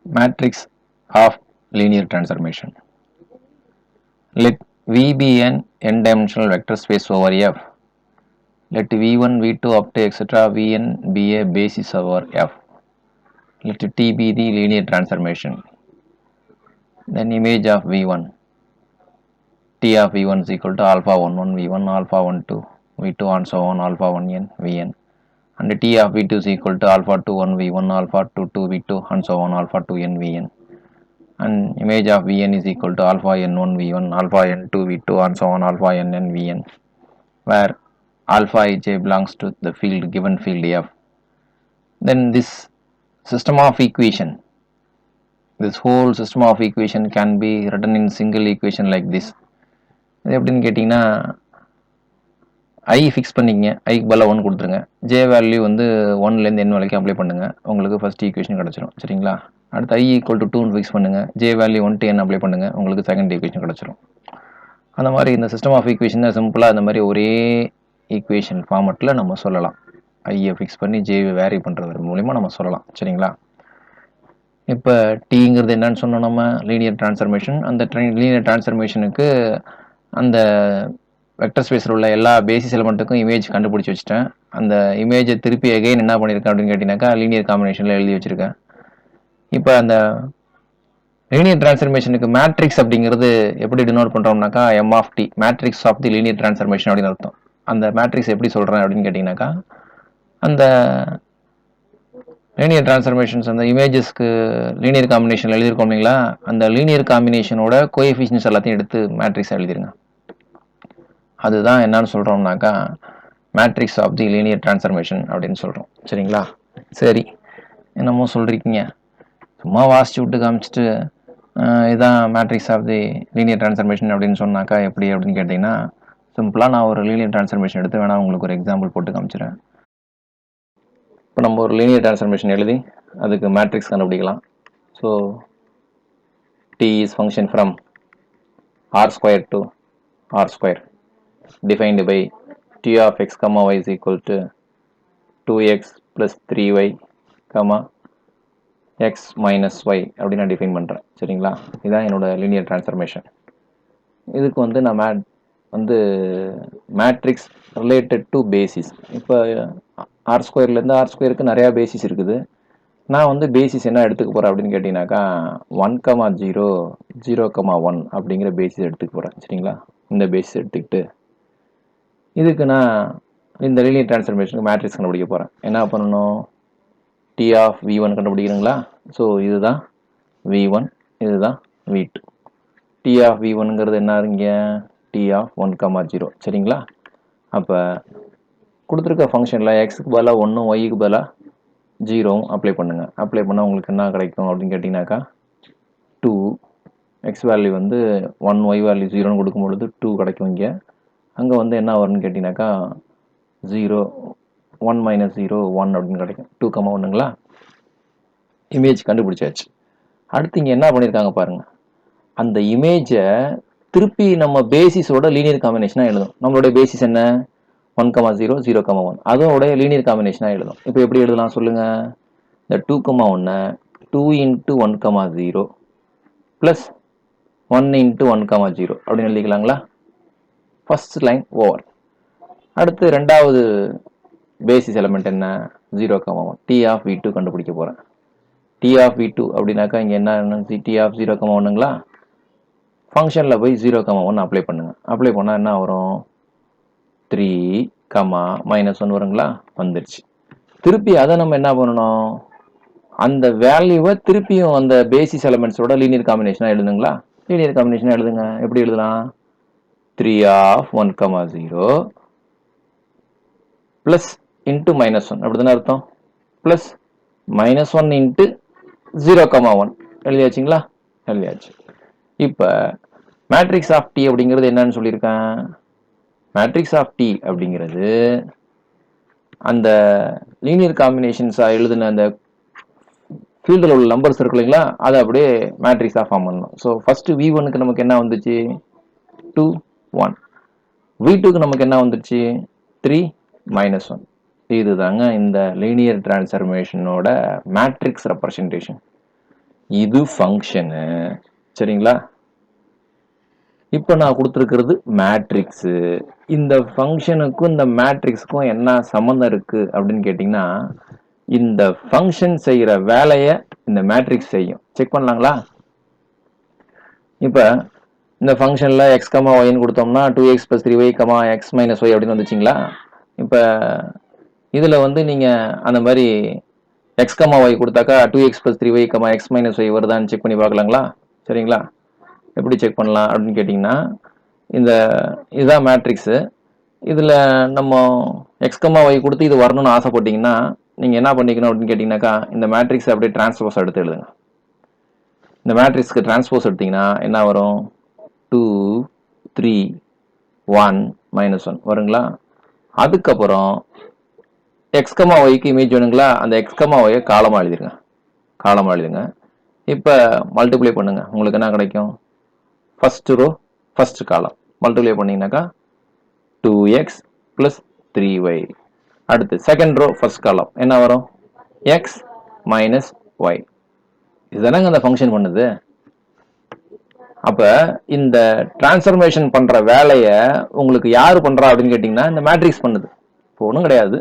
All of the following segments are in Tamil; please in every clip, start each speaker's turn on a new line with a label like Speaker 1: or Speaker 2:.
Speaker 1: Matrix of linear transformation. Let V be an n-dimensional vector space over F. Let V1, V2 up to etc. Vn be a basis over F. Let T be the linear transformation. Then image of V1. T of V1 is equal to alpha 1 1 V1, alpha 1 2 V2 and so on, alpha 1 n Vn. And T of V2 is equal to alpha 2 1 V1, alpha 2 2 V2 and so on, alpha 2 n Vn. And image of Vn is equal to alpha n1 V1, alpha n2 V2 and so on, alpha nn Vn, where alpha ij belongs to the field, given field F. Then this system of equation, this whole system of equation can be written in single equation like this. இது எப்படின்னு கேட்டிங்கன்னா, ஐ ஃபிக்ஸ் பண்ணிங்க, ஐக்கு பதிலாக 1 கொடுத்துருங்க, ஜே வேல்யூ வந்து 1லேருந்து n வரைக்கும் அப்ளை பண்ணுங்கள், உங்களுக்கு ஃபஸ்ட் ஈக்குவேஷன் கிடச்சிரும். சரிங்களா? அடுத்து ஐ ஈக்குவல் டு 2 ஃபிக்ஸ் பண்ணுங்கள், J value 1 to n apply பண்ணுங்கள், உங்களுக்கு செகண்ட் ஈக்குவேஷன் கிடச்சிரும். அந்த மாதிரி இந்த சிஸ்டம் ஆஃப் ஈக்குவேஷனை சிம்பிளாக அந்த மாதிரி ஒரே ஈக்குவேஷன் ஃபார்மெட்டில் நம்ம சொல்லலாம். ஐயை ஃபிக்ஸ் பண்ணி ஜேவை வேரி பண்ணுறது மூலிமா நம்ம சொல்லலாம். சரிங்களா? இப்போ டீங்கிறது என்னன்னு சொன்னோம், நம்ம லீனியர் டிரான்ஸ்ஃபர்மேஷன். அந்த லீனியர் டிரான்ஸ்ஃபர்மேஷனுக்கு அந்த வெக்டர் ஸ்பேஸில் உள்ள எல்லா பேசிஸ் எலிமெண்ட்டுக்கும் இமேஜ் கண்டுபிடிச்சி வச்சுட்டேன். அந்த இமேஜை திருப்பி அகைன் என்ன பண்ணியிருக்கேன் அப்படின்னு கேட்டிங்கனாக்கா, லீனியர் காம்பினேஷனில் எழுதி வச்சுருக்கேன். இப்போ அந்த லீனியர் டிரான்ஸ்ஃபர்மேஷனுக்கு மேட்ரிக்ஸ் அப்படிங்கிறது எப்படி டினோட் பண்ணுறோம்னாக்கா, M of T, matrix of the linear transformation அப்படின்னு அர்த்தம். அந்த மேட்ரிக்ஸ் எப்படி சொல்கிறேன் அப்படின்னு கேட்டிங்கனாக்கா, அந்த லீனியர் டிரான்ஸ்ஃபர்மேஷன்ஸ் அந்த இமேஜஸ்க்கு லீனியர் காம்பினேஷன் எழுதியிருக்கோம் இல்லைங்களா, அந்த லீனியர் காம்பினேஷனோட கோஎஃபிஷியன்ட்ஸ் எல்லாத்தையும் எடுத்து மேட்ரிக்ஸ் எழுதிருங்க. அதுதான் என்னன்னு சொல்கிறோம்னாக்கா, matrix of the linear transformation அப்படின்னு சொல்கிறோம். சரிங்களா? சரி, என்னமோ சொல்கிறீங்க, சும்மா வாசிச்சு விட்டு காமிச்சிட்டு இதுதான் matrix of the linear transformation அப்படின்னு சொன்னாக்கா எப்படி அப்படின்னு கேட்டிங்கன்னா, சிம்பிளாக நான் ஒரு லீனியர் டிரான்ஸ்ஃபர்மேஷன் எடுத்து வேணா உங்களுக்கு ஒரு எக்ஸாம்பிள் போட்டு காமிச்சிடுறேன். இப்போ நம்ம ஒரு லீனியர் டிரான்ஸ்ஃபர்மேஷன் எழுதி அதுக்கு மேட்ரிக்ஸ் கண்டுபிடிக்கலாம். So T is function from R square to R square defined by t of x comma y is equal to 2x plus 3y comma x minus y அப்படி நான் டிஃபைன் பண்ணுறேன். சரிங்களா? இதுதான் என்னோட லீனியர் டிரான்ஸ்ஃபர்மேஷன். இதுக்கு வந்து நான் மேட்ரிக்ஸ் ரிலேட்டட் டு பேசிஸ். இப்போ ஆர் ஸ்கொயர்லேருந்து ஆர் ஸ்கொயருக்கு நிறையா பேசிஸ் இருக்குது. நான் வந்து பேசிஸ் என்ன எடுத்துக்க போகிறேன் அப்படின்னு கேட்டிங்கனாக்கா, 1,0 0,1 அப்படிங்கிற பேசிஸ் எடுத்துக்க போகிறேன். சரிங்களா? இந்த பேசிஸ் எடுத்துக்கிட்டு இதுக்கு நான் இந்த லீனியர் டிரான்ஸ்ஃபர்மேஷனுக்கு மேட்ரிக்ஸ் கண்டுபிடிக்க போகிறேன். என்ன பண்ணணும்? D of V1 கண்டுபிடிக்கிறீங்களா? ஸோ இதுதான் V1, இதுதான் V2. டி ஆஃப் V1ங்கிறது என்ன இருங்க? T of 1,0. சரிங்களா? அப்போ கொடுத்துருக்க ஃபங்க்ஷனில் எக்ஸுக்கு பதிலாக 1, ஒய்க்கு பதிலாக 0வும் அப்ளை பண்ணுங்கள். அப்ளை பண்ணால் உங்களுக்கு என்ன கிடைக்கும் அப்படின்னு கேட்டிங்கனாக்கா, 2, எக்ஸ் வேல்யூ வந்து 1, ஒய் வேல்யூ 0ன்னு கொடுக்கும்பொழுது 2 கிடைக்கும். இங்கே அங்கே வந்து என்ன வரும்னு கேட்டிங்கனாக்கா, 0, 1 மைனஸ் 0, 1 அப்படின்னு கிடைக்கும். 2,1ங்களா? இமேஜ் கண்டுபிடிச்சாச்சு. அடுத்து இங்கே என்ன பண்ணியிருக்காங்க பாருங்கள், அந்த இமேஜை திருப்பி நம்ம பேசிஸோட லீனியர் காம்பினேஷனாக எழுதும். நம்மளுடைய பேசிஸ் என்ன? 1,0, 0,1. அதோட லீனியர் காம்பினேஷனாக எழுதும். இப்போ எப்படி எழுதலாம் சொல்லுங்கள்? இந்த 2,1 2 into 1,0 ப்ளஸ் 1 into 1,0 அப்படின்னு எழுதிக்கலாங்களா? First line over. அடுத்து ரெண்டாவது பேசிஸ் எலிமெண்ட் என்ன? 0,1. டி ஆஃப் V2 கண்டுபிடிக்க போகிறேன். டி ஆஃப் V2 அப்படின்னாக்கா இங்கே என்ன? டி ஆஃப் 0,1ங்களா? ஃபங்க்ஷனில் போய் 0,1 அப்ளை பண்ணுங்கள். அப்ளை பண்ணால் என்ன வரும்? 3, -1 வருங்களா? வந்துருச்சு. திருப்பி அதை நம்ம என்ன பண்ணணும்? அந்த வேல்யூவை திருப்பியும் அந்த பேசிஸ் எலிமெண்ட்ஸோட லீனியர் காம்பினேஷனாக எழுதுங்களா? லீனியர் காம்பினேஷனாக எழுதுங்க. எப்படி எழுதலாம்? 3 of 1,0 plus into -1 அப்படிதானே அர்த்தம்? plus -1 into 0,1 எழுதியாச்சுங்களா? எழுதியாச்சு. இப்போ மேட்ரிக்ஸ் ஆஃப் டி அப்படிங்கிறது என்னன்னு சொல்லியிருக்கேன்? மேட்ரிக்ஸ் ஆஃப் டி அப்படிங்கிறது அந்த லீனியர் காம்பினேஷன்ஸாக எழுதுன அந்த ஃபீல்டில் உள்ள நம்பர்ஸ் இருக்கு இல்லைங்களா, அதை அப்படியே மேட்ரிக்ஸாக ஃபார்ம் பண்ணணும். ஸோ ஃபஸ்ட்டு V1க்கு நமக்கு என்ன வந்துச்சு? 2, 1. V2க்கு நமக்கு என்ன வந்துருச்சு? 3, -1. இதுதாங்க இந்த லீனியர் டிரான்ஸ்ஃபர்மேஷனோட மேட்ரிக்ஸ் ரெப்ரசன்டேஷன். இது ஃபங்க்ஷனு. சரிங்களா? இப்போ நான் கொடுத்துருக்கிறது மேட்ரிக்ஸு. இந்த ஃபங்க்ஷனுக்கும் இந்த மேட்ரிக்ஸுக்கும் என்ன சம்மந்தம் இருக்கு அப்படின்னு கேட்டிங்கன்னா, இந்த ஃபங்க்ஷன் செய்கிற வேலையை இந்த மேட்ரிக்ஸ் செய்யும். செக் பண்ணலாங்களா? இப்போ இந்த ஃபங்க்ஷனில் எக்ஸ் கமா ஒய்ன்னு கொடுத்தோம்னா 2x + 3y x - y அப்படின்னு வந்துச்சிங்களா? இப்போ இதில் வந்து நீங்கள் அந்த மாதிரி எக்ஸ் கமா ஒய் கொடுத்தாக்கா 2x + 3y x - y வருதான்னு செக் பண்ணி பார்க்கலாங்களா? சரிங்களா? எப்படி செக் பண்ணலாம் அப்படின்னு கேட்டிங்கன்னா, இதுதான் மேட்ரிக்ஸு. இதில் நம்ம எக்ஸ் கமா ஒய் கொடுத்து இது வரணும்னு ஆசைப்பட்டீங்கன்னா நீங்கள் என்ன பண்ணிக்கணும் அப்படின்னு கேட்டிங்கனாக்கா, இந்த மேட்ரிக்ஸை அப்படியே டிரான்ஸ்போஸ் எடுத்து எழுதுங்க. இந்த மேட்ரிக்ஸ்க்கு டிரான்ஸ்போஸ் எடுத்தீங்கன்னா என்ன வரும்? 2 3 1 -1 வருங்களா? அதுக்கப்புறம் எக்ஸ் கமா ஒய்க்கு இமேஜ் வேணுங்களா? அந்த எக்ஸ் கமா ஒய்யை காலமாக எழுதுங்க. இப்போ மல்டிப்ளை பண்ணுங்க. உங்களுக்கு என்ன கிடைக்கும்? First row first column multiply பண்ணீங்கன்னாக்கா 2x + 3y. அடுத்து செகண்ட் ரோ ஃபர்ஸ்ட் காலம் என்ன வரும்? x - y. இதுதானங்க அந்த ஃபங்க்ஷன் பண்ணுது. அப்ப இந்த டிரான்ஸ்ஃபர்மேஷன் பண்ற வேலையை உங்களுக்கு யாரு பண்றா அப்படின்னு கேட்டீங்கன்னா இந்த மேட்ரிக்ஸ் பண்ணுது. இப்போ ஒன்றும் கிடையாது.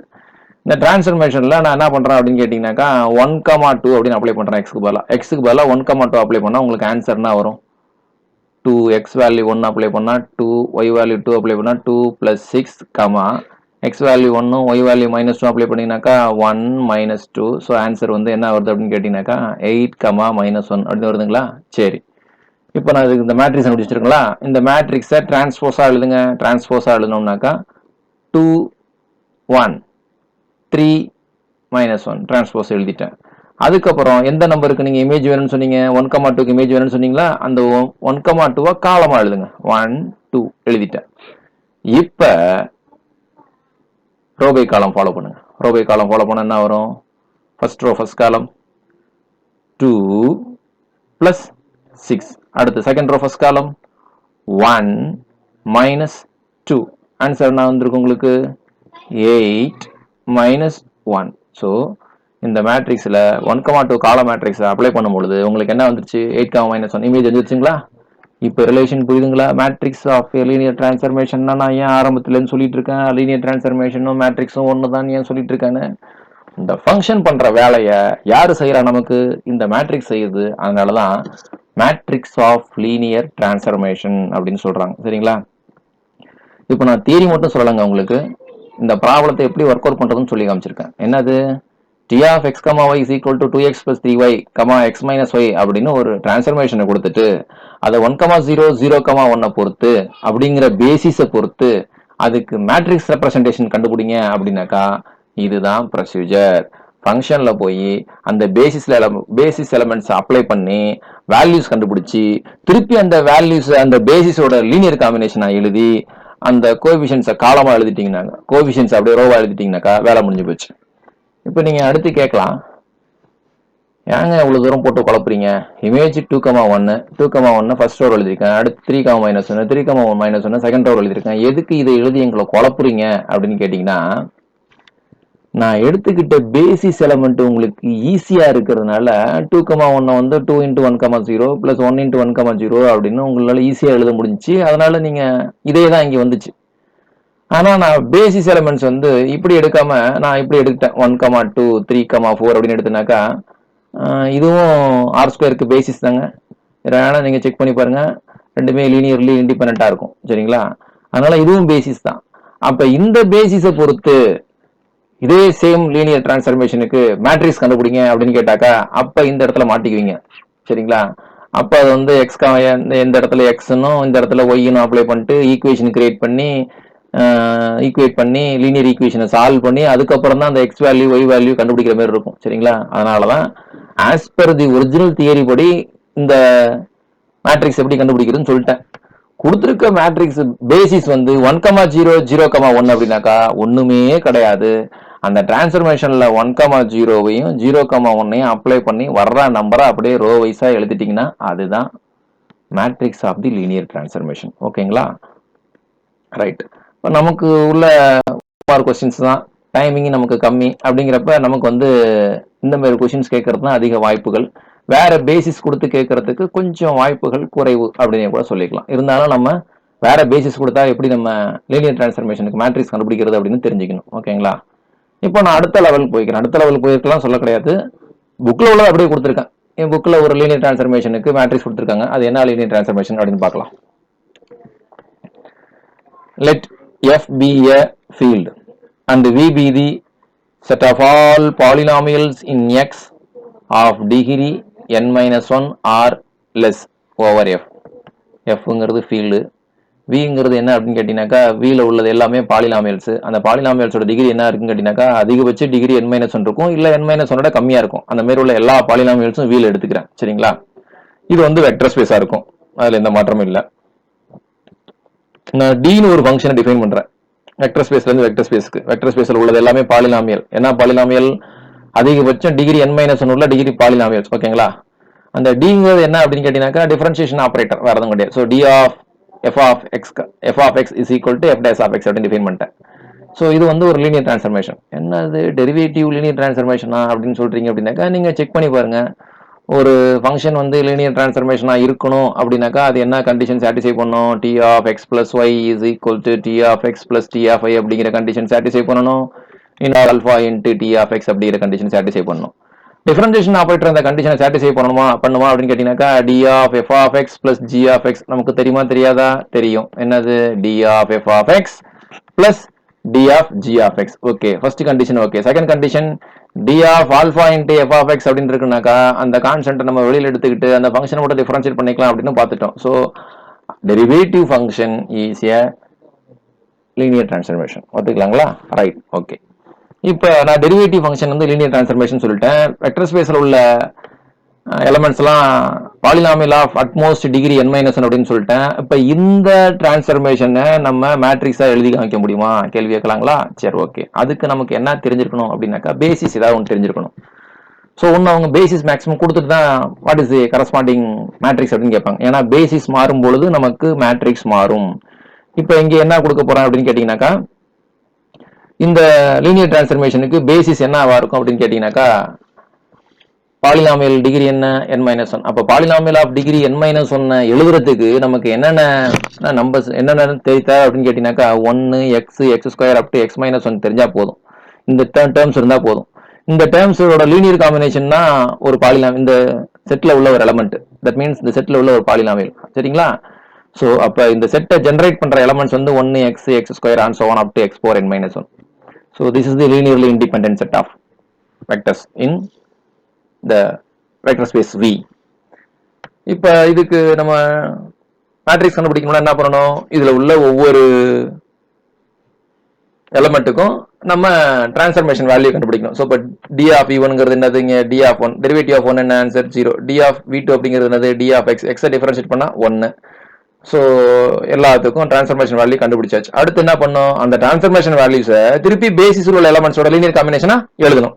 Speaker 1: இந்த டிரான்ஸ்ஃபர்மேஷன்ல நான் என்ன பண்றேன் அப்படின்னு கேட்டீங்கன்னாக்கா 1,2 அப்படின்னு அப்ளை பண்றேன். எக்ஸ்க்கு பதிலாக 1,2 அப்ளை பண்ணா உங்களுக்கு ஆன்சர் என்ன வரும்? 2x வேல்யூ 1 அப்ளை பண்ணா 2, y வேல்யூ 2 அப்ளை பண்ணா 2 + 6, x value 1, y value -2 apply பண்ணீங்கன்னாக்கா 1 - 2. ஸோ ஆன்சர் வந்து என்ன வருது அப்படின்னு கேட்டீங்கன்னாக்கா 8, -1 அப்படின்னு வருதுங்களா? சரி, இப்போ நான் இதுக்கு இந்த மேட்ரிக்ஸ் கண்டுபிடிச்சிருக்கீங்களா? இந்த மேட்ரிக்ஸை டிரான்ஸ்போஸா எழுதுங்க. டிரான்ஸ்போஸா எழுதணும்னாக்கா 2 1 3 -1 டிரான்ஸ்போஸ் எழுதிட்டேன். அதுக்கப்புறம் எந்த நம்பருக்கு நீங்க இமேஜ் வேணும்னு சொன்னீங்க? 1,2க்கு இமேஜ் வேணும்னு சொன்னீங்களா? அந்த 1,2 காலமா எழுதுங்க. 1 2 எழுதிட்டேன். இப்ப ரோ பை காலம் ஃபாலோ பண்ணுங்க. ரோ பை காலம் ஃபாலோ பண்ணா என்ன வரும்? ஃபர்ஸ்ட் ரோ ஃபர்ஸ்ட் காலம் 2 + 6. அடுத்து செகண்ட் ரோ ஃபர்ஸ்ட் காலம் 1 - 2. ஆன்சர் என்ன வந்திருக்கு உங்களுக்கு? 8 - 1. ஸோ இந்த மேட்ரிக்ஸில் 1,2 கால மேட்ரிக்ஸை அப்ளை பண்ணும்பொழுது உங்களுக்கு என்ன வந்துருச்சு? 8, -1 இமேஜ் வந்துருச்சுங்களா? இப்போ ரிலேஷன் புரியுதுங்களா? மேட்ரிக்ஸ் ஆஃப் லீனியர் டிரான்ஸ்ஃபர்மேஷன் நான் ஏன் ஆரம்பத்துலேருந்து சொல்லிட்டு இருக்கேன் லீனியர் டிரான்ஸ்ஃபர்மேஷனும் மேட்ரிக்ஸும் ஒன்று தான் ஏன் சொல்லிட்டு இருக்கேன்னு? இந்த ஃபங்க்ஷன் பண்ற வேலையை யாரு செய்யறா? நமக்கு இந்த மேட்ரிக்ஸ் செய்யுது. அதனாலதான் மேட்ரிக்ஸ் ஆஃப் லீனியர் டிரான்ஸ்ஃபர்மேஷன் அப்படின்னு சொல்றாங்க. சரிங்களா? இப்போ நான் தியரி மட்டும் சொல்லலைங்க. உங்களுக்கு இந்த ப்ராப்ளத்தை எப்படி ஒர்க் அவுட் பண்றதுன்னு சொல்லி காமிச்சிருக்கேன். என்னது? t of x, y is equal to 2x + 3y, x - y அப்படின்னு ஒரு டிரான்ஸ்ஃபர்மேஷனை கொடுத்துட்டு அதை 1,0 0,1 பொறுத்து அப்படிங்கிற பேசிஸை பொறுத்து அதுக்கு மேட்ரிக்ஸ் ரெப்ரசன்டேஷன் கண்டுபிடிங்க அப்படின்னாக்கா இதுதான் ப்ரொசீஜர். ஃபங்க்ஷன்ல போய் அந்த பேசிஸ் எலமெண்ட்ஸ் அப்ளை பண்ணி வேல்யூஸ் கண்டுபிடிச்சி திருப்பி அந்த வேல்யூஸ் அந்த பேசிஸோட லீனியர் காம்பினேஷனா எழுதி அந்த கோஎஃபிஷியன்ட்ஸை காலமா எழுதிட்டீங்கன்னாங்க, கோஎஃபிஷியன்ட்ஸ் அப்படியே ரோவா எழுதிட்டீங்கன்னாக்கா வேலை முடிஞ்சு போச்சு. இப்போ நீங்க அடுத்து கேட்கலாம், ஏங்க இவ்வளவு தூரம் போட்டு குழப்புறீங்க? இமேஜ் 2,1 2,1 ஃபர்ஸ்ட் ரோ எழுதிருக்கேன். அடுத்து 3, -1 3, -1 செகண்ட் ரோ எழுதிருக்கேன். எதுக்கு இதை எழுதி எங்களை குழப்புறீங்க அப்படின்னு கேட்டீங்கன்னா, நான் எடுத்துக்கிட்ட பேசிஸ் எலமெண்ட் உங்களுக்கு ஈஸியா இருக்கிறதுனால 2,1 வந்து 2 × 1,0 + 1 × 1,0 அப்படின்னு உங்களால ஈஸியா எழுத முடிஞ்சிச்சு. அதனால நீங்க இதே தான் இங்க வந்துச்சு. ஆனா நான் பேசிஸ் எலமெண்ட்ஸ் வந்து இப்படி எடுக்காம நான் இப்படி எடுத்துட்டேன். 1,2 3, 4 அப்படின்னு எடுத்தனாக்கா இதுவும் R2க்கு பேசிஸ் தாங்க. வேணா நீங்க செக் பண்ணி பாருங்க. ரெண்டுமே லீனியர்லி இண்டிபெண்டா இருக்கும். சரிங்களா? அதனால இதுவும் பேசிஸ் தான். அப்ப இந்த பேசிஸை பொறுத்து இதே சேம் லீனியர் டிரான்ஸ்ஃபர்மேஷனுக்கு மேட்ரிக்ஸ் கண்டுபிடிங்க அப்படின்னு கேட்டாக்கா அப்ப இந்த இடத்துல மாட்டிக்குவீங்க. சரிங்களா? அப்ப அது வந்து எந்த இடத்துல எக்ஸ்னும் இந்த இடத்துல ஒய்னும் அப்ளை பண்ணிட்டு ஈக்குவேஷன் கிரியேட் பண்ணி ஈக்குவேட் பண்ணி லீனியர் ஈக்குவேஷனை சால்வ் பண்ணி அதுக்கப்புறம் தான் அந்த எக்ஸ் வேல்யூ ஒய் வேல்யூ கண்டுபிடிக்கிற மாதிரி இருக்கும். சரிங்களா? அதனாலதான் as per the original theory படி இந்த மேட்ரிக்ஸ் எப்படி கண்டுபிடிக்கிறதுன்னு சொல்லிட்டேன். கொடுத்துருக்க மேட்ரிக்ஸ் பேசிஸ் வந்து 1,0 0,1 அப்படின்னாக்கா ஒண்ணுமே கிடையாது. அந்த டிரான்ஸ்ஃபர்மேஷன்ல 1,0வையும் 0,1ஐயும் அப்ளை பண்ணி வர்ற நம்பரை அப்படியே ரோ வைஸா எழுதிட்டீங்கன்னா அதுதான் matrix of the linear transformation. ஓகேங்களா? ரைட். இப்போ நமக்கு உள்ள கொஸ்டின்ஸ் தான், டைமிங் நமக்கு கம்மி அப்படிங்கிறப்ப நமக்கு வந்து இந்த மாதிரி கொஸ்டின்ஸ் கேட்கறது தான் அதிக வாய்ப்புகள். வேற பேசிஸ் கொடுத்து கேட்கறதுக்கு கொஞ்சம் வாய்ப்புகள் குறைவு அப்படின்னு கூட சொல்லிக்கலாம். இருந்தாலும் நம்ம வேற பேசிஸ் கொடுத்தா எப்படி நம்ம லீனியர் டிரான்ஸ்ஃபர்மேஷனுக்கு மேட்ரிக்ஸ் கண்டுபிடிக்கிறது அப்படின்னு தெரிஞ்சுக்கணும். ஓகேங்களா? இப்போ நான் அடுத்த லெவல் போய்க்கிறேன். அடுத்த லெவல் போயிருக்கலாம் சொல்ல கிடையாது, புக்ல உள்ளது அப்படியே கொடுத்துருக்கேன். என் புக்ல ஒரு லீனியர் டிரான்ஸ்ஃபர்மேஷனுக்கு மேட்ரிக்ஸ் கொடுத்துருக்காங்க. அது என்ன லீனியர் டிரான்ஸ்ஃபர்மேஷன் அப்படின்னு பார்க்கலாம். Let F be a field and V be the set of all polynomials in X of degree n minus 1 or less over F. Fங்கிறது ஃபீல்டு, விங்கிறது என்ன அப்படின்னு கேட்டீங்கன்னாக்கா வில உள்ளது எல்லாமே பாலினாமியல்ஸ். அந்த பாலினாமியல்ஸோட டிகிரி என்ன இருக்குன்னு கேட்டீங்கன்னாக்கா அதிகபட்ச டிகிரி n minus 1 இருக்கும், இல்ல n minus 1 கம்மியா இருக்கும். அந்த மாதிரி உள்ள எல்லா பாலினாமியல்ஸும் வில எடுத்துக்கிறேன். சரிங்களா? இது வந்து வெக்டர் ஸ்பேஸா இருக்கும், அதுல எந்த மாற்றமும் இல்லை. நான் d ன்னு ஒரு ஃபங்க்ஷனை டிஃபைன் பண்றேன். வெக்டர் ஸ்பேஸ்ல இருந்து வெக்டர் ஸ்பேஸ்க்கு. வெக்டர் ஸ்பேஸ்ல உள்ளது எல்லாமே பாலினாமியல். என்ன பாலினாமியல்? அதிகபட்சம் டிகிரி n minus 1 உள்ள டிகிரி பாலினாமியல்ஸ். ஓகேங்களா? அந்த dங்கிறது என்ன அப்படின்னு கேட்டீங்கன்னாக்கா டிஃபரன்ஷியேஷன் ஆபரேட்டர், வேற எதுவும் கிடையாது. ஸோ d ஆஃப் f of x is equal to f dash of x அப்படின்னு டிஃபைன் பண்ணிட்டேன். ஸோ இது வந்து ஒரு லீனியர் டிரான்ஸ்ஃபர்மேஷன். என்னது டெரிவேட்டிவ் லீனியர் டிரான்ஸ்ஃபர்மேஷனா அப்படின்னு சொல்றீங்க அப்படின்னாக்கா நீங்க செக் பண்ணி பாருங்க. ஒரு ஃபங்க்ஷன் வந்து லீனியர் டிரான்ஸ்ஃபர்மேஷனா இருக்கணும் அப்படின்னாக்கா அது என்ன கண்டிஷன் சாட்டிஸ்ஃபை பண்ணும்? t of x plus y is equal to t of x plus t of y அப்படிங்கிற கண்டிஷன் சாட்டிஸ்ஃபை பண்ணணும். இன்னும் alpha into t of x அப்படிங்கிற கண்டிஷன் சாட்டிஸ்ஃபை பண்ணணும். டிஃபரன்ஷியேஷன் ஆபரேட்டர் அந்த கண்டிஷனை சாட்டிஸ்ஃபை பண்ணுமா அப்படின்னு கேட்டீங்கன்னாக்கா d of f of x plus g of x நமக்கு தெரியுமா தெரியாதா? தெரியும். என்னது? d of f of x plus d of g of x. Okay, first condition okay. Second condition d of alpha into f of x அப்படின்னு இருக்குனாக்கா அந்த கான்ஸ்டன்ட் நம்ம வெளியில எடுத்துக்கிட்டு அந்த ஃபங்க்ஷனை மட்டும் டிஃபரன்ஷியேட் பண்ணிக்கலாம் அப்படின்னு பார்த்துட்டோம். So derivative function is a linear transformation. ஒத்துக்கலாங்களா? Right, okay. இப்போ நான் டெரிவேட்டிவ் ஃபங்க்ஷன் வந்து லீனியர் டிரான்ஸ்ஃபர்மேஷன் சொல்லிட்டேன். வெக்டர் ஸ்பேஸ்ல உள்ள எலமெண்ட்ஸ் எல்லாம் polynomial of at most degree n minus 1 அப்படின்னு சொல்லிட்டேன். இப்போ இந்த டிரான்ஸ்ஃபர்மேஷனை நம்ம மேட்ரிக்ஸா எழுதி காமிக்க முடியுமா? கேள்வி கேட்கலாங்களா? சரி, ஓகே. அதுக்கு நமக்கு என்ன தெரிஞ்சிருக்கணும் அப்படின்னாக்கா பேசிஸ் ஏதாவது ஒன்று தெரிஞ்சிருக்கணும். ஸோ ஒன்று அவங்க பேசிஸ் மேக்ஸிமம் கொடுத்துட்டு தான் வாட் இஸ் கரஸ்பாண்டிங் மேட்ரிக்ஸ் அப்படின்னு கேட்பாங்க. ஏன்னா பேசிஸ் மாறும் பொழுது நமக்கு மேட்ரிக்ஸ் மாறும். இப்போ இங்கே என்ன கொடுக்க போறேன் அப்படின்னு கேட்டீங்கன்னாக்கா இந்த லீனியர் டிரான்ஸ்ஃபர்மேஷனுக்கு பேசிஸ் என்னவா இருக்கும் அப்படின்னு கேட்டீங்கன்னாக்கா பாலினாமியல் டிகிரி என்ன? n minus 1. அப்போ polynomial of degree n minus 1 எழுதுறதுக்கு நமக்கு என்னென்ன நம்பர்ஸ் என்னென்ன தெரியுதா அப்படின்னு கேட்டீங்கன்னாக்கா 1 x square up to x minus 1 தெரிஞ்சா போதும். இந்த டேர்ம்ஸ் இருந்தா போதும். இந்த டேர்ம்ஸோட லீனியர் காம்பினேஷன் தான் ஒரு பாலினாமியல், இந்த செட்ல உள்ள ஒரு எலமெண்ட். தட் மீன்ஸ் இந்த செட்ல உள்ள ஒரு பாலினாமியல். சரிங்களா? ஸோ அப்போ இந்த செட்டை ஜென்ரேட் பண்ற எலமெண்ட்ஸ் வந்து 1 x square and so on up to x power n minus 1. So this is the linearly independent set of vectors in the vector space V. இப்போ இதுக்கு நம்ம மேட்ரிக்ஸ் கண்டுபிடிக்கணும்னா என்ன பண்ணணும்? இதுல உள்ள ஒவ்வொரு எலமெண்ட்டுக்கும் நம்ம டிரான்ஸ்ஃபர்மேஷன் வேல்யூ கண்டுபிடிக்கணும். ஸோ இப்போ d of v1ங்கிறது என்னதுங்க? d of 1. டெரிவேட்டிவ் ஆஃப் 1 என்ன? ஆன்சர் 0. d of v2 அப்படிங்கிறது என்னது? d of x. x differentiate பண்ணா 1. ஸோ எல்லாத்துக்கும் டிரான்ஸ்ஃபர்மேஷன் வேல்யூ கண்டுபிடிச்சாச்சு. அடுத்து என்ன பண்ணும்? அந்த டிரான்ஸ்ஃபர்மேஷன் வேல்யூஸை திருப்பி பேசிஸ் உள்ள எலமெண்ட்ஸோட லீனியர் காம்பினேஷனா எழுதணும்.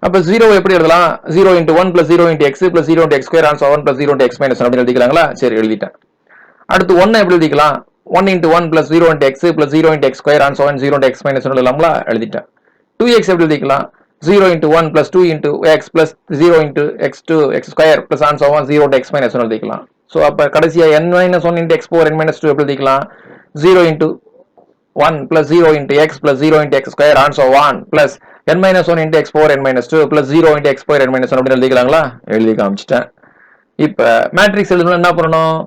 Speaker 1: அப்போ 0 எப்படி எழுதலாம்? 0 into 1 plus 0 into x plus 0 into x square and so on plus 0 into x minus 1 அப்படின்னு எழுதிக்கலாங்களா? சரி, எழுதிட்டேன். அடுத்து 1 எப்படி எழுதிக்கலாம்? 1 into 1 plus 0 into x plus 0 into x square and so on 0 into x minus 1 எழுதலாங்களா? எழுதிட்டேன். 2x எப்படி எழுதிக்கலாம்? 0 into 1 plus 2 into x plus 0 into x2 x square plus and so on 0 into x minus 1 எழுதிக்கலாம். ஸோ அப்போ கடைசியா n minus 1 into x power n minus 2 எப்படி எழுதிக்கலாம்? 0 into 1 plus 0 into x plus 0 into x square and so on plus n minus 1 into x power n minus 2 plus 0 into x power n minus 1 அப்படின்னு எழுதிக்கலாங்களா? எழுதி காமிச்சிட்டேன். இப்போ மேட்ரிக்ஸ் எழுதணும் என்ன பண்ணணும்?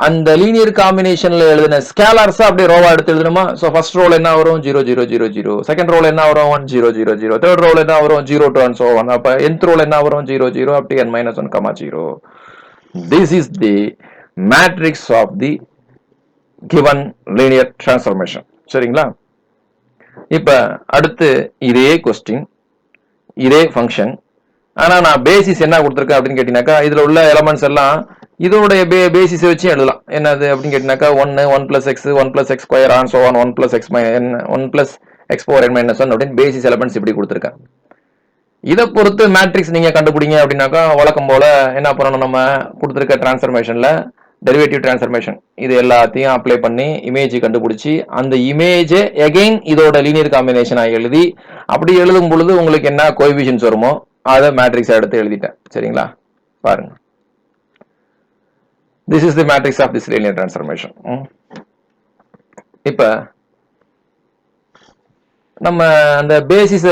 Speaker 1: அந்த லீனியர் காம்பினேஷன்ல எழுதின ஸ்கேலார்ஸ் அப்படியே ரோவா எடுத்து எழுதணுமா? ஸோ ஃபர்ஸ்ட் ரோல் என்ன வரும்? 0 0 0 0. செகண்ட் ரோல் என்ன வரும்? 1 0 0 0. தேர்ட் ரோல் என்ன வரும்? 0 2 and so on. அப்போ nth ரோல் என்ன வரும்? 0 0 up to n minus 1 comma 0. This is the matrix of the given linear transformation. சரிங்களா? இப்ப அடுத்து இதே கொஸ்டின், இதே ஃபங்க்ஷன். ஆனா நான் பேசிஸ் என்ன கொடுத்துருக்கேன் அப்படின்னு கேட்டீங்கன்னாக்கா இதுல உள்ள எலமெண்ட்ஸ் எல்லாம் இதோடைய பேசிஸ் வச்சு எழுதலாம். என்னது அப்படின்னு கேட்டீங்கன்னாக்கா 1 plus x 1 plus x square and so on 1 plus x power n minus 1 அப்படின்னு பேசிஸ் எலமெண்ட்ஸ் இப்படி கொடுத்துருக்கேன். இதை பொறுத்து மேட்ரிக்ஸ் நீங்க கண்டுபிடிங்க அப்படின்னாக்கா வழக்கம் போல என்ன பண்ணணும்? நம்ம கொடுத்துருக்க டிரான்ஸ்ஃபர்மேஷன்ல டெரிவேட்டிவ் டிரான்ஸ்ஃபர்மேஷன் இது எல்லாத்தையும் அப்ளை பண்ணி இமேஜ் கண்டுபிடிச்சி அந்த இமேஜை எகைன் இதோட லீனியர் காம்பினேஷனா எழுதி அப்படி எழுதும் பொழுது உங்களுக்கு என்ன கோஎஃபிஷியன்ட்ஸ் வருமோ அதை மேட்ரிக்ஸா எடுத்து எழுதிட்டேன். சரிங்களா? பாருங்க. This is the matrix of this linear transformation. இப்ப நம்ம அந்த பேசிஸ்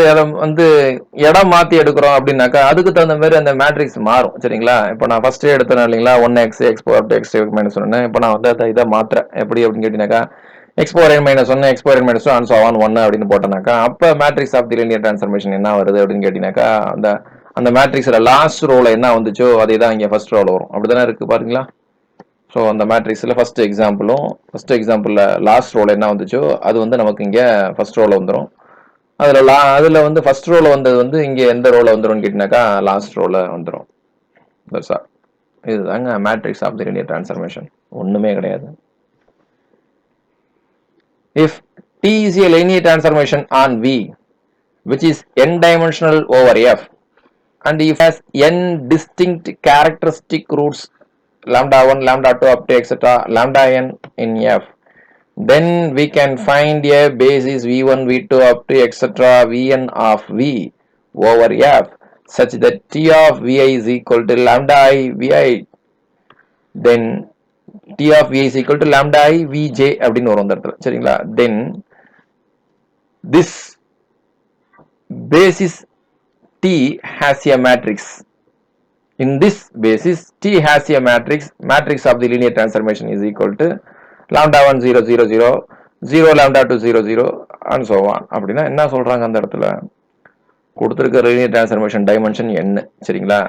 Speaker 1: வந்து இடம் மாத்தி எடுக்கிறோம் அப்படின்னாக்கா அதுக்கு தகுந்த மாதிரி அந்த மேட்ரிக்ஸ் மாறும். சரிங்களா? இப்போ நான் ஃபர்ஸ்ட் எடுத்தேன் இல்லைங்களா, 1x x power x minus 1. இப்போ நான் வந்து இதை மாத்துறேன். எப்படி அப்படின்னு கேட்டீங்கன்னாக்கா x power n minus 1 x power n minus 2 and so on 1 அப்படின்னு போட்டோம்னாக்கா அப்போ matrix of the linear transformation என்ன வருது அப்படின்னு கேட்டீங்கன்னாக்கா அந்த அந்த மேட்ரிக்ஸோட லாஸ்ட் ரோல என்ன வந்துச்சோ அதே தான் இங்கே ஃபர்ஸ்ட் ரோல வரும். அப்படிதானே இருக்கு பாருங்களா? ஸோ அந்த மேட்ரிக்ஸில் ஃபர்ஸ்ட் எக்ஸாம்பிளில் லாஸ்ட் ரோல என்ன வந்துச்சோ அது வந்து நமக்கு இங்கே ஃபர்ஸ்ட் ரோல வந்துடும். அதில் வந்து ஃபர்ஸ்ட் ரோல வந்தது வந்து இங்கே எந்த ரோல வந்துடும் கேட்டினாக்கா லாஸ்ட் ரோல வந்துடும். இதுதாங்க matrix of the linear transformation. ஒன்றுமே கிடையாது. If T is a linear transformation on V which is n-dimensional over F and if has n distinct characteristic roots lambda 1, lambda 2 up to etc. lambda n in F, then we can find a basis v1, v2 up to etc. vn of V over F such that T of Vi is equal to lambda I Vi. Then T of Vi is equal to lambda I Vj அப்படின்னு வரும் அந்த இடத்துல. சரிங்களா? Then this basis T has a matrix. In this basis T has a matrix of the linear transformation is equal to lambda 1 0 0 0 0 lambda 2 0 0 and so on. அப்படின்னா என்ன சொல்றாங்க அந்த இடத்துல? கொடுத்திருக்க linear transformation டைமென்ஷன் n. சரிங்களா?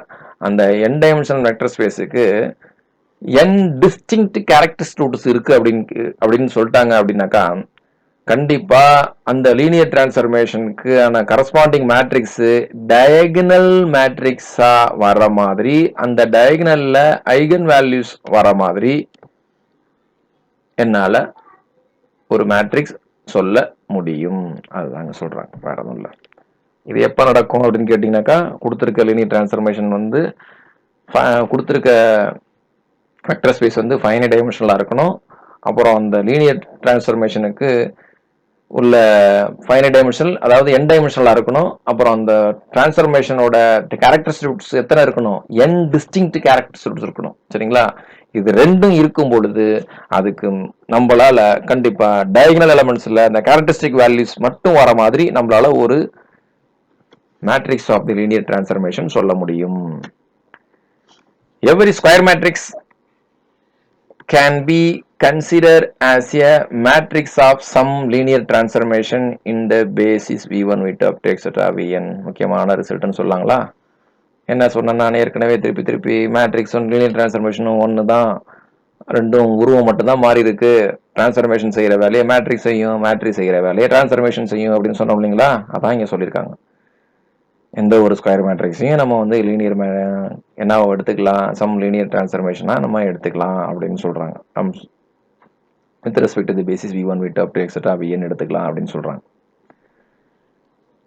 Speaker 1: அந்த n டைமென்ஷனல் வெக்டர் ஸ்பேஸுக்கு n டிஸ்டிங்க்ட் கேரக்டரிஸ்டிக் ரூட்ஸ் இருக்கு அப்படின்னு சொல்லிட்டாங்க அப்படின்னாக்கா கண்டிப்பா அந்த லீனியர் டிரான்ஸ்ஃபர்மேஷனுக்கு ஆன கரஸ்பாண்டிங் மேட்ரிக்ஸ் டயகனல் மேட்ரிக்ஸா வர மாதிரி அந்த டயகனல்ல ஐகன் வேல்யூஸ் வர மாதிரி என்னால ஒரு மேட்ரிக்ஸ் சொல்ல முடியும். அதுதாங்க சொல்றாங்க, வேற ஒன்றும் இல்லை. இது எப்ப நடக்கும் அப்படின்னு கேட்டீங்கன்னாக்கா கொடுத்திருக்க லீனியர் டிரான்ஸ்ஃபர்மேஷன் வந்து கொடுத்திருக்க வெக்டர் ஸ்பேஸ் வந்து ஃபைனைட் டைமென்ஷனலா இருக்கணும். அப்புறம் அந்த லீனியர் டிரான்ஸ்ஃபர்மேஷனுக்கு உள்ள ஃபைனைட் டைமென்ஷனல், அதாவது n டைமென்ஷனலா இருக்கணும். அப்புறம் அந்த டிரான்ஸ்ஃபர்மேஷனோட கேரக்டரிஸ்டிக்ஸ் எத்தனை இருக்கணும்? n டிஸ்டிங்க்ட் கேரக்டரிஸ்டிக்ஸ் இருக்கணும். சரிங்களா? இது ரெண்டும் இருக்கும் பொழுது அதுக்கு நம்மளால கண்டிப்பா டயகனல் எலிமெண்ட்ஸ்ல அந்த கேரக்டரிஸ்டிக் வேல்யூஸ் மட்டும் வர மாதிரி நம்மளால ஒரு matrix of the linear transformation சொல்ல முடியும். Every square matrix can be considered as a matrix of some linear transformation in the basis v1, v2 up to etc. vn. முக்கியமான ரிசல்ட்னு சொல்லாங்களா? என்ன சொன்னேன் நான் ஏற்கனவே திருப்பி மேட்ரிக்ஸ் லீனியர் டிரான்ஸ்ஃபர்மேஷனும் ஒன்று தான், ரெண்டும் உருவம் மட்டும்தான் மாறி இருக்கு. டிரான்ஸ்ஃபர்மேஷன் செய்கிற வேலையை மேட்ரிக்ஸ் செய்யும், மேட்ரிக்ஸ் செய்கிற வேலையை டிரான்ஸ்ஃபர்மேஷன் செய்யும் அப்படின்னு சொன்னோம் இல்லைங்களா? அதான் இங்கே சொல்லியிருக்காங்க. எந்த ஒரு ஸ்கொயர் மேட்ரிக்ஸையும் நம்ம வந்து லீனியர் என்ன எடுத்துக்கலாம், சம் லீனியர் டிரான்ஸ்ஃபர்மேஷனா நம்ம எடுத்துக்கலாம் அப்படின்னு சொல்றாங்க. With respect to the basis v1, v2 up to etc. vn எடுத்துக்கலாம் அப்படின்னு சொல்றாங்க.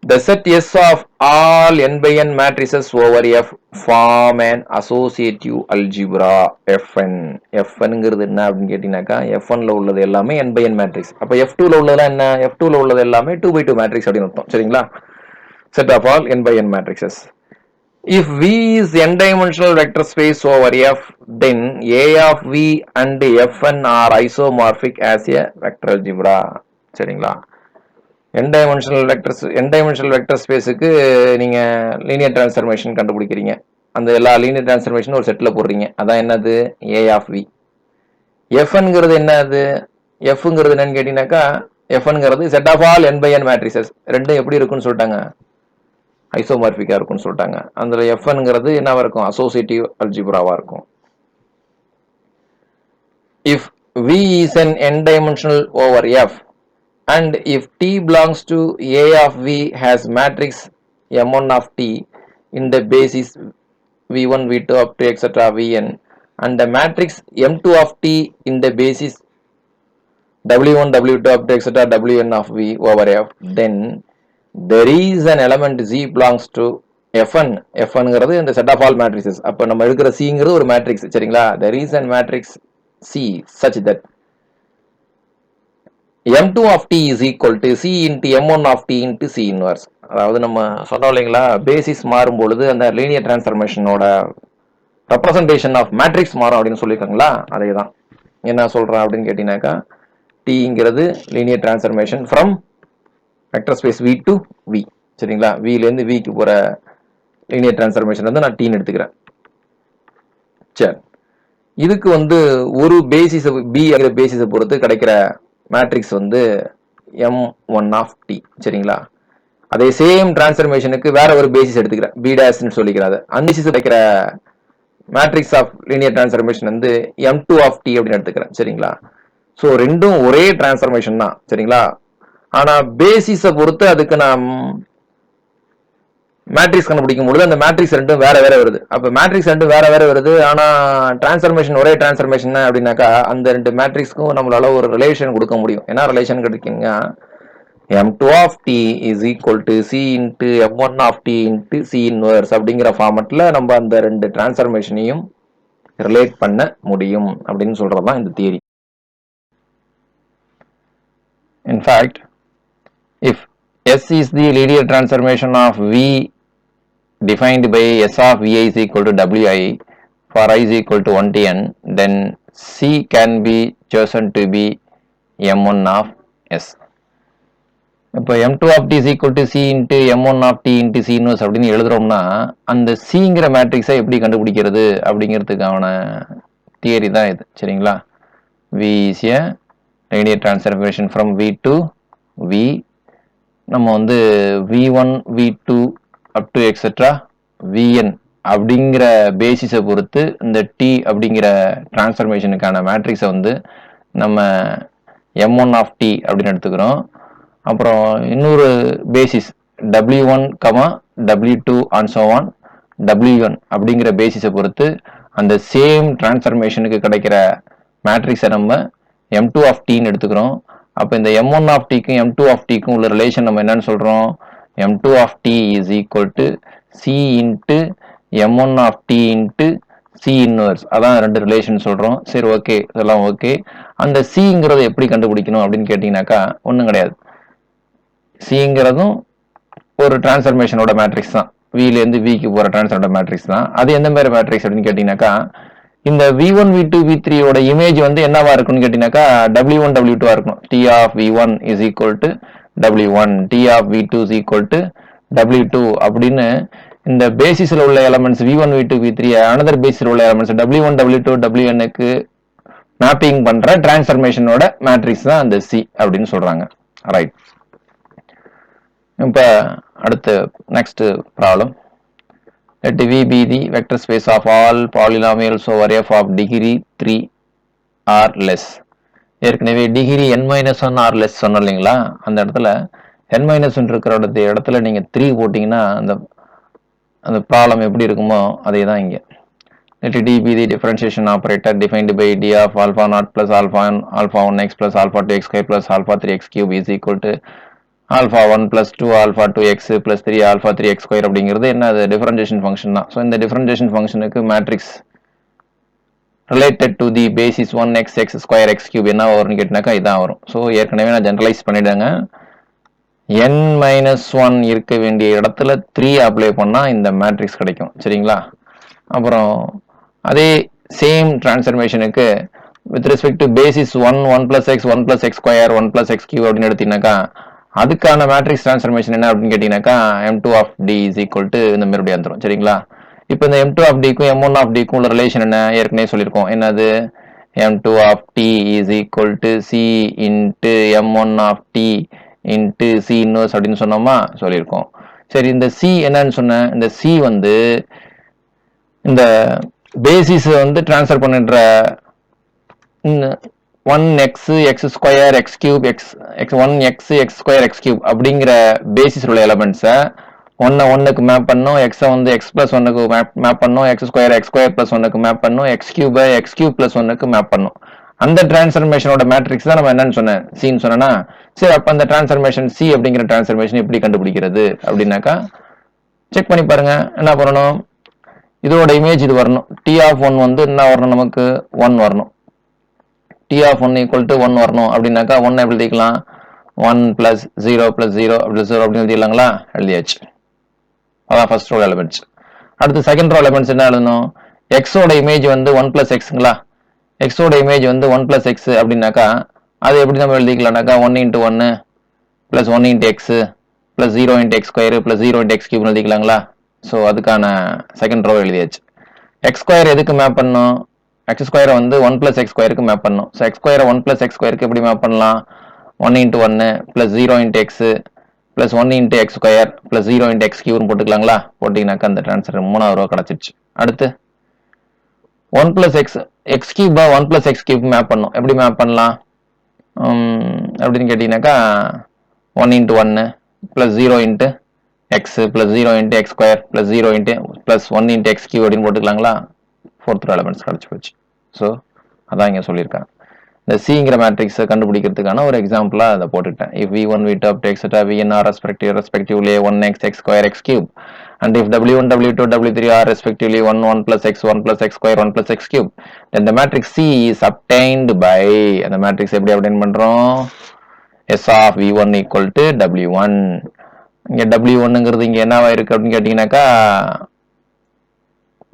Speaker 1: The set S of all n by n matrices over F form an associative algebra Fn. Fnங்கிறது என்ன அப்படின்னு கேட்டீங்கன்னாக்கா F1ல உள்ளது எல்லாமே n by n மேட்ரிக்ஸ். அப்ப F2ல உள்ளதெல்லாம் என்ன? F2ல உள்ளது எல்லாமே 2 by 2 மேட்ரிக்ஸ் அப்படின்னு அர்த்தம். சரிங்களா? Set of all n by n matrices. If V is n-dimensional vector space over F, then A of V and Fn are isomorphic as a vector algebra. சரிங்களா? n-dimensional vector ஸ்பேஸுக்கு நீங்க லீனியர் டிரான்ஸ்ஃபர்மேஷன் கண்டுபிடிக்கிறீங்க. அந்த எல்லா லீனியர் டிரான்ஸ்ஃபர்மேஷனும் ஒரு செட்ல போடுறீங்க. அதான் என்னது? A of V. Fங்கிறது என்னது? Fங்கிறது என்னன்னு கேட்டீங்கன்னாக்கா Fங்கிறது set of all n by n matrices. ரெண்டும் எப்படி இருக்குன்னு சொல்லிட்டாங்க? ஐசோமார்பிக்கா இருக்கும்னு சொல்லிட்டாங்க. அந்த Fங்கிறது என்னவா இருக்கும்? அசோசியேட்டிவ் அல்ஜிப்ராவா இருக்கும். If V is an n-dimensional over F and if T belongs to A of V has matrix M1 of T in the basis V1, V2 up to etc. Vn and the matrix M2 of T in the basis W1, W2 up to etc. Wn of V over F, then there is an element Z belongs to Fn. Fnங்கிறது இந்த set of all matrices. அப்ப நம்ம எடுக்கிற Cங்கிறது ஒரு மேட்ரிக்ஸ். சரிங்களா? There is an matrix C such that M2 of T is equal to C into M1 of T into C inverse. அதாவது நம்ம சொன்னோம் இல்லைங்களா, பேசிஸ் மாறும் பொழுது அந்த லீனியர் டிரான்ஸ்ஃபர்மேஷனோட ரெப்ரசன்டேஷன் ஆஃப் மேட்ரிக்ஸ் மாறும் அப்படின்னு சொல்லியிருக்காங்களா, அதே தான். என்ன சொல்றேன் அப்படின்னு கேட்டீங்கன்னாக்கா, டீங்கிறது linear transformation from vector space V to V. சரிங்களா, விலேருந்து விக்கு போற லீனியர் டிரான்ஸ்ஃபர்மேஷன் வந்து நான் டீன்னு எடுத்துக்கிறேன். சரி, இதுக்கு வந்து ஒரு பேசிஸ் பி பேசிஸை பொறுத்து கிடைக்கிற மேட்ரிக்ஸ் வந்து M1 ஆஃப் டி. சரிங்களா, அதே சேம் டிரான்ஸ்ஃபர்மேஷனுக்கு வேற ஒரு பேசிஸ் எடுத்துக்கிறேன், பி டேஷ்னு சொல்லிக்கிறாங்க. அந்த பேசிஸ் கிடைக்கிற மேட்ரிக்ஸ் ஆஃப் லீனியர் டிரான்ஸ்ஃபர்மேஷன் வந்து M2 ஆஃப் டி அப்படின்னு எடுத்துக்கிறேன். சரிங்களா, ஸோ ரெண்டும் ஒரே டிரான்ஸ்ஃபர்மேஷன் தான். சரிங்களா, ஆனா பேசிஸை பொறுத்து அதுக்கு நான் மேட்ரிக்ஸ் கண்டுபிடிக்கும் பொழுது அந்த மேட்ரிக்ஸ் ரெண்டும் வேற வேற வருது. அப்ப மேட்ரிக்ஸ் ரெண்டும் வேற வேற வருது, ஆனா டிரான்ஸ்ஃபர்மேஷன் ஒரே டிரான்ஸ்ஃபர்மேஷன் அப்படின்னாக்கா அந்த ரெண்டு மேட்ரிக்ஸ்க்கும் நம்மளால ஒரு ரிலேஷன் கொடுக்க முடியும். என்ன ரிலேஷன் கிடைக்குங்க, M2 of t is equal to C into M1 of t into C inverse அப்படிங்கிற ஃபார்மட்ல நம்ம அந்த ரெண்டு டிரான்ஸ்ஃபர்மேஷனையும் ரிலேட் பண்ண முடியும் அப்படின்னு சொல்றதுதான் இந்த theory. In fact, if S is the linear transformation of V defined by S of Vi is equal to Wi for I is equal to 1 to n, then C can be chosen to be M1 of S. இப்போ M2 of t is equal to C into M1 of t into C inverse அப்படின்னு எழுதுறோம்னா அந்த Cங்கிற மேட்ரிக்ஸை எப்படி கண்டுபிடிக்கிறது அப்படிங்கிறதுக்கான தியரி தான் இது. சரிங்களா, V is a linear transformation from V to V. நம்ம வந்து V1 V2 up to etc Vn அப்படிங்கிற பேசிஸை பொறுத்து இந்த T அப்படிங்கிற டிரான்ஸ்ஃபர்மேஷனுக்கான மேட்ரிக்ஸை வந்து நம்ம M1 of t அப்படின்னு எடுத்துக்கிறோம். அப்புறம் இன்னொரு basis W1, W2 and so on W1 அப்படிங்கிற பேசிஸை பொறுத்து அந்த சேம் டிரான்ஸ்ஃபர்மேஷனுக்கு கிடைக்கிற மேட்ரிக்ஸை நம்ம M2 of tன்னு எடுத்துக்கிறோம். அப்போ இந்த M1 of tக்கும் M2 of tக்கும் உள்ள ரிலேஷன் நம்ம என்னன்னு சொல்றோம், M2 of t is equal to C into M1 of t into C inverse. அதான் ரெண்டு ரிலேஷன் சொல்றோம். சரி, ஓகே, இதெல்லாம் ஓகே. அந்த Cங்கிறத எப்படி கண்டுபிடிக்கணும் அப்படின்னு கேட்டீங்கன்னாக்கா ஒன்றும் கிடையாது. Cங்கிறதும் ஒரு டிரான்ஸ்ஃபர்மேஷனோட மேட்ரிக்ஸ் தான், விலேருந்து விக்கு போற டிரான்ஸ்ஃபர்மேஷனோட மேட்ரிக்ஸ் தான். அது எந்த மாதிரி மேட்ரிக்ஸ் அப்படின்னு கேட்டீங்கன்னாக்கா இந்த V1 V2 V3 ஓட இமேஜ் வந்து என்னவா இருக்குன்னு கேட்டீங்கன்னாக்கா W1 W2 இருக்கணும். T of V1 is equal to W1, T of V2 is equal to W2 அப்படின்னு இந்த பேசிஸ்ல உள்ள elements V1 V2 V3 another பேசிஸ்ல உள்ள எலமெண்ட்ஸ் W1 W2 Wnக்கு மேப்பிங் பண்ற டிரான்ஸ்ஃபர்மேஷனோட மேட்ரிக்ஸ் தான் அந்த C அப்படின்னு சொல்றாங்க. ரைட், இப்போ அடுத்து next problem. Let V be the vector space of all polynomials over f of degree 3 or less. ஏற்கனவே டிகிரி n-1 or less சொன்னோம் இல்லைங்களா, அந்த இடத்துல n-1 இருக்கிற இடத்துல நீங்கள் 3 போட்டிங்கன்னா அந்த ப்ராப்ளம் எப்படி இருக்குமோ அதே தான் இங்கே. Let D be the differentiation operator defined by D of alpha naught plus alpha 1x plus alpha 2x square plus alpha 3x cube is equal to alpha 1 plus 2 alpha 2x plus 3 alpha 3x square அப்படிங்கிறது என்ன, அது டிஃபரன்ஷியேஷன் ஃபங்க்ஷன் தான். ஸோ இந்த டிஃபரன்ஷியேஷன் ஃபங்க்ஷனுக்கு matrix related to the basis 1x x square x cube என்ன வரும்னு கேட்டினாக்கா இதான் வரும். ஸோ ஏற்கனவே நான் ஜென்ரலைஸ் பண்ணிவிடுங்க, n-1 இருக்க வேண்டிய இடத்துல 3 அப்ளை பண்ணால் இந்த மேட்ரிக்ஸ் கிடைக்கும். சரிங்களா, அப்புறம் அதே சேம் டிரான்ஸ்ஃபர்மேஷனுக்கு with respect to basis 1 plus x 1 plus x square 1 plus x cube அப்படின்னு எடுத்தீங்கன்னாக்கா அதுக்கான மேட்ரிக்ஸ் டிரான்ஸ்ஃபர்மேஷன் என்ன அப்படின்னு கேட்டீங்கன்னாக்கா M2 of D is equal to இந்த மாதிரி வந்துடும். சரிங்களா, இப்போ இந்த M2 of Dக்கும் M1 of Dக்கும் உள்ள ரிலேஷன் என்ன ஏற்கனவே சொல்லியிருக்கோம். என்னது, M2 of T is equal to C into M1 of T into C inverse அப்படின்னு சொன்னோமா, சொல்லியிருக்கோம். சரி, இந்த C என்னன்னு சொன்ன, இந்த C வந்து இந்த பேசிஸ் வந்து டிரான்ஸ்ஃபர் பண்ணுற 1x x square x cube x 1x x square x cube அப்படிங்கிற பேசிஸ் உள்ள எலமெண்ட்ஸை 1க்கு மேப் பண்ணோம், எக்ஸை வந்து x plus 1க்கு மேப் பண்ணோம், x ஸ்கொயர் plus 1க்கு மேப் பண்ணோம், x கியூப் plus 1க்கு மேப் பண்ணோம். அந்த டிரான்ஸ்ஃபர்மேஷனோட மேட்ரிக்ஸ் தான் நம்ம என்னன்னு சொன்னேன், சின்னு சொன்னா. சரி, அப்போ அந்த டிரான்ஸ்ஃபர்மேஷன் சி அப்படிங்கிற டிரான்ஸ்ஃபர்மேஷன் எப்படி கண்டுபிடிக்கிறது அப்படின்னாக்கா செக் பண்ணி பாருங்க. என்ன பண்ணணும், இதோட இமேஜ் இது வரணும். T of 1 வந்து என்ன வரணும், நமக்கு 1 வரணும். T of 1 equal to 1 வரணும் அப்படின்னாக்கா 1 எப்படி எழுதிக்கலாம், 1 plus 0 plus 0 plus 0 அப்படின்னு எழுதிடலாங்களா, எழுதியாச்சு. அதான் ஃபர்ஸ்ட் ரோ எலிமெண்ட்ஸ். அடுத்து செகண்ட் ரோ எலிமெண்ட்ஸ் என்ன எழுதணும், எக்ஸோட இமேஜ் வந்து 1 பிளஸ் எக்ஸுங்களா, எக்ஸோட இமேஜ் வந்து 1 பிளஸ் எக்ஸ் அப்படின்னாக்கா அது எப்படி நம்ம எழுதிக்கலாம்னாக்கா 1 into 1 plus 1 into X plus 0 into X square plus 0 into X cube எழுதிக்கலாங்களா. ஸோ அதுக்கான செகண்ட் ரோ எழுதியாச்சு. எக்ஸ் ஸ்கொயர் எதுக்கு மேப் பண்ணும், எக்ஸ் ஸ்கொயரை வந்து 1 பிளஸ் எக்ஸ் ஸ்கொயருக்கு மேப் பண்ணும். ஸோ எக்ஸ் ஸ்கொயரை 1 பிளஸ் எக்ஸ் ஸ்கொயருக்கு எப்படி மேப் பண்ணலாம், 1 into 1 plus 0 into X plus 1 into X square plus 0 into X கியூப்னு போட்டுக்கலாங்களா. போட்டிங்கனாக்கா அந்த ட்ரான்ஸ்ஃபர் 3வது ரோ கிடச்சிருச்சு. அடுத்து 1 plus X X Cuba 1 plus X cube map பண்ணும். எப்படி மேப் பண்ணலாம் அப்படின்னு கேட்டிங்கனாக்கா 1 into 1 plus 0 into X plus 0 into X square plus 0 into plus 1 into X cube அப்படின்னு போட்டுக்கலாங்களா. 4th ரோ எலமெண்ட்ஸ் கிடச்சி போச்சு. ஸோ அதான் இங்கே சொல்லியிருக்காங்க. இந்த சிங்கிற மேட்ரிக்ஸை கண்டுபிடிக்கிறதுக்கான ஒரு எக்ஸாம்பிளாக அதை போட்டுக்கிட்டேன். If v1 v2 up to etc vn are respectively 1x x square x cube and if w1 w2 w3 are respectively 1 1 plus x 1 plus x square 1 plus x cube then the matrix C is obtained by அந்த மேட்ரிக்ஸ் எப்படி அப்டைன் பண்றோம், s of v1 equal to w1. இங்க w1ங்கிறது இங்க என்னவா இருக்கு அப்படின்னு கேட்டீங்கன்னாக்கா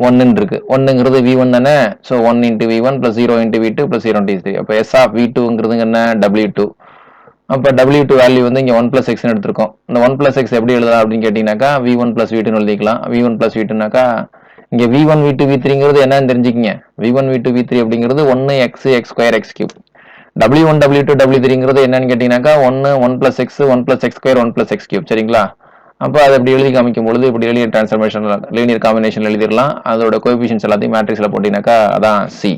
Speaker 1: 1 இருக்கு, 1ங்கிறது v1 தானே. So 1 into v1 plus 0 into v2 plus 0 into v3. அப்போ s ஆஃப் v2ங்கிறது என்ன w2. அப்போ w2 வேல்யூ வந்து இங்கே 1 பிளஸ் எக்ஸ்னு எடுத்திருக்கோம். இந்த 1 பிளஸ் எக்ஸ் எப்படி எழுதலாம் அப்படின்னு கேட்டீங்கன்னாக்கா v1 பிளஸ் v2ன்னு எழுதிக்கலாம். v1 பிளஸ் v2னாக்கா இங்கே v1 v2 v3ங்கிறது என்னன்னு தெரிஞ்சுக்கிங்க. v1 v2 v3 அப்படிங்கிறது 1 x x square x cube. w1 w2 w3ங்கிறது என்னன்னு கேட்டீங்கன்னாக்கா 1 1 plus X 1 plus X square 1 plus X cube. சரிங்களா. அப்போ அதை இப்படி எழுதி காமிக்கும் பொழுது இப்படி லீனியர் டிரான்ஸ்ஃபர்மேஷன் லீனியர் காம்பினேஷன் எழுதிடலாம். அதோட கோஎஃபிஷியன்ட்ஸ் எல்லாத்தையும் மேட்ரிக்ஸில் போட்டிங்கனாக்கா அதான் C.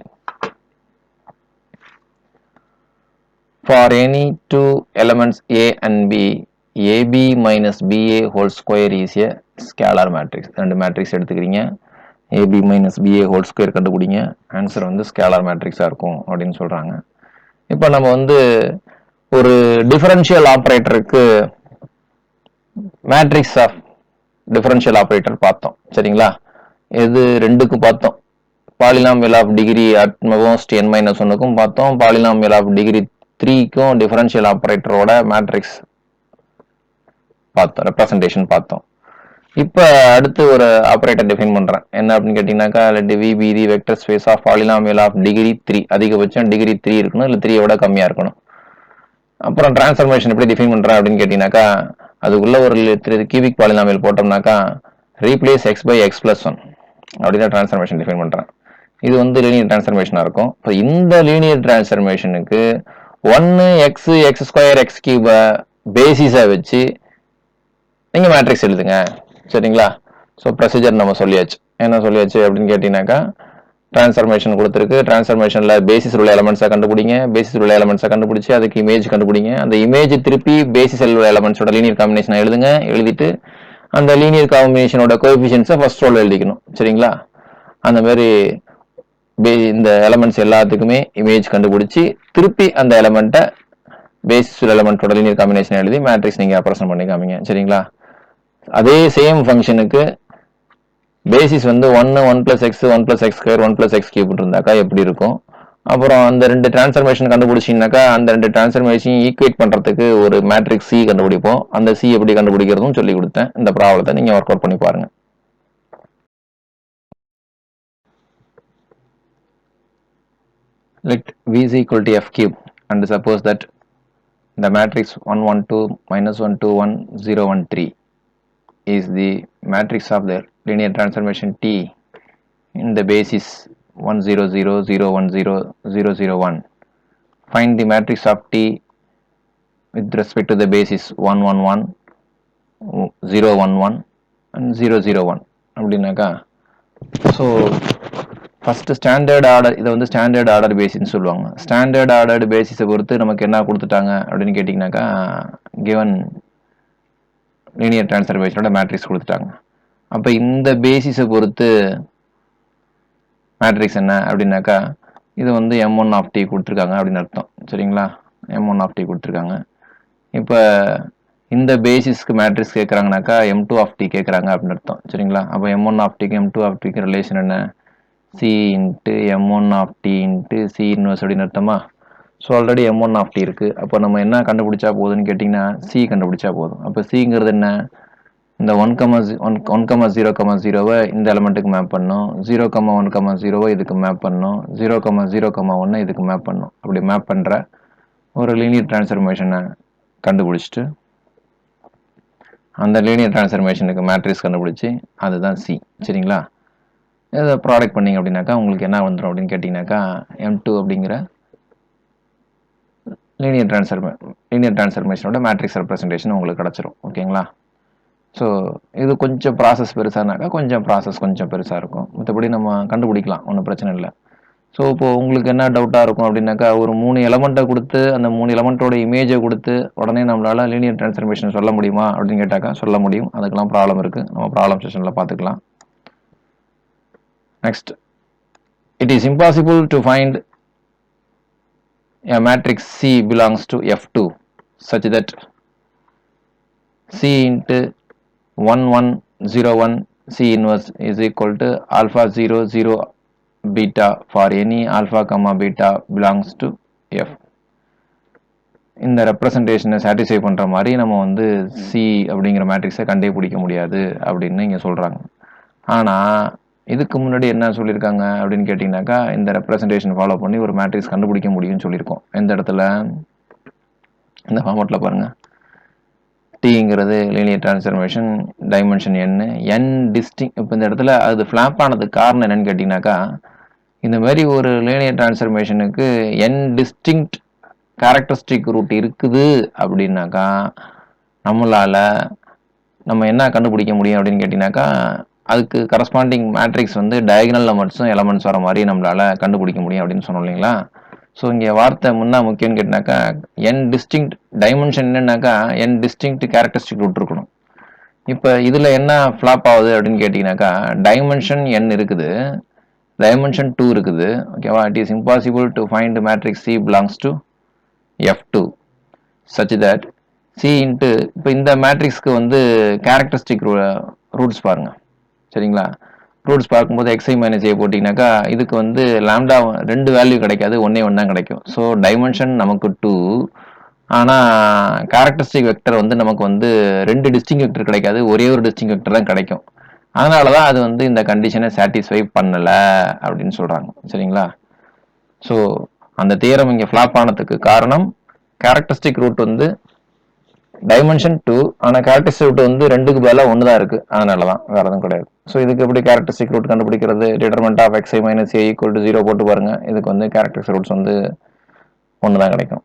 Speaker 1: For any two elements A and B AB minus BA whole square is a scalar matrix. ரெண்டு மேட்ரிக்ஸ் எடுத்துக்கிறீங்க, AB minus BA whole square கண்டுபிடிங்க, ஆன்சர் வந்து ஸ்கேலார் மேட்ரிக்ஸாக இருக்கும் அப்படின்னு சொல்கிறாங்க. இப்போ நம்ம வந்து ஒரு டிஃபரன்ஷியல் ஆப்ரேட்டருக்கு மேட்ரிக்ஸ் ஆஃப் டிஃபரன்ஷியல் ஆப்ரேட்டர் பார்த்தோம். சரிங்களா. இது ரெண்டுக்கும் பார்த்தோம். Polynomial of degree at most n minus 1க்கும் பார்த்தோம். பாலினாமியல் ஆஃப் டிகிரி 3க்கும் டிஃபரன்ஷியல் ஆப்ரேட்டரோட மேட்ரிக்ஸ் பார்த்தோம், ரெப்ரசன்டேஷன் பார்த்தோம். இப்போ அடுத்து ஒரு ஆப்ரேட்டர் டிஃபைன் பண்றேன். என்ன அப்படின்னு கேட்டீங்கன்னாக்கா let V be the vector space of polynomial of degree 3. அதிகபட்சம் டிகிரி 3 இருக்கணும், இல்லை 3 விட கம்மியா இருக்கணும். அப்புறம் டிரான்ஸ்ஃபர்மேஷன் எப்படி டிஃபைன் பண்றேன் அப்படின்னு கேட்டீங்கன்னாக்கா அதுக்குள்ள ஒரு கியூபிக் பாலினாமியல் போட்டோம்னாக்கா replace X by X plus 1 அப்படின்னு டிரான்ஸ்ஃபர்மேஷன் டிஃபைன் பண்றேன். இது வந்து லீனியர் டிரான்ஸ்ஃபர்மேஷனா இருக்கும். இப்போ இந்த லீனியர் டிரான்ஸ்ஃபர்மேஷனுக்கு 1 X X square X cube பேசிஸா வச்சு நீங்க மேட்ரிக்ஸ் எழுதுங்க. சரிங்களா. ஸோ ப்ரொசீஜர் நம்ம சொல்லியாச்சு. என்ன சொல்லியாச்சு அப்படின்னு கேட்டீங்கன்னாக்கா டிரான்ஸ்ஃபர்மேஷன் கொடுத்துருக்கு. டிரான்ஸ்ஃபர்மேஷன்ல பேசிஸ் உள்ள எலமெண்ட்ஸை கண்டுபிடிங்க, பேசிஸ் உள்ள எலமெண்ட்ஸை கண்டுபிடிச்சு அதுக்கு இமேஜ் கண்டுபிடிங்க. அந்த இமேஜ் திருப்பி பேசிஸ் உள்ள எலமெண்ட்ஸோட லீனியர் காம்பினேஷனை எழுதுங்க. எழுதிட்டு அந்த லீனியர் காம்பினேஷனோட கோஎஃபிஷியன்ட்ஸை ஃபர்ஸ்ட் ரோல எழுதிக்கணும். சரிங்களா. அந்த மாதிரி இந்த எலமெண்ட்ஸ் எல்லாத்துக்குமே இமேஜ் கண்டுபிடிச்சி திருப்பி அந்த எலமெண்ட்டை பேசிஸ் உள்ள எலமெண்ட்டோட லீனியர் காம்பினேஷன் எழுதி மேட்ரிக்ஸ் நீங்க ரெப்ரசன்ட் பண்ணி காமிங்க. சரிங்களா. அதே சேம் ஃபங்க்ஷனுக்கு பேசிஸ் வந்து 1 1 plus X 1 plus X square 1 plus X cube இருந்தாக்கா எப்படி இருக்கும். அப்புறம் அந்த ரெண்டு டிரான்ஸ்ஃபர்மேஷன் கண்டுபிடிச்சிங்கனாக்கா அந்த ரெண்டு டிரான்ஸ்ஃபர்மேஷன் ஈக்குவேட் பண்றதுக்கு ஒரு மேட்ரிக்ஸ் சி கண்டுபிடிப்போம். அந்த சி எப்படி கண்டுபிடிக்கிறதும் சொல்லி கொடுத்தேன். இந்த ப்ராப்ளத்தை நீங்க ஒர்க் அவுட் பண்ணி பாருங்க. Let V is equal to F cube and suppose that the matrix 1 1 2 minus 1 2 1 0 1 3 is the matrix of the linear transformation T in the basis 1 0 0 0 1 0 0 0 1. Find the matrix of T with respect to the basis 1 1 1 0 1 1 and 0 0 1 அப்படின்னாக்கா ஸோ ஃபர்ஸ்ட் ஸ்டாண்டர்ட் ஆர்டர், இதை வந்து ஸ்டாண்டர்ட் ஆர்டர் பேசிஸ்ன்னு சொல்லுவாங்க. ஸ்டாண்டர்ட் ஆர்டர்டு பேசிஸை பொறுத்து நமக்கு என்ன கொடுத்துட்டாங்க அப்படின்னு கேட்டிங்கனாக்கா கிவன் லீனியர் டிரான்ஸ்ஃபர்மேஷனோட மேட்ரிக்ஸ் கொடுத்துட்டாங்க. அப்போ இந்த பேசிஸை பொறுத்து மேட்ரிக்ஸ் என்ன அப்படின்னாக்கா இது வந்து m1 ஆஃப் டி கொடுத்துருக்காங்க அப்படின்னு அர்த்தம். சரிங்களா. m1 ஆஃப் டி கொடுத்துருக்காங்க. இப்போ இந்த பேசிஸ்க்கு மேட்ரிக்ஸ் கேட்குறாங்கனாக்கா m2 ஆஃப் டி கேட்குறாங்க அப்படின்னு அர்த்தம். சரிங்களா. அப்போ m1 ஆஃப் டிக்கு m2 ஆஃப் டிக்கு ரிலேஷன் என்ன, C into m1 of T into C inverse அப்படின்னு அர்த்தமா. So already m1 of D இருக்குது. அப்போ நம்ம என்ன கண்டுபிடிச்சா போதுன்னு கேட்டிங்கன்னா சி கண்டுபிடிச்சா போதும். அப்போ சிங்கிறது என்ன, இந்த 1,0,0வை இந்த எலமெண்ட்டுக்கு மேப் பண்ணணும், 0,1,0வை இதுக்கு மேப் பண்ணணும், 0,0,1 இதுக்கு மேப் பண்ணணும். அப்படி மேப் பண்ணுற ஒரு லீனியர் டிரான்ஸ்ஃபர்மேஷனை கண்டுபிடிச்சிட்டு அந்த லீனியர் டிரான்ஸ்ஃபர்மேஷனுக்கு மேட்ரிக்ஸ் கண்டுபிடிச்சி அதுதான் சி. சரிங்களா? இதை ப்ராடக்ட் பண்ணிங்க அப்படின்னாக்கா உங்களுக்கு என்ன வந்துடும் அப்படின்னு கேட்டிங்கனாக்கா M2 அப்படிங்கிற லீனியர் டிரான்ஸ்ஃபர்மேஷனோட மேட்ரிக்ஸ் ரெப்ரசன்டேஷன் உங்களுக்கு கிடச்சிரும். ஓகேங்களா? ஸோ இது கொஞ்சம் ப்ராசஸ் பெருசானாக்கா கொஞ்சம் பெருசாக இருக்கும். மற்றபடி நம்ம கண்டுபிடிக்கலாம், ஒன்றும் பிரச்சனை இல்லை. ஸோ இப்போது உங்களுக்கு என்ன டவுட்டாக இருக்கும் அப்படின்னாக்கா ஒரு 3 எலமெண்ட்டை கொடுத்து அந்த 3 எலமெண்ட்டோட இமேஜை கொடுத்து உடனே நம்மளால் லீனியர் டிரான்ஸ்ஃபர்மேஷன் சொல்ல முடியுமா அப்படின்னு கேட்டாக்கா சொல்ல முடியும். அதுக்கெல்லாம் ப்ராப்ளம் இருக்குது, நம்ம ப்ராப்ளம் செஷனில் பார்த்துக்கலாம். Next, it is impossible to find a matrix C belongs to F2 such that C into 1 1 0 1 C inverse is equal to alpha 0 0 beta for any alpha comma beta belongs to F. இந்த ரெப்ரசன்டேஷனை சாட்டிஸ்ஃபை பண்ணுற மாதிரி நம்ம வந்து சி அப்படிங்கிற மேட்ரிக்ஸை கண்டுபிடிக்க முடியாது அப்படின்னு இங்கே சொல்கிறாங்க. ஆனால் இதுக்கு முன்னாடி என்ன சொல்லியிருக்காங்க அப்படின்னு கேட்டிங்கனாக்கா இந்த ரெப்ரசன்டேஷன் ஃபாலோ பண்ணி ஒரு மேட்ரிக்ஸ் கண்டுபிடிக்க முடியும்னு சொல்லியிருக்கோம். எந்த இடத்துல? இந்த ஃபார்மேட்டில் பாருங்கள். Tங்கிறது லீனியர் டிரான்ஸ்ஃபர்மேஷன், டைமென்ஷன் n டிஸ்டிங். இப்போ இந்த இடத்துல அது ஃப்ளாப் ஆனதுக்கு காரணம் என்னன்னு கேட்டிங்கனாக்கா இந்த மாதிரி ஒரு லீனியர் டிரான்ஸ்ஃபர்மேஷனுக்கு n டிஸ்டிங்க்ட் கேரக்டரிஸ்டிக் ரூட் இருக்குது அப்படின்னாக்கா நம்ம என்ன கண்டுபிடிக்க முடியும் அப்படின்னு கேட்டிங்கனாக்கா அதுக்கு கரஸ்பாண்டிங் மேட்ரிக்ஸ் வந்து டயகனல் நம்பர்ஸும் எலமெண்ட்ஸ் வர மாதிரி நம்மளால் கண்டுபிடிக்க முடியும் அப்படின்னு சொன்னோம் இல்லைங்களா? ஸோ இங்கே வார்த்தை முன்னா முக்கியம்னு கேட்டினாக்கா n டிஸ்டிங்க்ட் டைமென்ஷன் என்னன்னாக்கா n டிஸ்டிங்க்ட் கேரக்டரிஸ்டிக் ரூட் இருக்கணும். இப்போ இதில் என்ன ஃப்ளாப் ஆகுது அப்படின்னு கேட்டிங்கனாக்கா டைமென்ஷன் n இருக்குது, டைமென்ஷன் 2 இருக்குது. ஓகேவா? It is impossible to find matrix C belongs to F2 such that C into இப்போ இந்த மேட்ரிக்ஸ்க்கு வந்து கேரக்டரிஸ்டிக் ரூட்ஸ் பாருங்கள். சரிங்களா? ரூட்ஸ் பார்க்கும்போது xi மைனஸ் ஏ போட்டிங்கனாக்கா இதுக்கு வந்து லாம்டா 2 வேல்யூ கிடைக்காது, ஒன்றே தான் கிடைக்கும். ஸோ டைமென்ஷன் நமக்கு 2, ஆனால் கேரக்டரிஸ்டிக் வெக்டர் வந்து நமக்கு வந்து 2 டிஸ்டிங் வெக்டர் கிடைக்காது, ஒரே ஒரு டிஸ்டிங் வெக்டர் தான் கிடைக்கும். அதனால தான் அது வந்து இந்த கண்டிஷனை சாட்டிஸ்ஃபை பண்ணலை அப்படின்னு சொல்கிறாங்க. சரிங்களா? ஸோ அந்த தியரம் இங்கே ஃப்ளாப் ஆனதுக்கு காரணம் கேரக்டரிஸ்டிக் ரூட் வந்து டைமென்ஷன் 2, ஆனால் கேரக்டரிஸ்டிக் ரூட் வந்து 2க்கு பதிலாக 1 தான் இருக்குது. அதனால தான், வேறு எதுவும் கிடையாது. ஸோ இதுக்கு எப்படி கேரக்டரிஸ்டிக் ரூட் கண்டுபிடிக்கிறது? Determinant of xi minus A equal to 0 போட்டு பாருங்கள். இதுக்கு வந்து கேரக்டரிஸ்டிக் ரூட்ஸ் வந்து 1 தான் கிடைக்கும்.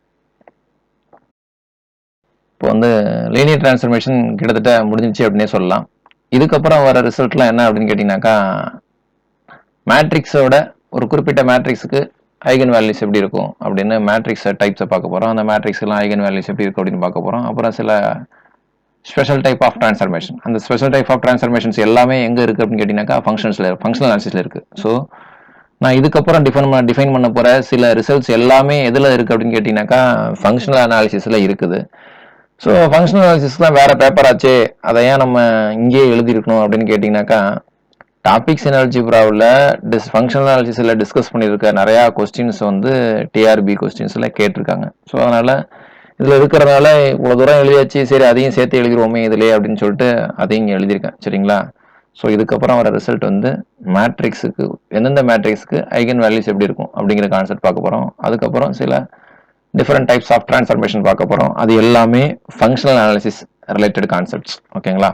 Speaker 1: இப்போ வந்து லீனியர் டிரான்ஸ்ஃபர்மேஷன் கிட்டத்தட்ட முடிஞ்சிச்சு அப்படின்னே சொல்லலாம். இதுக்கப்புறம் வர ரிசல்ட்லாம் என்ன அப்படின்னு கேட்டிங்கனாக்கா மேட்ரிக்ஸோட ஒரு குறிப்பிட்ட மேட்ரிக்ஸுக்கு ஐகன் வேல்யூஸ் எப்படி இருக்கும் அப்படின்னு மேட்ரிக்ஸ் டைப்ஸை பார்க்க போகிறோம். அந்த மேட்ரிக்ஸ்லாம் ஐகன் வேல்யூஸ் எப்படி இருக்கும் அப்படின்னு பார்க்க போகிறோம். அப்புறம் சில ஸ்பெஷல் டைப் ஆஃப் டிரான்ஸ்ஃபர்மேஷன். அந்த ஸ்பெஷல் டைப் ஆஃப் டிரான்ஸ்ஃபர்மேஷன்ஸ் எல்லாமே எங்கே இருக்குது அப்படின்னு கேட்டிங்கனாக்கா ஃபங்க்ஷனல் அனாலிசிஸில் இருக்குது. ஸோ நான் இதுக்கப்புறம் டிஃபைன் பண்ண போகிற சில ரிசல்ட்ஸ் எல்லாமே எதில் இருக்குது அப்படின்னு கேட்டிங்கனாக்கா ஃபங்க்ஷனல் அனாலிசிஸில் இருக்குது. ஸோ ஃபங்க்ஷனல் அனாலிசிஸ்லாம் வேறு பேப்பர் ஆச்சே, அதை ஏன் நம்ம இங்கேயே எழுதியிருக்கணும் அப்படின்னு கேட்டிங்கனாக்கா டாபிக்ஸ் இன் அல்ஜிப்ராவில் ஃபங்க்ஷனல் அனாலிசிஸில் டிஸ்கஸ் பண்ணியிருக்க நிறையா கொஸ்டின்ஸ் வந்து டிஆர்பி கொஸ்டின்ஸில் கேட்டிருக்காங்க. ஸோ அதனால் இதில் இருக்கிறதுனால இவ்வளோ தூரம் எழுதியாச்சு, சரி அதையும் சேர்த்து எழுதிடுவோமே இதிலே அப்படின்னு சொல்லிட்டு அதையும் இங்கே எழுதியிருக்கேன். சரிங்களா? ஸோ இதுக்கப்புறம் வர ரிசல்ட் வந்து மேட்ரிக்ஸுக்கு எந்தெந்த மேட்ரிக்ஸுக்கு ஐகன் வேல்யூஸ் எப்படி இருக்கும் அப்படிங்கிற கான்செப்ட் பார்க்க போகிறோம். அதுக்கப்புறம் சில டிஃப்ரெண்ட் டைப்ஸ் ஆஃப் டிரான்ஸ்ஃபர்மேஷன் பார்க்க போகிறோம். அது எல்லாமே ஃபங்க்ஷனல் அனாலிசிஸ் ரிலேட்டட் கான்செப்ட்ஸ். ஓகேங்களா?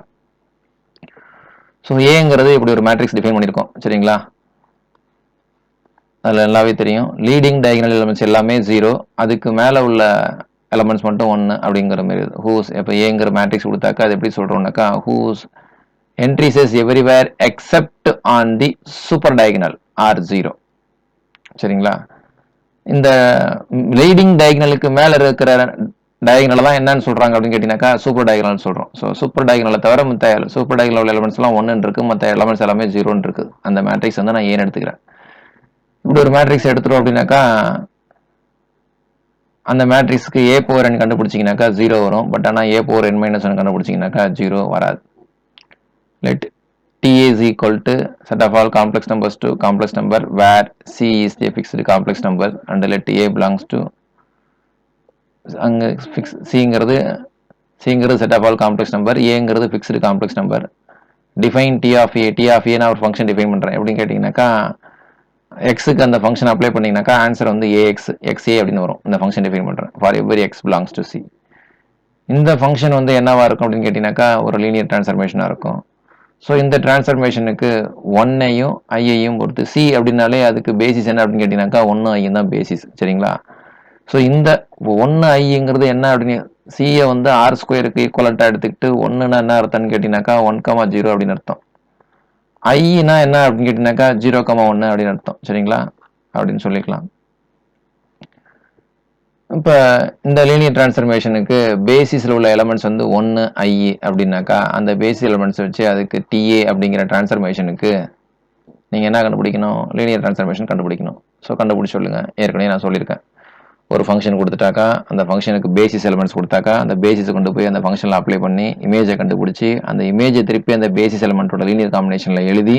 Speaker 1: ஸோ ஏங்கிறது இப்படி ஒரு மேட்ரிக்ஸ் டிஃபைன் பண்ணியிருக்கோம். சரிங்களா? அதில் எல்லாமே தெரியும். லீடிங் டயகனல் எலிமெண்ட்ஸ் எல்லாமே 0, அதுக்கு மேலே உள்ள எலமெண்ட்ஸ் மட்டும் 1 அப்படிங்கிற மாதிரி. இப்போ ஏங்கிற மேட்ரிக்ஸ் கொடுத்தாக்கா அது எப்படி சொல்கிறோம்னாக்கா whose entries everywhere except on the super diagonal are 0. சரிங்களா? இந்த லீடிங் டயகனலுக்கு மேலே இருக்கிற டயகனல் தான் என்னன்னு சொல்கிறாங்க அப்படின்னு கேட்டிங்கனாக்கா சூப்பர் டயகனல் சொல்கிறோம். ஸோ சூப்பர் டயகனலை தவிர மற்ற சூப்பர் டயகனல் எலிமெண்ட்ஸ்லாம் 1 இருக்குது, மற்ற எலிமெண்ட்ஸ் எல்லாமே 0 இருக்குது. அந்த மேட்ரிக்ஸ் வந்து நான் ஏன் எடுத்துக்கிறேன். இப்படி ஒரு மேட்ரிக்ஸ் எடுத்துரும் அப்படின்னாக்கா அந்த மேட்ரிக்ஸ்க்கு ஏ பவர் n கண்டுபிடிச்சிங்கனாக்கா 0 வரும். பட் ஆனால் ஏ பவர் n மைனஸ் 1 கண்டுபிடிச்சிங்கனாக்கா 0 வராது. Let T is equal to set of all complex numbers to complex number where C is a fixed complex number and let A belongs to அங்கே ஃபிக்ஸ் சிங்கிறது சிங்கிறது set of all complex number, ஏங்கிறது fixed complex number. Define T of A. T of A நான் ஒரு ஃபங்க்ஷன் டிஃபைன் பண்ணுறேன் எப்படின்னு கேட்டிங்கனாக்கா, எக்ஸுக்கு அந்த ஃபங்க்ஷன் அப்ளை பண்ணிங்கனாக்கா ஆன்சர் வந்து ஏஎக்ஸ் எக்ஸ்ஏ அப்படின்னு வரும். இந்த ஃபங்க்ஷன் டிஃபைன் பண்ணுறேன் for every X belongs to C. இந்த ஃபங்க்ஷன் வந்து என்னவா இருக்கும் அப்படின்னு கேட்டிங்கனாக்கா ஒரு லீனியர் டிரான்ஸ்ஃபர்மேஷனாக இருக்கும். ஸோ இந்த டிரான்ஸ்ஃபர்மேஷனுக்கு ஒன்னையும் ஐயையும் பொறுத்து, சி அப்படின்னாலே அதுக்கு பேசிஸ் என்ன அப்படின்னு கேட்டிங்கனாக்கா 1 ஐயும் தான் பேசிஸ். சரிங்களா? ஸோ இந்த 1 ஐங்கிறது என்ன அப்படின்னு, சியை வந்து ஆர் ஸ்கொயருக்கு ஈக்குவலண்ட்டாக எடுத்துக்கிட்டு 1ன்னா என்ன அர்த்தம்னு கேட்டிங்கனாக்கா 1,0 அப்படின்னு அர்த்தம். ஐனா என்ன அப்படின்னு கேட்டிங்கனாக்கா 0,1 அப்படின்னு அர்த்தம். சரிங்களா? அப்படின்னு சொல்லிக்கலாம். இப்போ இந்த லீனியர் டிரான்ஸ்ஃபர்மேஷனுக்கு பேசிஸில் உள்ள எலமெண்ட்ஸ் வந்து 1 ஐ அப்படின்னாக்கா அந்த பேசிஸ் எலமெண்ட்ஸ் வச்சு அதுக்கு டிஏ அப்படிங்கிற டிரான்ஸ்ஃபர்மேஷனுக்கு நீங்கள் என்ன கண்டுபிடிக்கணும்? லீனியர் டிரான்ஸ்ஃபர்மேஷன் கண்டுபிடிக்கணும். ஸோ கண்டுபிடிச்சி சொல்லுங்கள். ஏற்கனவே நான் சொல்லியிருக்கேன். ஒரு ஃபங்க்ஷன் கொடுத்துட்டாக்கா அந்த ஃபங்க்ஷனுக்கு பேசிஸ் எலமெண்ட்ஸ் கொடுத்தாக்கா அந்த பேசிஸை கொண்டு போய் அந்த ஃபங்க்ஷனில் அப்ளை பண்ணி இமேஜை கண்டுபிடிச்சி அந்த இமேஜை திருப்பி அந்த பேசிஸ் எலமெண்ட்டோட லீனியர் காம்பினேஷனில் எழுதி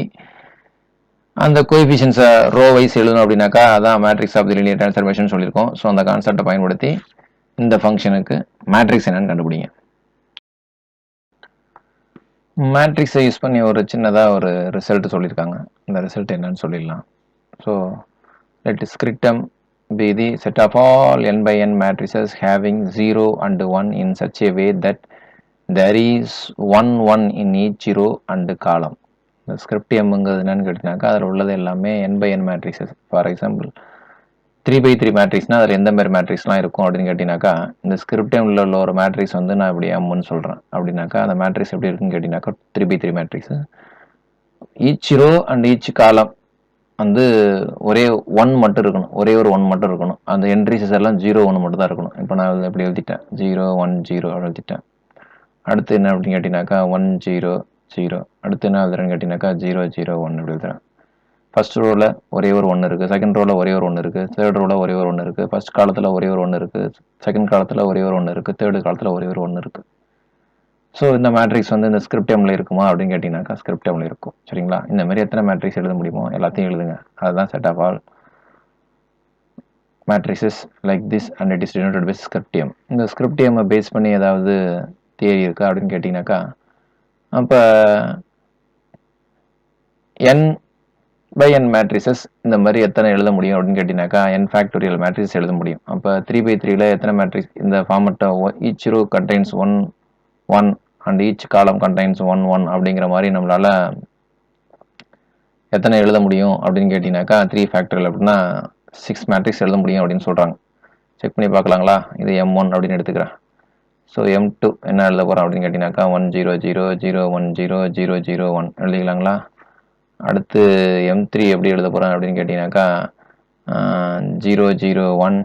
Speaker 1: அந்த கோஎஃபிஷியன்ஸை ரோ வைஸ் எழுதணும் அப்படின்னாக்கா அதான் matrix of the linear transformation சொல்லியிருக்கோம். ஸோ அந்த கான்செப்டை பயன்படுத்தி இந்த ஃபங்க்ஷனுக்கு மேட்ரிக்ஸ் என்னன்னு கண்டுபிடிங்க. மேட்ரிக்ஸை யூஸ் பண்ணி ஒரு சின்னதாக ஒரு ரிசல்ட் சொல்லியிருக்காங்க. இந்த ரிசல்ட் என்னன்னு சொல்லிடலாம். So let scriptum be the set of all n by n matrices having 0 and 1 in such a way that there is 1 1 in each row and column. இந்த ஸ்கிரிப்டியம்ங்கிறது என்னன்னு கேட்டிங்கனாக்கா அதில் உள்ளது எல்லாமே n by n matrices. For example 3x3 மேட்ரிக்ஸ்னால் அதில் எந்த மாதிரி மேட்ரிக்ஸ்லாம் இருக்கும் அப்படின்னு கேட்டிங்கனாக்கா, இந்த ஸ்கிரிப்டியமில் உள்ள ஒரு மேட்ரிக்ஸ் வந்து நான் இப்படி எம்னு சொல்கிறேன் அப்படின்னாக்கா அந்த மேட்ரிக்ஸ் எப்படி இருக்குன்னு கேட்டிங்கனாக்கா 3x3 matrix. Each row and each column வந்து ஒரே 1 மட்டும் இருக்கணும். ஒரே ஒரு 1 மட்டும் இருக்கணும். அந்த என்ட்ரிஸஸ் எல்லாம் 0 1 மட்டும் தான் இருக்கணும். இப்போ நான் எப்படி எழுதிட்டேன் 0 1 0 எழுதிட்டேன். அடுத்து என்ன அப்படின்னு கேட்டிங்கனாக்கா 1 0 0. அடுத்து என்ன எழுதுறேன்னு கேட்டிங்கனாக்கா 0 0 1 இப்படி எழுதுறேன். ஃபர்ஸ்ட் ரோவில் ஒரே ஒரு 1 இருக்குது, செகண்ட் ரோவில் ஒரே ஒரு 1 இருக்குது, தேர்ட் ரோவில் ஒரே ஒரு 1 இருக்குது, ஃபர்ஸ்ட் காலத்தில் ஒரே ஒரு 1 இருக்குது, செகண்ட் காலத்தில் ஒரே ஒரு 1 இருக்குது, தேர்டு காலத்தில் ஒரே ஒரு 1 இருக்குது. ஸோ இந்த மேட்ரிக்ஸ் வந்து இந்த ஸ்கிரிப்டியமில் இருக்குமா அப்படின்னு கேட்டிங்கனாக்கா ஸ்கிரிப்டியமில் இருக்கும். சரிங்களா? இந்த மாதிரி எத்தனை மேட்ரிக்ஸ் எழுத முடியுமோ எல்லாத்தையும் எழுதுங்க. அதுதான் set of all matrices like this and it is denoted by script M. இந்த ஸ்கிரிப்டியமை பேஸ் பண்ணி ஏதாவது தியரி இருக்கா அப்படின்னு கேட்டிங்கனாக்கா, அப்போ n by n மேட்ரிசஸ் இந்த மாதிரி எத்தனை எழுத முடியும் அப்படின்னு கேட்டிங்கனாக்கா n ஃபேக்டோரியல் மேட்ரிக்ஸ் எழுத முடியும். அப்போ 3x3ல எத்தனை மேட்ரிக்ஸ் இந்த ஃபார்மெட்டை each row contains 1 1 and each column contains 1 1 அப்படிங்கிற மாதிரி நம்மளால எத்தனை எழுத முடியும் அப்படின்னு கேட்டிங்கனாக்கா 3 ஃபேக்டரியல் அப்படின்னா 6 மேட்ரிக்ஸ் எழுத முடியும் அப்படின்னு சொல்கிறாங்க. செக் பண்ணி பார்க்கலாங்களா? இது m1 அப்படின்னு எடுத்துக்கிறேன். ஸோ m2 என்ன எழுத போகிறோம் அப்படின்னு கேட்டிங்கனாக்கா 1 0 0 0 1 0 0 0 1 எழுதிக்கலாங்களா? அடுத்து m3 எப்படி எழுத போகிறேன் அப்படின்னு கேட்டிங்கனாக்கா 0 0 1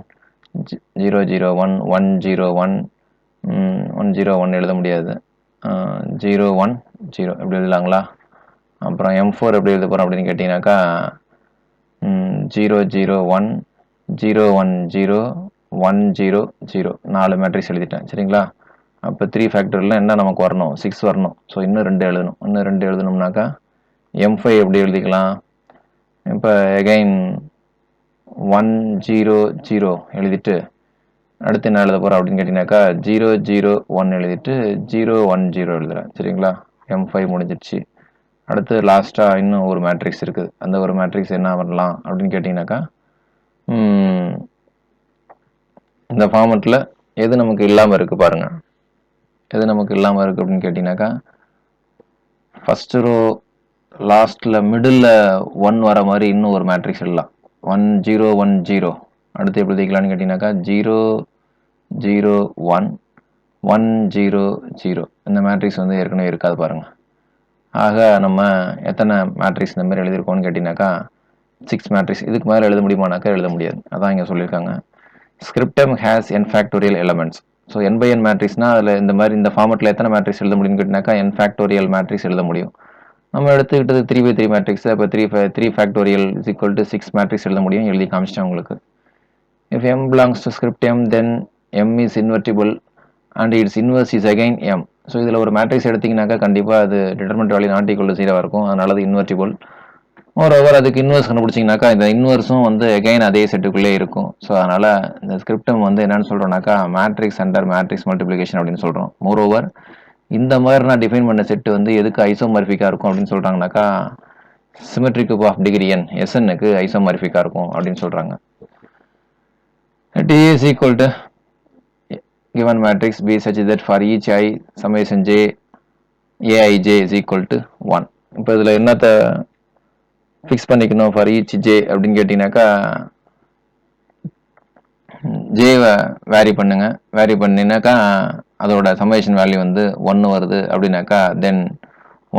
Speaker 1: 0 0 1 1 0 1 1 0 1 எழுத முடியாது. 0 1 0 எப்படி எழுதலாங்களா? அப்புறம் m4 எப்படி எழுத போகிறோம் அப்படின்னு கேட்டிங்கனாக்கா 0 0 1 0 1 0 1 0 0 4 மேட்ரிக்ஸ் எழுதிட்டேன். சரிங்களா? அப்போ 3 ஃபேக்டரியில் என்ன நமக்கு வரணும்? 6 வரணும். ஸோ இன்னும் 2 எழுதணும். இன்னும் 2 எழுதணும்னாக்கா m5 எப்படி எழுதிக்கலாம்? இப்போ அகைன் 1 0 0 எழுதிட்டு அடுத்து என்ன எழுத போகிறோம் அப்படின்னு கேட்டிங்கனாக்கா 0 0 1 எழுதிட்டு 0 1 0 எழுதுறேன். சரிங்களா? m5 முடிஞ்சிடுச்சு. அடுத்து லாஸ்ட்டாக இன்னும் ஒரு மேட்ரிக்ஸ் இருக்குது. அந்த ஒரு மேட்ரிக்ஸ் என்ன பண்ணலாம் அப்படின்னு கேட்டிங்கனாக்கா இந்த ஃபார்மெட்டில் எது நமக்கு இல்லாமல் இருக்குது பாருங்கள். எது நமக்கு இல்லாமல் இருக்குது அப்படின்னு கேட்டிங்கனாக்கா ஃபஸ்ட்டு ரோ லாஸ்ட்டில் மிடில் 1 வர மாதிரி இன்னும் ஒரு மேட்ரிக்ஸ் எழுதலாம். 1 0 1 0 அடுத்து எப்படி எழுதிக்கலான்னு கேட்டிங்கனாக்கா 0 0 1 1 0 0 இந்த மேட்ரிக்ஸ் வந்து ஏற்கனவே இருக்காது பாருங்கள். ஆக நம்ம எத்தனை மேட்ரிக்ஸ் இந்த மாதிரி எழுதியிருக்கோம்னு கேட்டிங்கனாக்கா 6 மேட்ரிக்ஸ். இதுக்கு மேலே எழுத முடியுமானாக்கா எழுத முடியாது. அதான் இங்கே சொல்லியிருக்காங்க. Script M has n factorial elements. So n by n மேட்ரிக்ஸ்னால் அதில் இந்த மாதிரி இந்த ஃபார்மெட்டில் எத்தனை மேட்ரிக்ஸ் எழுத முடியும்னு கேட்டிங்கனாக்கா n ஃபேக்டோரியல் மேட்ரிக்ஸ் எழுத முடியும். நம்ம எடுத்துக்கிட்டது 3x3 மேட்ரிக்ஸ். அப்போ 3 factorial is equal to 6 matrix எழுத முடியும். எழுதி காமிச்சிட்டேன் உங்களுக்கு. If m belongs to script M then m is invertible and its inverse is again m. So இதில் ஒரு மேட்ரிக்ஸ் எடுத்திங்கனாக்கா கண்டிப்பாக அது determinant value not equal to 0 இருக்கும். அதனால அது இன்வெர்டிபிள். மோரோவர் அதுக்கு இன்வெர்ஸ் கண்டுபிடிச்சிங்கனாக்கா இந்த இன்வெர்ஸும் வந்து எகைன் அதே செட்டுக்குள்ளே இருக்கும். ஸோ அதனால் இந்த ஸ்கிரிப்டம் வந்து என்னென்னு சொல்கிறோம்னாக்கா மேட்ரிக்ஸ் அண்டர் மேட்ரிக்ஸ் மல்டிப்ளிகேஷன் அப்படின்னு சொல்கிறோம். மோரோவர் இந்த மாதிரி நான் டிஃபைன் பண்ண செட்டு வந்து எதுக்கு ஐசோமார்பிக்காக இருக்கும் அப்படின்னு சொல்கிறாங்கனாக்கா symmetric group of degree n SNக்கு ஐசோமார்பிக்காக இருக்கும் அப்படின்னு சொல்கிறாங்க. T is equal to given matrix B such that for each I summation j aij is equal to 1. இப்போ இதில் என்னத்தை ஃபிக்ஸ் பண்ணிக்கணும் ஃபார் ஈச் ஜே அப்படின்னு கேட்டிங்கனாக்கா ஜேவை வேரி பண்ணுங்க. வேரி பண்ணினாக்கா அதோட சம்மேஷன் வேல்யூ வந்து 1 வருது அப்படின்னாக்கா then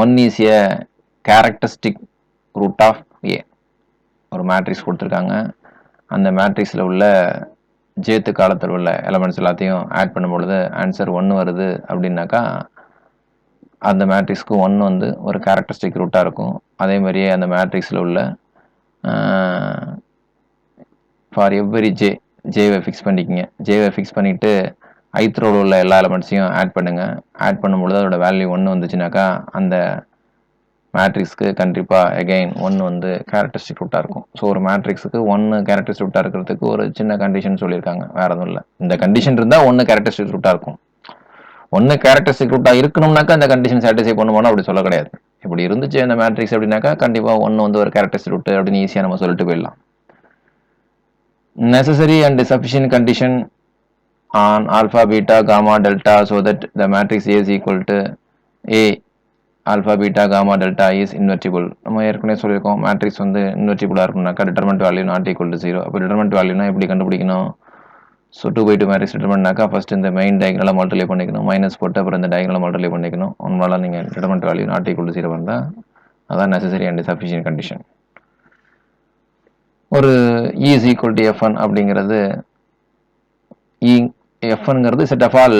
Speaker 1: 1 is a characteristic root of A. ஒரு மேட்ரிக்ஸ் கொடுத்துருக்காங்க. அந்த மேட்ரிக்ஸில் உள்ள ஜேத்து காலத்தில் உள்ள எலமெண்ட்ஸ் எல்லாத்தையும் ஆட் பண்ணும் பொழுது ஆன்சர் 1 வருது அப்படின்னாக்கா அந்த மேட்ரிக்ஸ்க்கு 1 வந்து ஒரு கேரக்டரிஸ்டிக் ரூட்டாக இருக்கும். அதே மாதிரியே அந்த மேட்ரிக்ஸில் உள்ள ஃபார் எவ்ரி ஜேவை ஃபிக்ஸ் பண்ணிக்கங்க. ஜேவை ஃபிக்ஸ் பண்ணிவிட்டு ஐத் ரோவில் உள்ள எல்லா எலமெண்ட்ஸையும் ஆட் பண்ணுங்கள். ஆட் பண்ணும்பொழுது அதோட வேல்யூ 1 வந்துச்சுனாக்கா அந்த மேட்ரிக்ஸ்க்கு கண்டிப்பாக எகைன் 1 வந்து கேரக்டரிஸ்டிக் ரூட்டாக இருக்கும். ஸோ ஒரு மேட்ரிக்ஸுக்கு 1 கேரக்டரிஸ்டிக் ரூட்டாக இருக்கிறதுக்கு ஒரு சின்ன கண்டிஷன் சொல்லியிருக்காங்க. வேறு எதுவும் இல்லை. இந்த கண்டிஷன் இருந்தால் 1 கேரக்டரிஸ்டிக் ரூட்டாக இருக்கும். 1 கேரக்டரிஸ்டிக் ரூட்டாக இருக்கணும்னாக்கா அந்த கண்டிஷன் சாட்டிஸ்ஃபை பண்ணுவோம்னா அப்படி சொல்ல கிடையாது. இப்படி இருந்துச்சு அந்த மேட்ரிக்ஸ் அப்படின்னாக்கா கண்டிப்பாக 1 வந்து ஒரு கேரக்டரிஸ்டிக் ரூட்டு அப்படின்னு ஈஸியாக நம்ம சொல்லிட்டு போயிடலாம். Necessary and sufficient condition on alpha, beta, gamma, delta so that the matrix A is equal to A alpha, beta, gamma, delta is invertible. நம்ம ஏற்கனவே சொல்லியிருக்கோம் மேட்ரிக்ஸ் வந்து இன்வெர்டிபிளாக இருக்கணும்னாக்கா determinant value not equal to 0. அப்போ டிட்டர்மெண்ட் வேல்யூனா எப்படி கண்டுபிடிக்கணும்? ஸோ 2/2 மேட்ரிக்ஸ் டிட்டர்மெண்ட்னாக்கா ஃபர்ஸ்ட் இந்த மெயின் டயகனலை மல்டிப்ளை பண்ணிக்கணும். மைனஸ் போட்டு அப்புறம் இந்த டயகனலை மல்டிப்ளை பண்ணிக்கணும். உங்களால் நீங்கள் determinant value not equal to 0 வந்தால் அதான் நெசசரி அண்ட் சஃபிஷியன்ட் கண்டிஷன். ஒரு E is equal to Fn அப்படிங்கிறது Fnங்கிறது set of all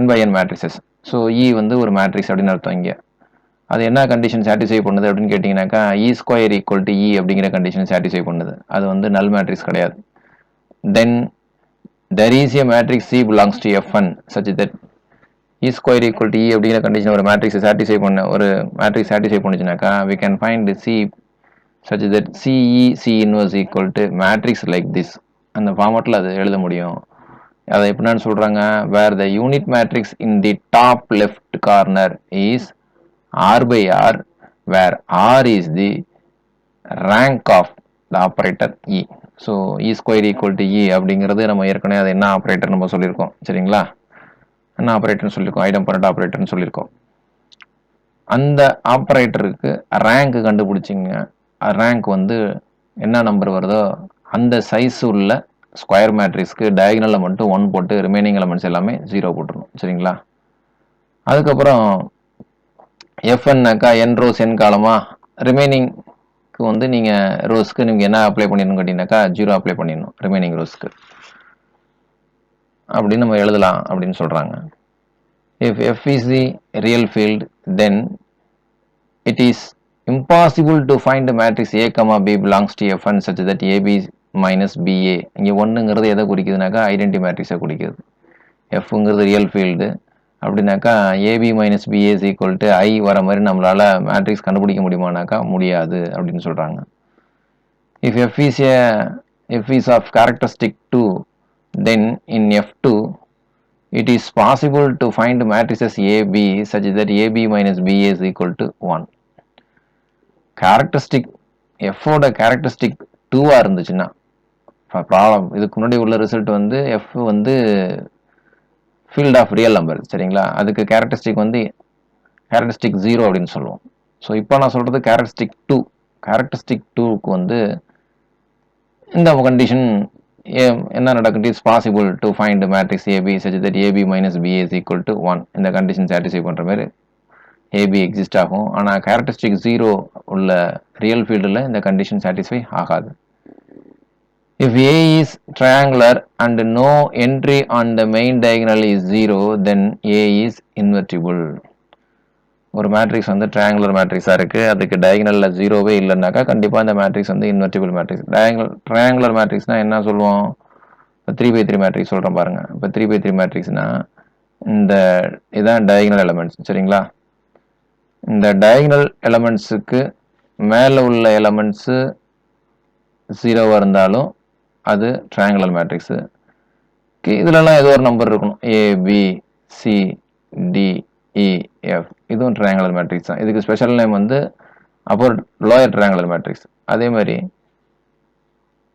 Speaker 1: n by n matrices. So E வந்து ஒரு மேட்ரிக்ஸ் அப்படின்னு அர்த்தம். இங்கே அது என்ன கண்டிஷன் சாட்டிஸ்ஃபை பண்ணுது அப்படின்னு கேட்டிங்கனாக்கா E² ஈக்குவல் டு E அப்படிங்கிற கண்டிஷன் சாட்டிஸ்ஃபை பண்ணுது. அது வந்து நல் மேட்ரிக்ஸ் கிடையாது. தென் there is a matrix C belongs to Fn such that E² equal to E அப்படிங்கிற கண்டிஷன் ஒரு மேட்ரிக்ஸ் சாட்டிஸ்ஃபை பண்ண ஒரு மேட்ரிக்ஸ் சாட்டிஸ்ஃபை பண்ணுச்சுனாக்கா we can find C such that CE C inverse equal to matrix like this. அந்த ஃபார்மேட்டில் அது எழுத முடியும். அதை எப்படின்னு சொல்கிறாங்க, where the unit matrix in the top left corner is R by R, where R is the rank of the operator E. So E² equal to E அப்படிங்கிறது நம்ம ஏற்கனவே அது என்ன ஆப்ரேட்டர் நம்ம சொல்லியிருக்கோம். சரிங்களா? என்ன ஆப்ரேட்டர்னு சொல்லியிருக்கோம், ஐடம் பரண்ட் ஆப்ரேட்டர்னு சொல்லியிருக்கோம். அந்த ஆப்ரேட்டருக்கு ரேங்க் கண்டுபிடிச்சிங்க. ரேங்க் வந்து என்ன நம்பர் வருதோ அந்த சைஸ் உள்ள ஸ்கொயர் மேட்ரிக்ஸ்க்கு டயகனலில் மட்டும் 1 போட்டு ரிமைனிங் எலமெண்ட்ஸ் எல்லாமே 0 போட்டுருணும். சரிங்களா? அதுக்கப்புறம் எஃப்என்னாக்கா என் ரோஸ் என் காலமா ரிமைனிங்க்கு வந்து நீங்கள் ரோஸ்க்கு நீங்கள் என்ன அப்ளை பண்ணிடணும் கேட்டிங்கனாக்கா 0 அப்ளை பண்ணிடணும் ரிமைனிங் ரோஸ்க்கு அப்படின்னு நம்ம எழுதலாம் அப்படின்னு சொல்கிறாங்க. If F is the real field then it is impossible to find a matrix A, B belongs to Fn such that AB minus BA. இங்கே 1ங்கிறது எதை குறிக்குதுனாக்கா ஐடென்டி மேட்ரிக்ஸை குறிக்குது. Fங்கிறது ரியல் ஃபீல்டு அப்படின்னாக்கா AB minus BA is equal to I வர மாதிரி நம்மளால் மேட்ரிக்ஸ் கண்டுபிடிக்க முடியுமானாக்கா முடியாது அப்படின்னு சொல்கிறாங்க. If F is of characteristic 2 then in F2 it is possible to find matrices AB such that AB minus BA is equal to 1. Characteristic எஃபோட கேரக்டரிஸ்டிக் 2ஆக இருந்துச்சுன்னா ப்ராப்ளம் இதுக்கு முன்னாடி உள்ள ரிசல்ட் வந்து எஃப் வந்து ஃபீல்ட் ஆஃப் ரியல் நம்பர். சரிங்களா? அதுக்கு கேரக்டரிஸ்டிக் வந்து கேரக்டரிஸ்டிக் 0 அப்படின்னு சொல்லுவோம். ஸோ இப்போ நான் சொல்கிறது கேரக்டரிஸ்டிக் 2. கேரக்டரிஸ்டிக் 2க்கு வந்து இந்த கண்டிஷன் என்ன நடக்குது, it's possible to find matrix A B such that A B minus B A is equal to 1. இந்த கண்டிஷன் சாட்டிஸ்ஃபை பண்ணுற மாதிரி ஏபி எக்ஸிஸ்ட் ஆகும். ஆனால் கேரக்டரிஸ்டிக் 0 உள்ள ரியல் ஃபீல்டில் இந்த கண்டிஷன் சாட்டிஸ்ஃபை ஆகாது. If A is triangular and no entry on the main diagonal is 0 then A is invertible. ஒரு மேட்ரிக்ஸ் வந்து ட்ரையாங்குலர் மேட்ரிக்ஸாக இருக்குது, அதுக்கு டயகனலில் 0வே இல்லைன்னாக்கா கண்டிப்பாக இந்த மேட்ரிக்ஸ் வந்து இன்வெர்டிபிள் மேட்ரிக்ஸ். ட்ரையாங்குலர் மேட்ரிக்ஸ்னால் என்ன சொல்லுவோம், இப்போ 3/3 மேட்ரிக்ஸ் சொல்கிறோம் பாருங்கள். இப்போ 3/3 மேட்ரிக்ஸ்னால் இந்த இதான் டயகனல் எலமெண்ட்ஸ். சரிங்களா? இந்த டயகனல் எலமெண்ட்ஸுக்கு மேலே உள்ள எலமெண்ட்ஸு 0 இருந்தாலும் அது ட்ரையாங்குலர் மேட்ரிக்ஸு. இதுலலாம் ஏதோ ஒரு நம்பர் இருக்கணும். ஏ, பி, சி, டி, இ, எஃப். இதுவும் ட்ரையாங்குலர் மேட்ரிக்ஸ் தான். இதுக்கு ஸ்பெஷல் நேம் வந்து அப்பர் லோயர் ட்ரையாங்குலர் மேட்ரிக்ஸ். அதே மாதிரி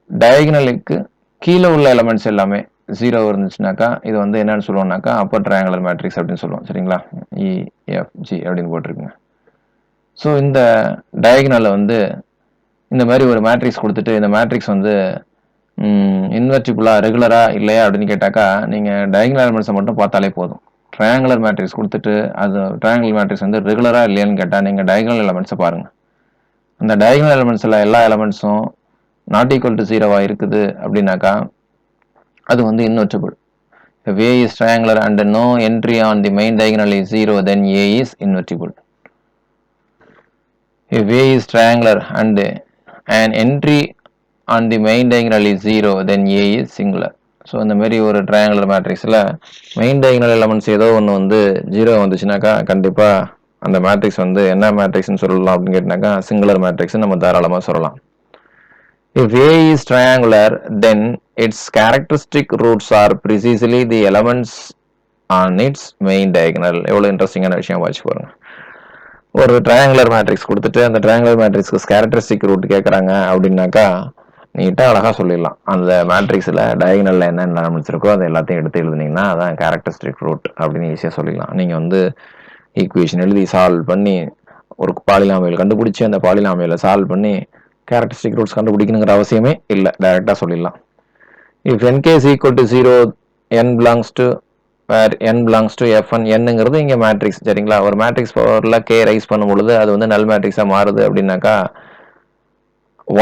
Speaker 1: டயகனலுக்கு கீழே உள்ள எலமெண்ட்ஸ் எல்லாமே 0 இருந்துச்சுனாக்கா இது வந்து என்னன்னு சொல்லுவோம்னாக்கா அப்பர் ட்ரையாங்குலர் மேட்ரிக்ஸ் அப்படின்னு சொல்லுவோம். சரிங்களா? இ, எஃப், ஜி அப்படின்னு போட்டிருக்குங்க. ஸோ இந்த டயகனலை வந்து இந்த மாதிரி ஒரு மேட்ரிக்ஸ் கொடுத்துட்டு இந்த மேட்ரிக்ஸ் வந்து இன்வெர்டிபிளா ரெகுலரா இல்லையா அப்படின்னு கேட்டாக்கா நீங்கள் டயகனல் எலமெண்ட்ஸை மட்டும் பார்த்தாலே போதும். ட்ரையாங்குலர் மேட்ரிக்ஸ் கொடுத்துட்டு அது ட்ரையாங்குலர் மேட்ரிக்ஸ் வந்து ரெகுலரா இல்லையான்னு கேட்டால் நீங்கள் டயகனல் எலமெண்ட்ஸை பாருங்கள். அந்த டயகனல் எலமெண்ட்ஸில் எல்லா எலமெண்ட்ஸும் நாட் ஈக்குவல் டு 0 இருக்குது அப்படின்னாக்கா அது வந்து invertible. If A is triangular and no entry on the main diagonal is 0, then A is invertible. If A is triangular and an entry on the main diagonal is 0, then A is singular. So இந்த மாதிரி ஒரு ட்ரையாங்குலர் மேட்ரிக்ஸில் மெயின் டயகனல் எலமெண்ட்ஸ் ஏதோ ஒன்று வந்து 0 வந்துச்சுனாக்கா கண்டிப்பாக அந்த மேட்ரிக்ஸ் வந்து என்ன மேட்ரிக்ஸ்னு சொல்லலாம் அப்படின்னு கேட்டினாக்கா சிங்குலர் மேட்ரிக்ஸ் நம்ம தாராளமாக சொல்லலாம். If A is triangular, then its characteristic roots are precisely the elements on its main diagonal. எவ்வளோ இன்ட்ரெஸ்டிங்கான விஷயம் வாட்சி பாருங்க. ஒரு ட்ரையாங்குலர் மேட்ரிக்ஸ் கொடுத்துட்டு அந்த ட்ரையாங்குலர் மேட்ரிக்ஸ்க்கு கேரக்டரிஸ்டிக் ரூட் கேட்குறாங்க அப்படின்னாக்கா நீட்டாக அழகாக சொல்லிடலாம். அந்த மேட்ரிக்ஸில் டயகனலில் என்னென்ன எலமெண்ட்ஸ் இருக்கோ அதை எல்லாத்தையும் எடுத்து எழுதுனீங்கன்னா அதான் கேரக்டரிஸ்டிக் ரூட் அப்படின்னு ஈஸியாக சொல்லிடலாம். நீங்கள் வந்து ஈக்குவேஷன் எழுதி சால்வ் பண்ணி ஒரு பாலினாமியல் கண்டுபிடிச்சி அந்த பாலினாமியலை சால்வ் பண்ணி கேரக்டரிஸ்டிக் ரூட்ஸ் கண்டுபிடிக்கணுங்கிற அவசியமே இல்லை, டைரெக்டாக சொல்லிடலாம். If n k is equal to 0, n belongs to where n belongs to f1, என்னங்கிறது இங்கே மேட்ரிக்ஸ். சரிங்களா? ஒரு மேட்ரிக்ஸ் பவரில் k ரைஸ் பண்ணும் பொழுது அது வந்து நல் மேட்ரிக்ஸாக மாறுது அப்படின்னாக்கா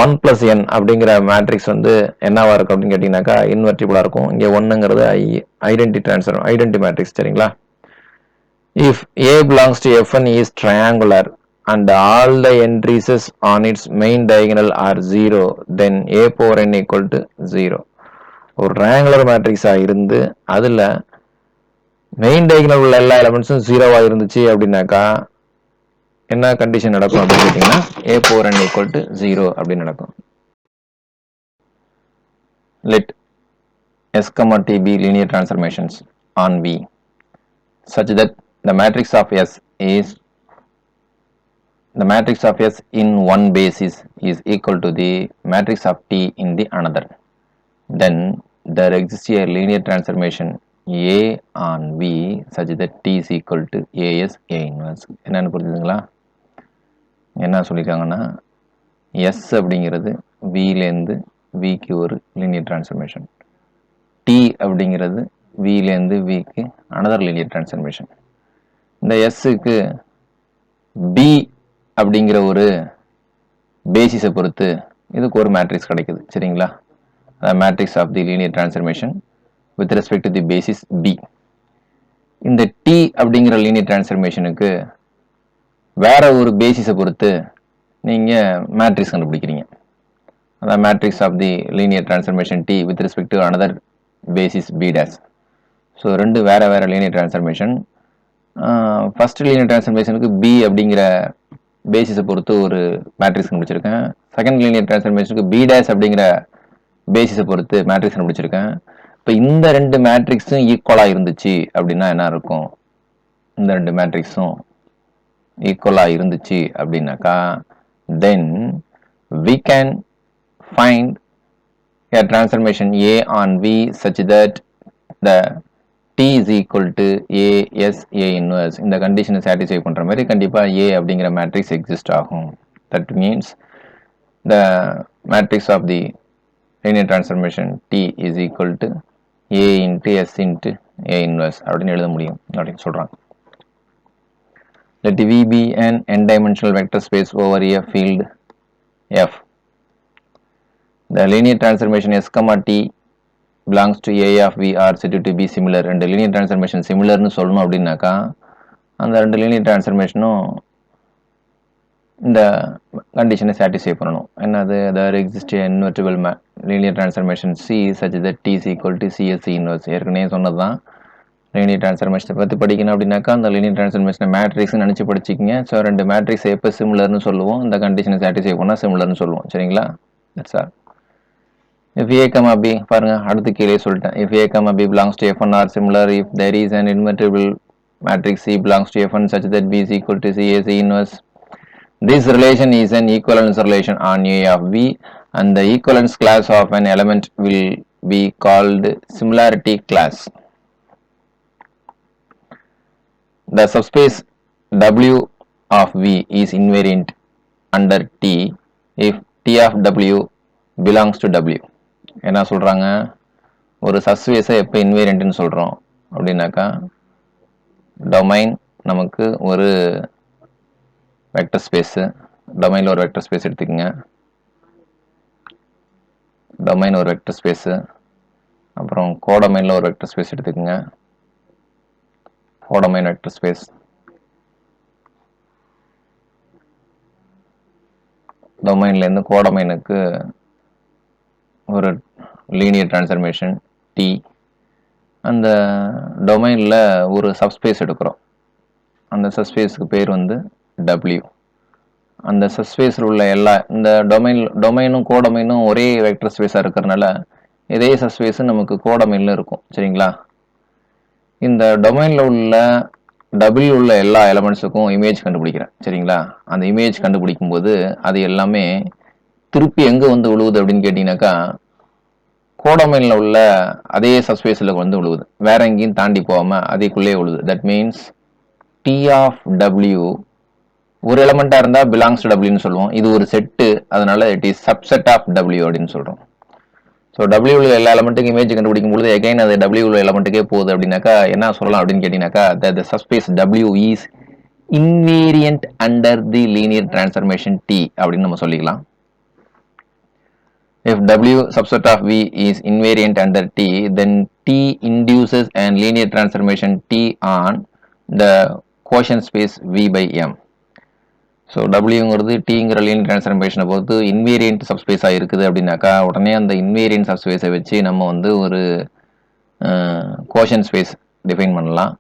Speaker 1: 1 plus n அப்படிங்கிற மேட்ரிக்ஸ் வந்து என்னவா இருக்கும் அப்படின்னு கேட்டிங்கனாக்கா இன்வெர்டிபிளாக இருக்கும். இங்கே 1ங்கிறது ஐடென்டி மேட்ரிக்ஸ். சரிங்களா? If a belongs to f1 is triangular and all the entries on its main diagonal are 0, then a power n equal to 0. ஒரு ட்ரையாங்குலர் மேட்ரிக்ஸாக இருந்து அதில் மெயின் டயகனல் உள்ள எல்லா எலமெண்ட்ஸும் 0வா இருந்துச்சு அப்படின்னாக்கா என்ன கண்டிஷன் நடக்கும் அப்படின்னு கேட்டிங்கன்னா a power n equal to 0 அப்படின்னு நடக்கும். Let s, t be linear transformations on V such that the matrix of S is the matrix of S in one basis is equal to the matrix of T in the another. Then there exists a linear transformation A on V such that T is equal to AS A inverse. என்னன்னு புரிஞ்சுதுங்களா? என்ன சொல்லியிருக்காங்கன்னா S அப்படிங்கிறது Vலேருந்து Vக்கு ஒரு linear transformation, T அப்படிங்கிறது Vலேருந்து Vக்கு another linear transformation. இந்த Sக்கு B அப்படிங்கிற ஒரு பேசிஸை பொறுத்து இதுக்கு ஒரு மேட்ரிக்ஸ் கிடைக்குது. சரிங்களா? Matrix of the linear transformation with respect to the basis B. இந்த T அப்படிங்கிற லீனியர் டிரான்ஸ்ஃபர்மேஷனுக்கு வேற ஒரு பேசிஸை பொறுத்து நீங்கள் மேட்ரிக்ஸ் கண்டுபிடிக்கிறீங்க. அதான் matrix of the linear transformation T with respect to another basis B dash. ஸோ ரெண்டு வேற வேற லீனியர் டிரான்ஸ்ஃபர்மேஷன். ஃபர்ஸ்ட் லீனியர் டிரான்ஸ்ஃபர்மேஷனுக்கு B அப்படிங்கிற பேசிஸை பொறுத்து ஒரு மேட்ரிக்ஸ் கண்டுபிடிச்சிருக்கேன். செகண்ட் லீனியர் டிரான்ஸ்ஃபர்மேஷனுக்கு B டேஷ் அப்படிங்கிற பேசிஸை பொறுத்து மேட்ரிக்ஸ் கண்டுபிடிச்சிருக்கேன். இப்போ இந்த ரெண்டு மேட்ரிக்ஸும் ஈக்குவலாக இருந்துச்சு அப்படின்னா என்ன இருக்கும்? இந்த ரெண்டு மேட்ரிக்ஸும் ஈக்குவலாக இருந்துச்சு அப்படின்னாக்கா தென் we can find a transformation A on V such that the T is equal to AS A inverse. இந்த கண்டிஷனை சாட்டிஸ்ஃபை பண்ணுற மாதிரி கண்டிப்பாக A அப்படிங்கிற மேட்ரிக்ஸ் எக்ஸிஸ்ட் ஆகும். That means the matrix of the linear transformation T is equal to A into S into A inverse அப்படின்னு எழுத முடியும் அப்படின்னு சொல்கிறாங்க. Let V be an n-dimensional vector space over a field F. The linear transformation S, T belongs to A of V are said to be similar. ரெண்டு linear transformation similarனு சொல்லணும் அப்படின்னாக்கா அந்த ரெண்டு linear transformationும் இந்த கண்டிஷனை சாட்டிஸ்ஃபை பண்ணணும். என்னது? there exists an invertible linear transformation C such that T is equal to CS inverse. ஏற்கனவே சொன்னது தான் லீனியர் டிரான்ஸ்ஃபர்மேஷனை பற்றி படிக்கணும் அப்படின்னாக்கா அந்த லீனியர் டிரான்ஸ்ஃபர்மேஷனை மேட்ரிக்ஸ்னு நினச்சி படிச்சிக்கிங்க. ஸோ ரெண்டு மேட்ரிக்ஸ் எப்போ சிமிலர்னு சொல்லுவோம், இந்த கண்டிஷனை சாட்டிஸ்ஃபை பண்ணால் சிமிலர்னு சொல்லுவோம். சரிங்களா? That's all. If A, B பாருங்க அடுத்து கீழே சொல்லிட்டேன். If A, B belongs to F1 are similar, if there is an invertible matrix C belongs to F1 such that B is equal to C as C inverse. This relation is an equivalence relation on A of V, and the equivalence class of an element will be called similarity class. The subspace W of V is invariant under T if T of W belongs to W. என்ன சொல்கிறாங்க, ஒரு சப்ஸ்பேஸை எப்போ இன்வேரியண்ட்னு சொல்கிறோம் அப்படின்னாக்கா, டொமைன் நமக்கு ஒரு வெக்டர் ஸ்பேஸு, டொமைனில் ஒரு வெக்டர் ஸ்பேஸ் எடுத்துக்கோங்க. டொமைன் ஒரு வெக்டர் ஸ்பேஸு, அப்புறம் கோடொமைனில் ஒரு வெக்டர் ஸ்பேஸ் எடுத்துக்கோங்க. கோடொமைன் வெக்டர் ஸ்பேஸ், டொமைன்லேருந்து கோடொமைனுக்கு ஒரு லீனியர் டிரான்ஸ்ஃபர்மேஷன் T. அந்த டொமைனில் ஒரு சப்ஸ்பேஸ் எடுக்கிறோம். அந்த சப்ஸ்பேஸுக்கு பேர் வந்து W. அந்த சப்ஸ்பேஸில் உள்ள எல்லா இந்த டொமைனும் கோடொமைனும் ஒரே வெக்டர் ஸ்பேஸாக இருக்கிறதுனால இதே சப்ஸ்பேஸு நமக்கு கோடொமைனில் இருக்கும். சரிங்களா? இந்த டொமைனில் உள்ள W உள்ள எல்லா எலமெண்ட்ஸுக்கும் இமேஜ் கண்டுபிடிக்கிறேன். சரிங்களா? அந்த இமேஜ் கண்டுபிடிக்கும் போது அது எல்லாமே திருப்பி எங்கே வந்து விழுவுது அப்படின்னு கேட்டிங்கனாக்கா, கோடொமைனில் உள்ள அதே சப்ஸ்பேஸில் வந்து விழுவுது. வேற எங்கேயும் தாண்டி போகாமல் அதேக்குள்ளே விழுவுது. That means T of W ஒரு எலமெண்ட்டாக இருந்தால் பிலாங்ஸ் டு Wன்னு சொல்லுவோம். இது ஒரு செட்டு, அதனால it is subset of W அப்படின்னு சொல்கிறோம். ஸோ W உள்ள எல்லா எலமெண்ட்டுக்கும் இமேஜ் கண்டுபிடிக்கும் பொழுது எகைன் அது W உள்ள எலமெண்ட்டுக்கே போகுது அப்படின்னாக்கா என்ன சொல்லலாம் அப்படின்னு கேட்டிங்கனாக்கா, the subspace W is invariant under the linear transformation T அப்படின்னு நம்ம சொல்லிக்கலாம். If W subset of V is invariant under T, then T induces an linear transformation T on the quotient space V by M. So டபிள்யூங்கிறது Tங்கிற லீனியர் டிரான்ஸ்ஃபர்மேஷனை பொறுத்து இன்வேரியன்ட் சப்ஸ்பேஸாக இருக்குது அப்படின்னாக்கா, உடனே அந்த இன்வேரியன்ட் சப்ஸ்பேஸை வச்சு நம்ம வந்து ஒரு கோஷன் ஸ்பேஸ் டிஃபைன் பண்ணலாம்.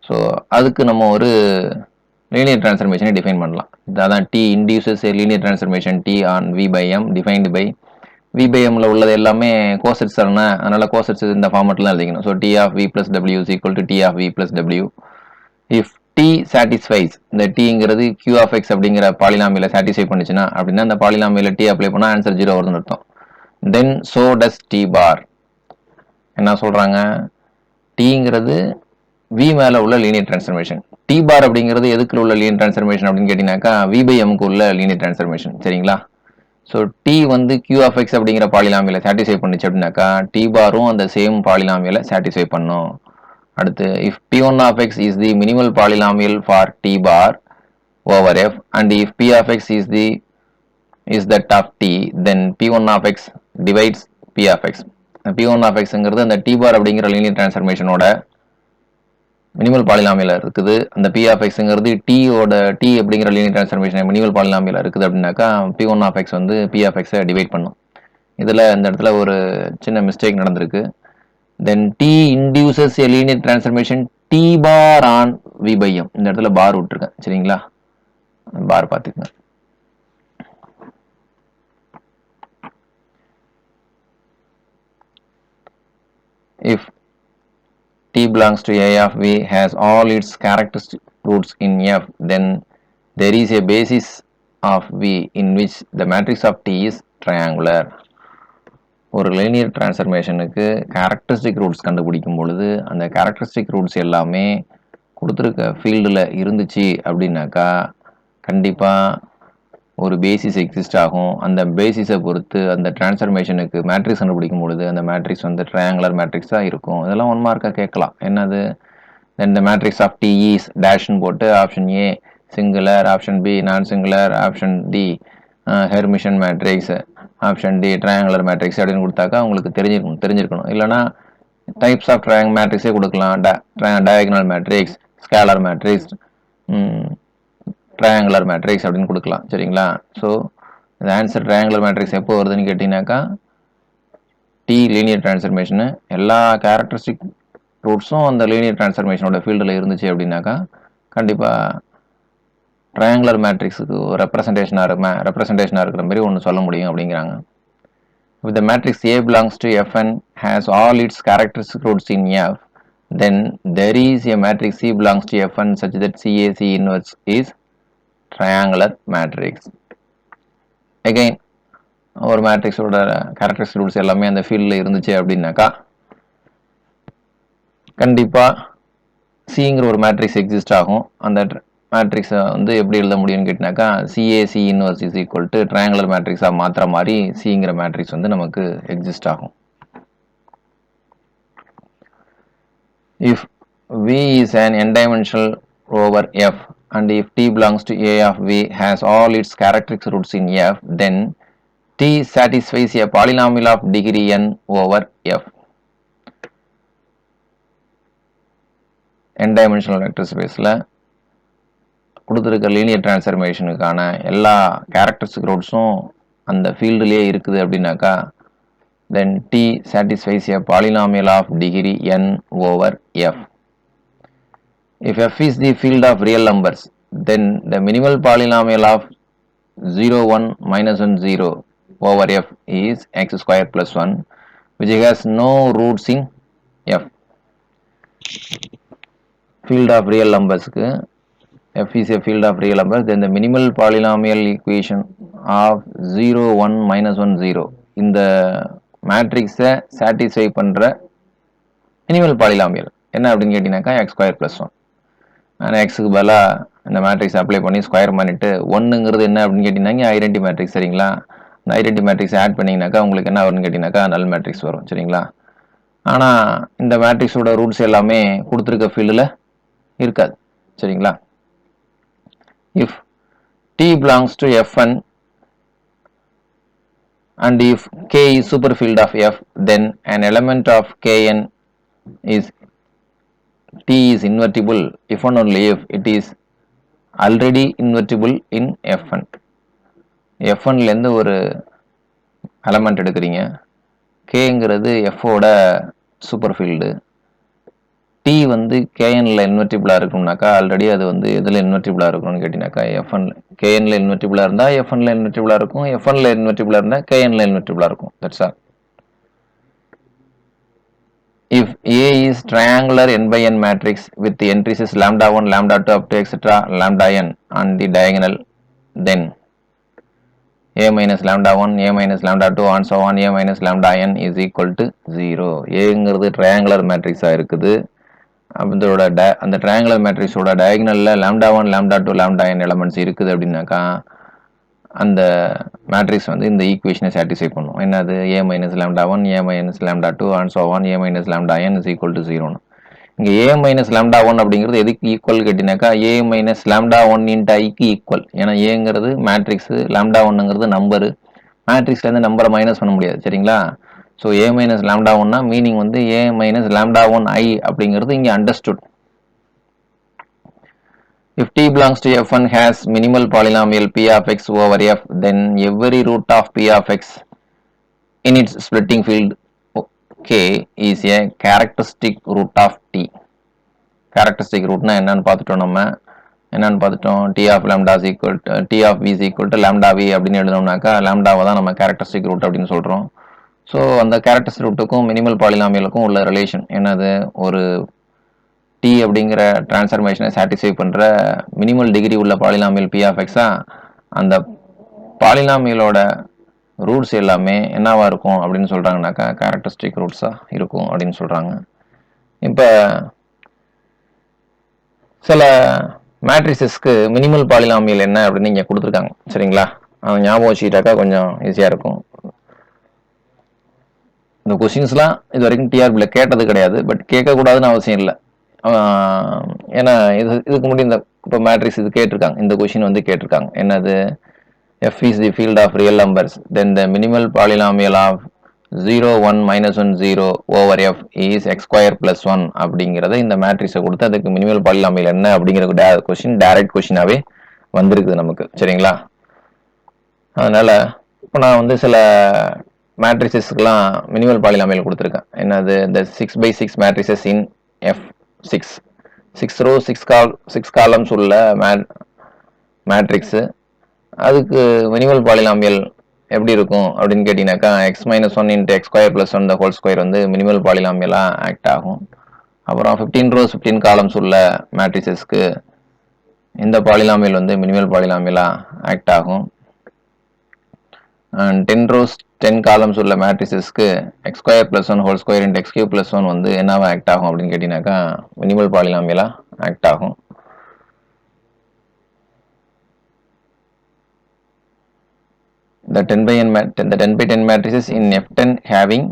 Speaker 1: ஸோ அதுக்கு நம்ம ஒரு லீனியர் டிரான்ஸ்ஃபர்மேஷனை டிஃபைன் பண்ணலாம். அதான் T induces a linear transformation T on V by M defined by V by Mல உள்ளது எல்லாமே கோசெட்ஸ் தானே, அதனால கோசெட்ஸ் இந்த ஃபார்மெட்லாம் எழுதிக்கணும். So T of V plus W is equal to T of V plus W. If T satisfies, இந்த Tங்கிறது Q of X அப்படிங்கிற பாலினாமியல சாட்டிஸ்ஃபை பண்ணுச்சுன்னா அப்படின்னா அந்த பாலினாமியல T அப்ளை பண்ணால் ஆன்சர் 0 வருதுன்னு அர்த்தம். தென் so does T bar. என்ன சொல்கிறாங்க, Tங்கிறது V மேலே உள்ள லீனியர் டிரான்ஸ்ஃபர்மேஷன். T bar அப்படிங்கிறது எதுக்குள்ள உள்ள லீனியர் டிரான்ஸ்ஃபர்மேஷன் அப்படின்னு கேட்டிங்கனாக்கா V by Mக்கு உள்ள லீனியர் டிரான்ஸ்ஃபர்மேஷன். சரிங்களா? ஸோ T வந்து Q of X அப்படிங்கிற பாலினாமியலை சாட்டிஸ்ஃபை பண்ணுச்சு அப்படின்னாக்கா T பாரும் அந்த சேம் பாலினாமியலை சாட்டிஸ்ஃபை பண்ணும். அடுத்து if P1 of X is the minimal polynomial for T bar over F and if P of X is that of T, then P1 of X divides P of X. P1 of Xங்கிறது அந்த T bar அப்படிங்கிற லீனியர் டிரான்ஸ்ஃபர்மேஷனோட மினிமல் பாலினாமியல் இருக்குது. அந்த P of Xங்கிறது T அப்படிங்கிற லீனியர் டிரான்ஸ்ஃபர்மேஷன் மினிமல் பாலினாமியல் இருக்குது அப்படின்னாக்கா P1 of X வந்து P of X டிவைட் பண்ணும். இதில் இந்த இடத்துல ஒரு சின்ன மிஸ்டேக் நடந்திருக்கு. Then T induces a linear transformation T bar on V by M. இந்த இடத்துல பார் விட்டுருக்கேன். சரிங்களா? பார் பார்த்துக்கங்க. If T belongs to A of V has all its characteristic roots in F, then there is a basis of V in which the matrix of T is triangular. ஒரு லீனியர் டிரான்ஸ்ஃபர்மேஷனுக்கு கேரக்டரிஸ்டிக் ரூட்ஸ் கண்டுபிடிக்கும் பொழுது அந்த கேரக்டரிஸ்டிக் ரூட்ஸ் எல்லாமே கொடுத்துருக்க ஃபீல்டில் இருந்துச்சு அப்படின்னாக்கா கண்டிப்பாக ஒரு பேசிஸ் எக்ஸிஸ்ட் ஆகும். அந்த பேசிஸை பொறுத்து அந்த டிரான்ஸ்ஃபர்மேஷனுக்கு மேட்ரிக்ஸ் கண்டுபிடிக்கும் பொழுது அந்த மேட்ரிக்ஸ் வந்து ட்ரையாங்குலர் மேட்ரிக்ஸாக இருக்கும். இதெல்லாம் 1 மார்க்காக கேட்கலாம். என்னது, இந்த மேட்ரிக்ஸ் ஆஃப் T is டேஷ்னு போட்டு option A singular, option B non singular, option D hermitian matrix, option D triangular matrix அப்படின்னு கொடுத்தாக்கா உங்களுக்கு தெரிஞ்சிருக்கணும். இல்லைனா டைப்ஸ் ஆஃப் மேட்ரிக்ஸே கொடுக்கலாம். Diagonal matrix, scalar matrix, triangular matrix அப்படின்னு கொடுக்கலாம். சரிங்களா? ஸோ இந்த ஆன்சர் ட்ரையாங்குலர் மேட்ரிக்ஸ் எப்போ வருதுன்னு கேட்டிங்கனாக்கா T லீனியர் டிரான்ஸ்ஃபர்மேஷனு எல்லா கேரக்டரிஸ்டிக் ரூட்ஸும் அந்த லீனியர் டிரான்ஸ்ஃபர்மேஷனோட ஃபீல்டில் இருந்துச்சு அப்படின்னாக்கா கண்டிப்பாக ட்ரையாங்குலர் மேட்ரிக்ஸுக்கு ரெப்ரசன்டேஷனாக இருக்கிற மாதிரி ஒன்று சொல்ல முடியும் அப்படிங்கிறாங்க. If the matrix A belongs to Fn has all its characteristic roots in F, then there is a matrix C belongs to Fn such that CAC inverse is triangular matrix. Again, ஒரு மேட்ரிக்ஸோட கேரக்டரிஸ்டிக் ரூட்ஸ் எல்லாமே அந்த ஃபீல்டில் இருந்துச்சு அப்படின்னாக்கா கண்டிப்பாக சிங்கிற ஒரு மேட்ரிக்ஸ் எக்ஸிஸ்ட் ஆகும். அந்த மேட்ரிக்ஸை வந்து எப்படி எழுத முடியும்னு கேட்டினாக்கா CAC inverse is equal to triangular மேட்ரிக்ஸாக மாற்றுற மாதிரி சிங்கிற மேட்ரிக்ஸ் வந்து நமக்கு எக்ஸிஸ்ட் ஆகும். If V is an n-dimensional over F and if T belongs to A of V has all its characteristic roots in F, then T satisfies a polynomial of degree n over F. n-dimensional vector spaceல கொடுத்துருக்க லீனியர் டிரான்ஸ்ஃபர்மேஷனுக்கான எல்லா கேரக்டரிஸ்டிக் ரூட்ஸும் அந்த ஃபீல்டுலேயே இருக்குது அப்படின்னாக்கா then T satisfies a polynomial of degree n over F. If F is the field of real numbers, then the minimal polynomial of 0, 1, minus 1, 0 over F is x square plus 1, which has no roots in F. Field of real numbers, F is a field of real numbers, then the minimal polynomial equation of 0, 1, minus 1, 0 இந்த மேட்ரிக்ஸை சாட்டிஸ்ஃபை பண்ணுற மினிமல் பாலினாமியல் என்ன அப்படின்னு கேட்டிங்கனாக்கா எக்ஸ் ஸ்கொயர் ப்ளஸ் 1. ஆனால் எக்ஸுக்கு பதிலாக இந்த மேட்ரிக்ஸ் அப்ளை பண்ணி ஸ்கொயர் பண்ணிவிட்டு ஒன்றுங்கிறது என்ன அப்படின்னு கேட்டிங்கன்னா ஐடென்டி மேட்ரிக்ஸ் சரிங்களா. இந்த ஐடென்டி மேட்ரிக்ஸ் ஆட் பண்ணிங்கனாக்கா உங்களுக்கு என்ன வரும்னு கேட்டிங்கனாக்கா நல் மேட்ரிக்ஸ் வரும் சரிங்களா. ஆனால் இந்த மேட்ரிக்ஸோட ரூட்ஸ் எல்லாமே கொடுத்துருக்க ஃபீல்டில் இருக்காது சரிங்களா. If T belongs to Fn and if K is superfield of F, then an element of Kn is T is invertible if and only if it is already invertible in Fn. Fnலேருந்து ஒரு எலமெண்ட் எடுக்கிறீங்க, Kங்கிறது Fஓட சூப்பர்ஃபீல்டு, T வந்து கேஎன்ல இன்வெர்டிபிளாக இருக்கும்னாக்கா ஆல்ரெடி அது வந்து எதில் இன்வெர்டிபிளாக இருக்கும்னு கேட்டினாக்கா எஃப்என்ல. கேஎன்ல இன்வெர்டிபிளாக இருந்தால் எஃப்என்ல இன்வெர்டிபிளாக இருக்கும், எஃப்என்ல இன்வெர்டிபிளாக இருந்தால் கேஎன்ல இன்வெர்டிபிளாக இருக்கும். That's all. If A is triangular n by n matrix with the entries is lambda 1, lambda 2 up to etc. lambda n on the diagonal, then A minus lambda 1, A minus lambda 2 and so on A minus lambda n is equal to 0. Aங்கிறது triangular matrixாக இருக்குது. அதோட அந்த ட்ரையாங்குலர் மேட்ரிக்ஸோட டயகனலில் lambda 1, lambda 2, lambda n elements இருக்குது அப்படின்னாக்கா அந்த மேட்ரிக்ஸ் வந்து இந்த ஈக்குவேஷனை சாட்டிஸ்ஃபை பண்ணும். என்னது A minus lambda 1, A minus lambda 2 and so on A minus lambda n is equal to 0ன்னு. இங்கே A மைனஸ் லாம்டா 1 அப்படிங்கிறது எதுக்கு ஈக்குவல் கேட்டினாக்கா A மைனஸ் லாம்டா 1 இன்ட்டு ஐக்கு ஈக்குவல். ஏன்னா ஏங்கிறது மேட்ரிக்ஸு, லாம்டா 1ங்கிறது நம்பரு, மேட்ரிக்ஸ்லேருந்து நம்பரை மைனஸ் பண்ண முடியாது சரிங்களா. ஸோ A மைனஸ் லாம்டா 1னா மீனிங் வந்து A மைனஸ் லாம்டா 1 I அப்படிங்கிறது இங்கே understood. If T belongs to F1 has minimal polynomial P of x over F, then every root of P of x in its splitting field K is a characteristic root of T. Characteristic rootனா என்னன்னு பார்த்துட்டோம். நம்ம என்னன்னு பார்த்துட்டோம், T of lambda is equal to T of V is equal to lambda V அப்படின்னு எழுதணும்னாக்கா லாம்டாவை தான் நம்ம கேரக்டரிஸ்டிக் ரூட் அப்படின்னு சொல்கிறோம். ஸோ அந்த கேரக்டரிஸ்டிக் ரூட்டுக்கும் மினிமல் பாலினாமியலுக்கும் உள்ள ரிலேஷன் என்னது, ஒரு T அப்படிங்கிற டிரான்ஸ்ஃபர்மேஷனை சாட்டிஸ்ஃபை பண்ணுற மினிமல் டிகிரி உள்ள பாலினாமியல் P ஆஃப் எக்ஸா அந்த பாலினாமியலோட ரூட்ஸ் எல்லாமே என்னவாக இருக்கும் அப்படின்னு சொல்கிறாங்கனாக்கா கேரக்டரிஸ்டிக் ரூட்ஸாக இருக்கும் அப்படின்னு சொல்கிறாங்க. இப்போ சில மேட்ரிசஸ்க்கு மினிமல் பாலினாமியல் என்ன அப்படின்னு இங்கே கொடுத்துருக்காங்க சரிங்களா. அவன் ஞாபகம் வச்சுக்கிட்டாக்கா கொஞ்சம் ஈஸியாக இருக்கும். இந்த கொஸ்டின்ஸ்லாம் இது வரைக்கும் டிஆர்பியில் கேட்டது கிடையாது, பட் கேட்கக்கூடாதுன்னு அவசியம் இல்லை. ஏன்னா இதுக்கு முன்னாடி இந்த இப்போ மேட்ரிக்ஸ் இது கேட்டிருக்காங்க, இந்த கொஸ்டின் வந்து கேட்டிருக்காங்க. என்னது, F is the field of real numbers, then the minimal polynomial of 0, 1, minus 1, 0 over F is x square plus 1 அப்படிங்கிறத இந்த மேட்ரிக்ஸை கொடுத்து அதுக்கு மினிமல் பாலினாமியல் என்ன அப்படிங்கிற கொஸ்டின் டைரக்ட் கொஸ்டினாகவே வந்திருக்குது நமக்கு சரிங்களா. அதனால் இப்போ நான் வந்து சில மேட்ரிசஸ்க்குலாம் மினிமல் பாலினாமியல் கொடுத்துருக்கேன். என்னது, the 6 by 6 matrices in F6 6 row 6 columns உள்ள மேட்ரிக்ஸ். அதுக்கு மினிமல் பாலினாமியல் எப்படி இருக்கும் அப்படின்னு கேட்டீங்கன்னாக்கா x - 1 × x² + 1 the whole square வந்து மினிமல் பாலினாமியலா ஆக்ட் ஆகும். அப்புறம் 15 rows 15 columns உள்ள மேட்ரிசஸ்க்கு இந்த பாலினாமியல் வந்து மினிமல் பாலினாமியலா ஆக்ட் ஆகும். and 10 rows 10 columns உள்ள மேட்ரிசஸ்க்கு x² + 1 whole square × x³ + 1 வந்து என்னவா ஆக்ட் ஆகும் அப்படின்னு கேட்டீங்கன்னாக்கா மினிமல் பாலினாமியலா ஆக்ட் ஆகும். The 10 by 10 matrices in F10 having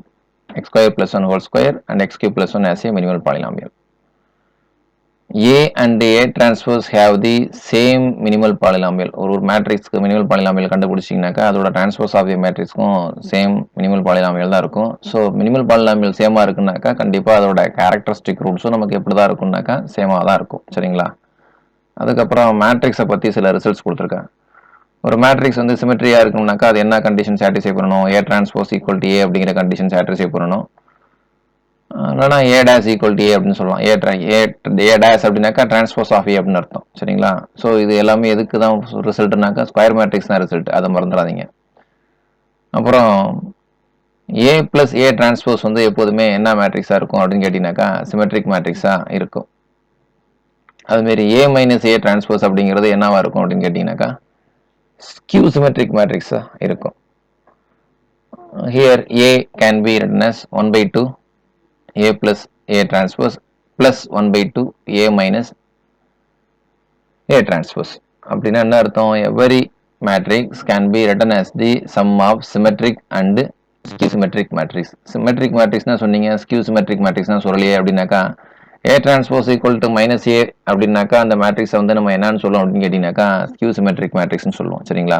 Speaker 1: x² + 1 whole square and x³ + 1 as a minimal polynomial. A and A transpose have the same minimal polynomial. ஒரு மேட்ரிக்ஸ்க்கு மினிமல் பாலினாமியல் கண்டுபிடிச்சிங்கனாக்கா அதோட டிரான்ஸ்போஸ் ஆஃப் ஏ மேட்ரிக்ஸ்க்கும் சேம் மினிமல் பாலினாமியல் தான் இருக்கும். ஸோ மினிமல் பாலினாமியல் சேமாக இருக்குனாக்கா கண்டிப்பாக அதோட கேரக்டரிஸ்டிக் ரூட்ஸும் நமக்கு எப்படி தான் இருக்கும்னாக்கா சேமாக தான் இருக்கும். சரிங்களா? அதுக்கப்புறம் மேட்ரிக்ஸை பற்றி சில ரிசல்ட்ஸ் கொடுத்துருக்கேன். ஒரு மேட்ரிக்ஸ் வந்து சிமெட்ரியா இருக்கணும்னாக்கா அது என்ன கண்டிஷன் சாட்டிஸ்ஃபை பண்ணணும்? A transpose equal to A அப்படிங்கிற கண்டிஷன் சாட்டிஸ்ஃபை பண்ணணும். இல்லைனா A dash equal to A அப்படின்னு சொல்லலாம். A dash அப்படின்னாக்கா டிரான்ஸ்போஸ் ஆஃப் A அப்படின்னு அர்த்தம். சரிங்களா? ஸோ இது எல்லாமே எதுக்கு தான் ரிசல்ட்னாக்கா ஸ்கொயர் மேட்ரிக்ஸ் தான் ரிசல்ட், அதை மறந்துடாதீங்க. அப்புறம் A + A டிரான்ஸ்போஸ் வந்து எப்போதுமே என்ன மேட்ரிக்ஸாக இருக்கும் அப்படின்னு கேட்டிங்கனாக்கா சிமெட்ரிக் மேட்ரிக்ஸாக இருக்கும். அதுமாரி A - A டிரான்ஸ்போஸ் அப்படிங்கிறது என்னவா இருக்கும் அப்படின்னு கேட்டிங்கனாக்கா skew symmetric matrix இருக்கும். Here A can be written as 1/2 A plus A transpose plus 1/2 A minus A transpose. அப்படின்னா என்ன அர்த்தம்? Every matrix can be written as the sum of symmetric and skew symmetric matrix. Symmetric matrixனா சொன்னீங்க, skew symmetric matrixனா சொல்லலையே அப்படின்னாக்கா A transpose equal to -A அப்படின்னாக்கா அந்த மேட்ரிக்ஸை வந்து நம்ம என்னன்னு சொல்லுவோம் அப்படின்னு கேட்டிங்கனாக்கா skew symmetric matrixன்னு சொல்லுவோம். சரிங்களா?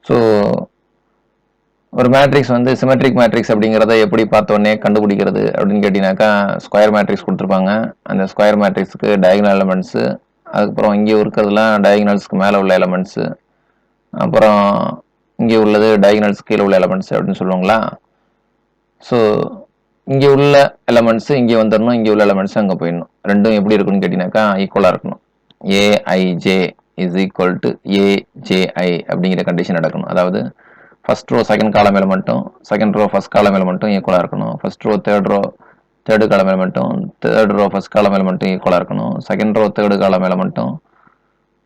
Speaker 1: ஸோ ஒரு மேட்ரிக்ஸ் வந்து சிமெட்ரிக் மேட்ரிக்ஸ் அப்படிங்கிறத எப்படி பார்த்தோன்னே கண்டுபிடிக்கிறது அப்படின்னு கேட்டிங்கனாக்கா ஸ்கொயர் மேட்ரிக்ஸ் கொடுத்துருப்பாங்க. அந்த ஸ்கொயர் மேட்ரிக்ஸுக்கு டயகனல் எலமெண்ட்ஸு, அதுக்கப்புறம் இங்கே இருக்கிறதுலாம் டயகனல்ஸ்க்கு மேலே உள்ள எலமெண்ட்ஸு, அப்புறம் இங்கே உள்ளது டயகனல்ஸ் கீழே உள்ள எலமெண்ட்ஸ் அப்படின்னு சொல்லுவாங்களா. ஸோ இங்கே உள்ள எலமெண்ட்ஸு இங்கே வந்துடணும், இங்கே உள்ள எலமெண்ட்ஸு அங்கே போயிடணும். ரெண்டும் எப்படி இருக்குன்னு கேட்டிங்கனாக்கா ஈக்குவலாக இருக்கணும். AIJ is equal to AJI அப்படிங்கிற கண்டிஷன் நடக்கணும். அதாவது first row second column எலிமெண்ட்டும் second row first காலம் எலிமெண்ட்டும் ஈக்குவலாக இருக்கணும். ஃபர்ஸ்ட் ரோ தேர்டு காலம் எலிமெண்ட்டும் தேர்ட் ரோ ஃபர்ஸ்ட் காலம் எலிமெண்ட்டும் ஈக்குவலாக இருக்கணும். செகண்ட் ரோ தேர்டு காலம் எலிமெண்ட்டும்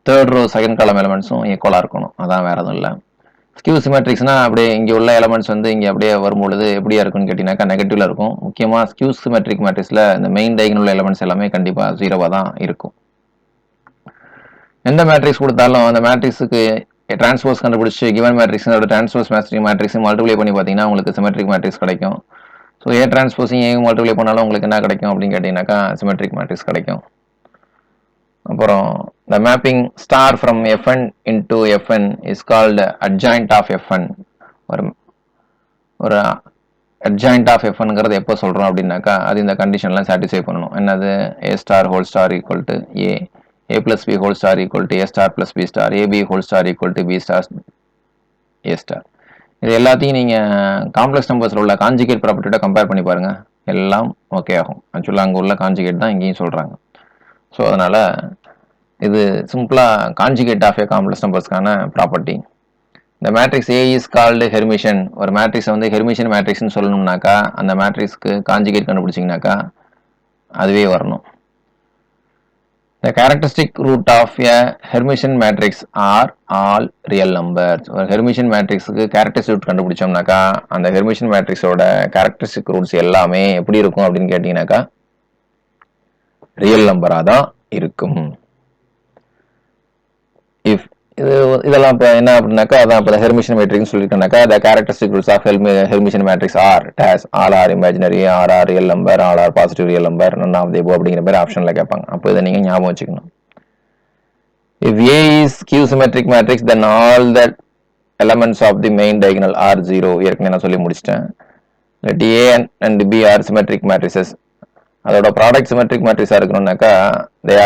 Speaker 1: தேர்ட் ரோ செகண்ட் காலம் எலிமெண்ட்ஸும் ஈக்குவலாக இருக்கணும். அதான் வேற எதுவும் இல்லை. ஸ்கியூ சிமெட்ரிக்ஸ்னா அப்படியே இங்கே உள்ள எலமெண்ட்ஸ் வந்து இங்கே அப்படியே வரும்பொழுது எப்படியா இருக்குன்னு கேட்டிங்கனாக்கா நெகட்டிவ்ல இருக்கும். முக்கியமாக ஸ்கியூ சிமெட்ரிக் மேட்ரிக்ஸில் இந்த மெயின் டைகனல் உள்ள எலமெண்ட்ஸ் எல்லாமே கண்டிப்பாக 0வாக தான் இருக்கும். எந்த மேட்ரிக்ஸ் கொடுத்தாலும் அந்த மேட்ரிக்ஸுக்கு டிரான்ஸ்போஸ் கண்டுபிடிச்சி கிவன் மேட்ரிக்ஸோட டிரான்ஸ்போஸ் மேட்ரிக்ஸ் மல்டிப்ளை பண்ணி பார்த்தீங்கன்னா உங்களுக்கு சிமெட்ரிக் மேட்ரிக்ஸ் கிடைக்கும். ஸோ ஏ டிரான்ஸ்போஸிங் ஏ மல்டிப்ளை பண்ணாலும் உங்களுக்கு என்ன கிடைக்கும் அப்படின்னு கேட்டிங்கனாக்கா சிமெட்ரிக் மேட்ரிக்ஸ் கிடைக்கும். அப்புறம் the mapping star from Fn into Fn is called adjoint of Fn. ஒரு adjoint of Fnங்கிறது எப்போ சொல்கிறோம் அப்படின்னாக்கா அது இந்த கண்டிஷன்லாம் சாட்டிஸ்ஃபை பண்ணணும். என்னது? A star whole star equal to A plus B whole star equal to A star plus B star, AB whole star equal to B star A star. இது எல்லாத்தையும் நீங்கள் காம்ப்ளெக்ஸ் நம்பர்ஸில் உள்ள கான்ஜுகேட் ப்ராப்பர்ட்டியோட கம்பேர் பண்ணி பாருங்கள், எல்லாம் ஓகே ஆகும். ஆக்சுவலாக அங்கே உள்ள கான்ஜுகேட் தான் இங்கேயும் சொல்கிறாங்க. ஸோ அதனால் இது சிம்பிளாக கான்ஜுகேட் ஆஃப் ஏ காம்ப்ளெக்ஸ் நம்பர்ஸ்க்கான ப்ராப்பர்ட்டி. இந்த matrix A is called Hermitian. ஒரு மேட்ரிக்ஸை வந்து ஹெர்மிஷன் மேட்ரிக்ஸ்னு சொல்லணும்னாக்கா அந்த மேட்ரிக்ஸ்க்கு கான்ஜுகேட் கண்டுபிடிச்சிங்கனாக்கா அதுவே வரணும். The characteristic root of a Hermitian matrix are all real numbers. ஒரு ஹெர்மிஷன் மேட்ரிக்ஸுக்கு கேரக்டரிஸ்டிக் ரூட் கண்டுபிடிச்சோம்னாக்கா அந்த ஹெர்மிஷன் மேட்ரிக்ஸோட கேரக்டரிஸ்டிக் ரூட்ஸ் எல்லாமே எப்படி இருக்கும் அப்படின்னு கேட்டிங்கனாக்கா ரியல் நம்பராக தான் இருக்கும். இஃப் இதெல்லாம் இப்போ என்ன அப்படின்னாக்கா அதான் இப்போ ஹெர்மிஷன் மேட்ரிக்ஸ் சொல்லிட்டோம்னாக்கா the characteristic roots of Hermitian matrix are dash, all are imaginary, all are real number, all are positive real number, none of the above அப்படிங்கிற மாதிரி ஆப்ஷனில் கேட்பாங்க. அப்போ இதை நீங்கள் ஞாபகம் வச்சுக்கணும். If A is Q symmetric matrix then all the elements of the main diagonal are 0. ஏற்கனவே நான் சொல்லி முடிச்சிட்டேன். Let A and B are symmetric matrices. அதோட ப்ராடக்ட் சிமெட்ரிக் மேட்ரிக்ஸாக இருக்கணும்னாக்கா they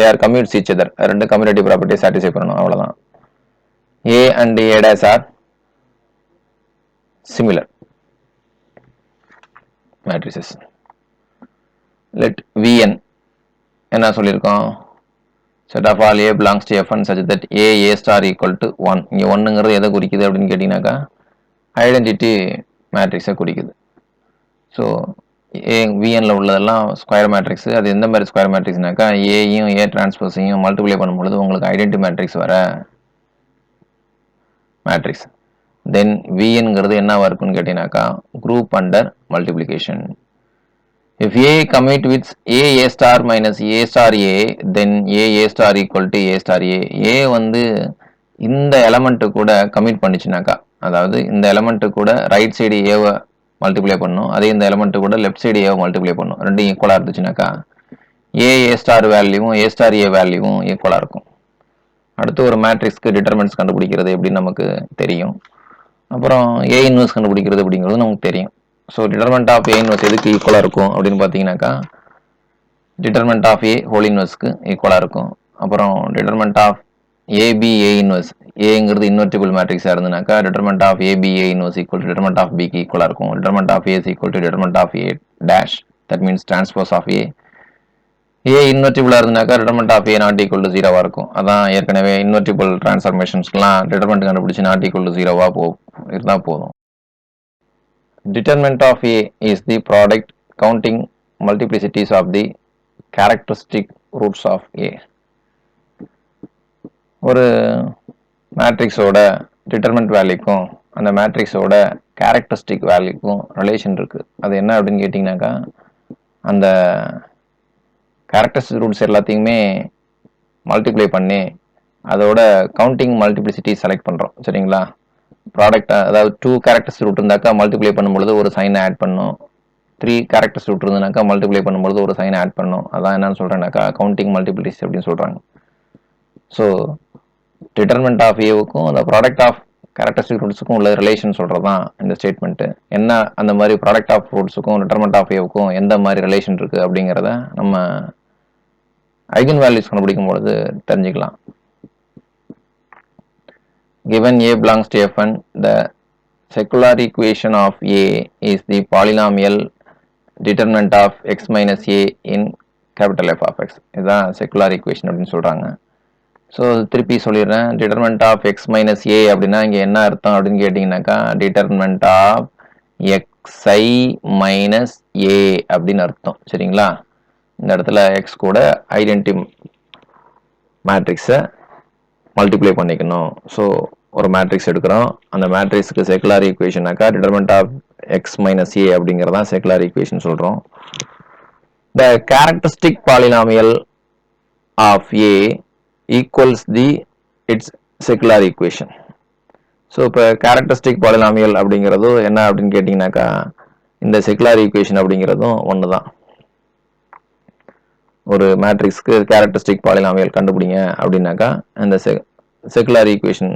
Speaker 1: are commutes each other. ரெண்டு கம்யூனிட்டி ப்ராப்பர்ட்டி சாட்டிஸ்ஃபை பண்ணணும், அவ்வளோதான். A and A dash are similar matrices. let Vn என்ன சொல்லியிருக்கோம், set of all A belongs to Fn such that A star equal to 1. இங்கே 1ங்கிறது எதை குறிக்குது அப்படின்னு கேட்டிங்கனாக்கா ஐடென்டிட்டி மேட்ரிக்ஸை குறிக்குது. ஸோ விஎன்ல உள்ளதெல்லாம் ஸ்கொயர் மேட்ரிக்ஸ். அது எந்த மாதிரி ஸ்கொயர் மேட்ரிக்ஸ்னாக்கா ஏயும் ஏ டிரான்ஸ்போஸையும் மல்டிப்ளை பண்ணும்பொழுது உங்களுக்கு ஐடென்டிட்டி மேட்ரிக்ஸ் வர மேட்ரிக்ஸ். தென் விஎன்ங்கிறது என்னவா இருக்குன்னு கேட்டீங்கன்னாக்கா group under multiplication. If A commit with A star minus A star A, then A star equal to A star A. A வந்து இந்த எலமெண்ட் கூட கமிட் பண்ணிச்சுனாக்கா, அதாவது இந்த எலமெண்ட் கூட ரைட் சைடு ஏவை மல்டிப்ளை பண்ணும், அதே இந்த எலமெண்ட் கூட லெஃப்ட் சைடு ஏவை மல்டிப்ளை பண்ணும், ரெண்டும் ஈக்குவலாக இருந்துச்சுனாக்கா ஏ ஸ்டார் வேல்யூவும் ஏ ஸ்டார் ஏ வேல்யூவும் ஈக்குவலாக இருக்கும். அடுத்து ஒரு மேட்ரிக்ஸ்க்கு டிட்டர்மெண்ட்ஸ் கண்டுபிடிக்கிறது எப்படின்னு நமக்கு தெரியும். அப்புறம் ஏ இன்வெர்ஸ் கண்டுபிடிக்கிறது அப்படிங்கிறது நமக்கு தெரியும். So determinant of A inverse எதுக்கு ஈக்குவலாக இருக்கும் அப்படின்னு பார்த்தீங்கன்னாக்கா டிட்டர்மெண்ட் ஆஃப் ஏ ஹோல் இன்வெர்ஸ்க்கு ஈக்குவலாக இருக்கும். அப்புறம் determinant of AB A inverse, ஏங்கிறது இன்வெர்டிபிள் மேட்ரிக்ஸாக இருந்ததுனாக்கா determinant of AB A inverse equal to determinant of பிக்கு ஈக்குவலாக இருக்கும். Determinant of A equal to determinant of A dash, that means transpose of A. A இன்வெர்டிபிளாக இருந்ததுனாக்கா determinant of A not equal to 0வாக இருக்கும். அதான் ஏற்கனவே இன்வெர்டிபிள் டிரான்ஸ்ஃபர்மேஷன்ஸ்லாம் டிட்டர்மெண்ட் கண்டுபிடிச்சி நாட் ஈக்குவல் டு 0வாக இருந்தால் போதும். Determinant of A is the product counting multiplicities of the characteristic roots of A. ஒரு மேட்ரிக்ஸோட டிட்டர்மெண்ட் வேல்யூக்கும் அந்த மேட்ரிக்ஸோட கேரக்டரிஸ்டிக் வேல்யூக்கும் ரிலேஷன் இருக்குது. அது என்ன அப்படின்னு கேட்டிங்கனாக்கா அந்த கேரக்டரிஸ்டிக் ரூட்ஸ் எல்லாத்தையுமே மல்டிப்ளை பண்ணி அதோட கவுண்டிங் மல்டிப்ளிசிட்டி செலக்ட் பண்ணுறோம். சரிங்களா? ப்ராடக்ட், அதாவது 2 கேரக்டர்ஸ் ரூட் இருந்தாக்கா மல்டிப்ளை பண்ணும்பொழுது ஒரு சைனை ஆட் பண்ணும், 3 கேரக்டர்ஸ் ரூட் இருந்ததுனாக்கா மல்டிப்ளை பண்ணும்பொழுது ஒரு சைனை ஆட் பண்ணும். அதான் என்னன்னு சொல்கிறேன்னாக்கா கவுண்டிங் மல்டிப்ளிசிட்டி அப்படின்னு சொல்கிறாங்க. ஸோ டிட்டர்மெண்ட் ஆஃப் ஏவுக்கும் அந்த ப்ராடக்ட் ஆஃப் கேரக்டரிஸ்டிக் ரூட்ஸுக்கும் உள்ள ரிலேஷன் சொல்கிறது தான் இந்த ஸ்டேட்மெண்ட்டு. என்ன அந்த மாதிரி ப்ராடக்ட் ஆஃப் ரூட்ஸுக்கும் டிட்டர்மெண்ட் ஆஃப் ஏவுக்கும் எந்த மாதிரி ரிலேஷன் இருக்குது அப்படிங்கிறத நம்ம ஐகன் வேல்யூஸ் கண்டுபிடிக்கும் பொழுது தெரிஞ்சுக்கலாம். Given A belongs to Fn, the secular equation of A is the polynomial determinant of x minus A in capital F of x. இதுதான் secular equation அப்படின்னு சொல்கிறாங்க. ஸோ திருப்பி சொல்லிடுறேன். determinant of x minus A அப்படின்னா இங்கே என்ன அர்த்தம் அப்படின்னு கேட்டிங்கனாக்கா determinant of xi minus A அப்படின்னு அர்த்தம். சரிங்களா? இந்த இடத்துல x கூட ஐடென்டி மேட்ரிக்ஸை மல்டிப்ளை பண்ணிக்கணும். ஸோ ஒரு மேட்ரிக்ஸ் எடுக்கிறோம், அந்த மேட்ரிக்ஸுக்கு செகுலர் ஈக்குவேஷனாக்கா determinant of x minus A அப்படிங்கிறதான் செகுலர் ஈக்குவேஷன் சொல்கிறோம். The characteristic polynomial of A equals the its secular equation. So இப்போ கேரக்டரிஸ்டிக் பாலினாமியல் அப்படிங்கிறதும் என்ன அப்படின்னு கேட்டிங்கனாக்கா இந்த செகுலர் ஈக்குவேஷன் அப்படிங்கிறதும் ஒன்று தான். ஒரு மேட்ரிக்ஸ்க்கு கேரக்டரிஸ்டிக் பாலினாமியல் கண்டுபிடிங்க அப்படின்னாக்கா இந்த செகுலர் ஈக்குவேஷன்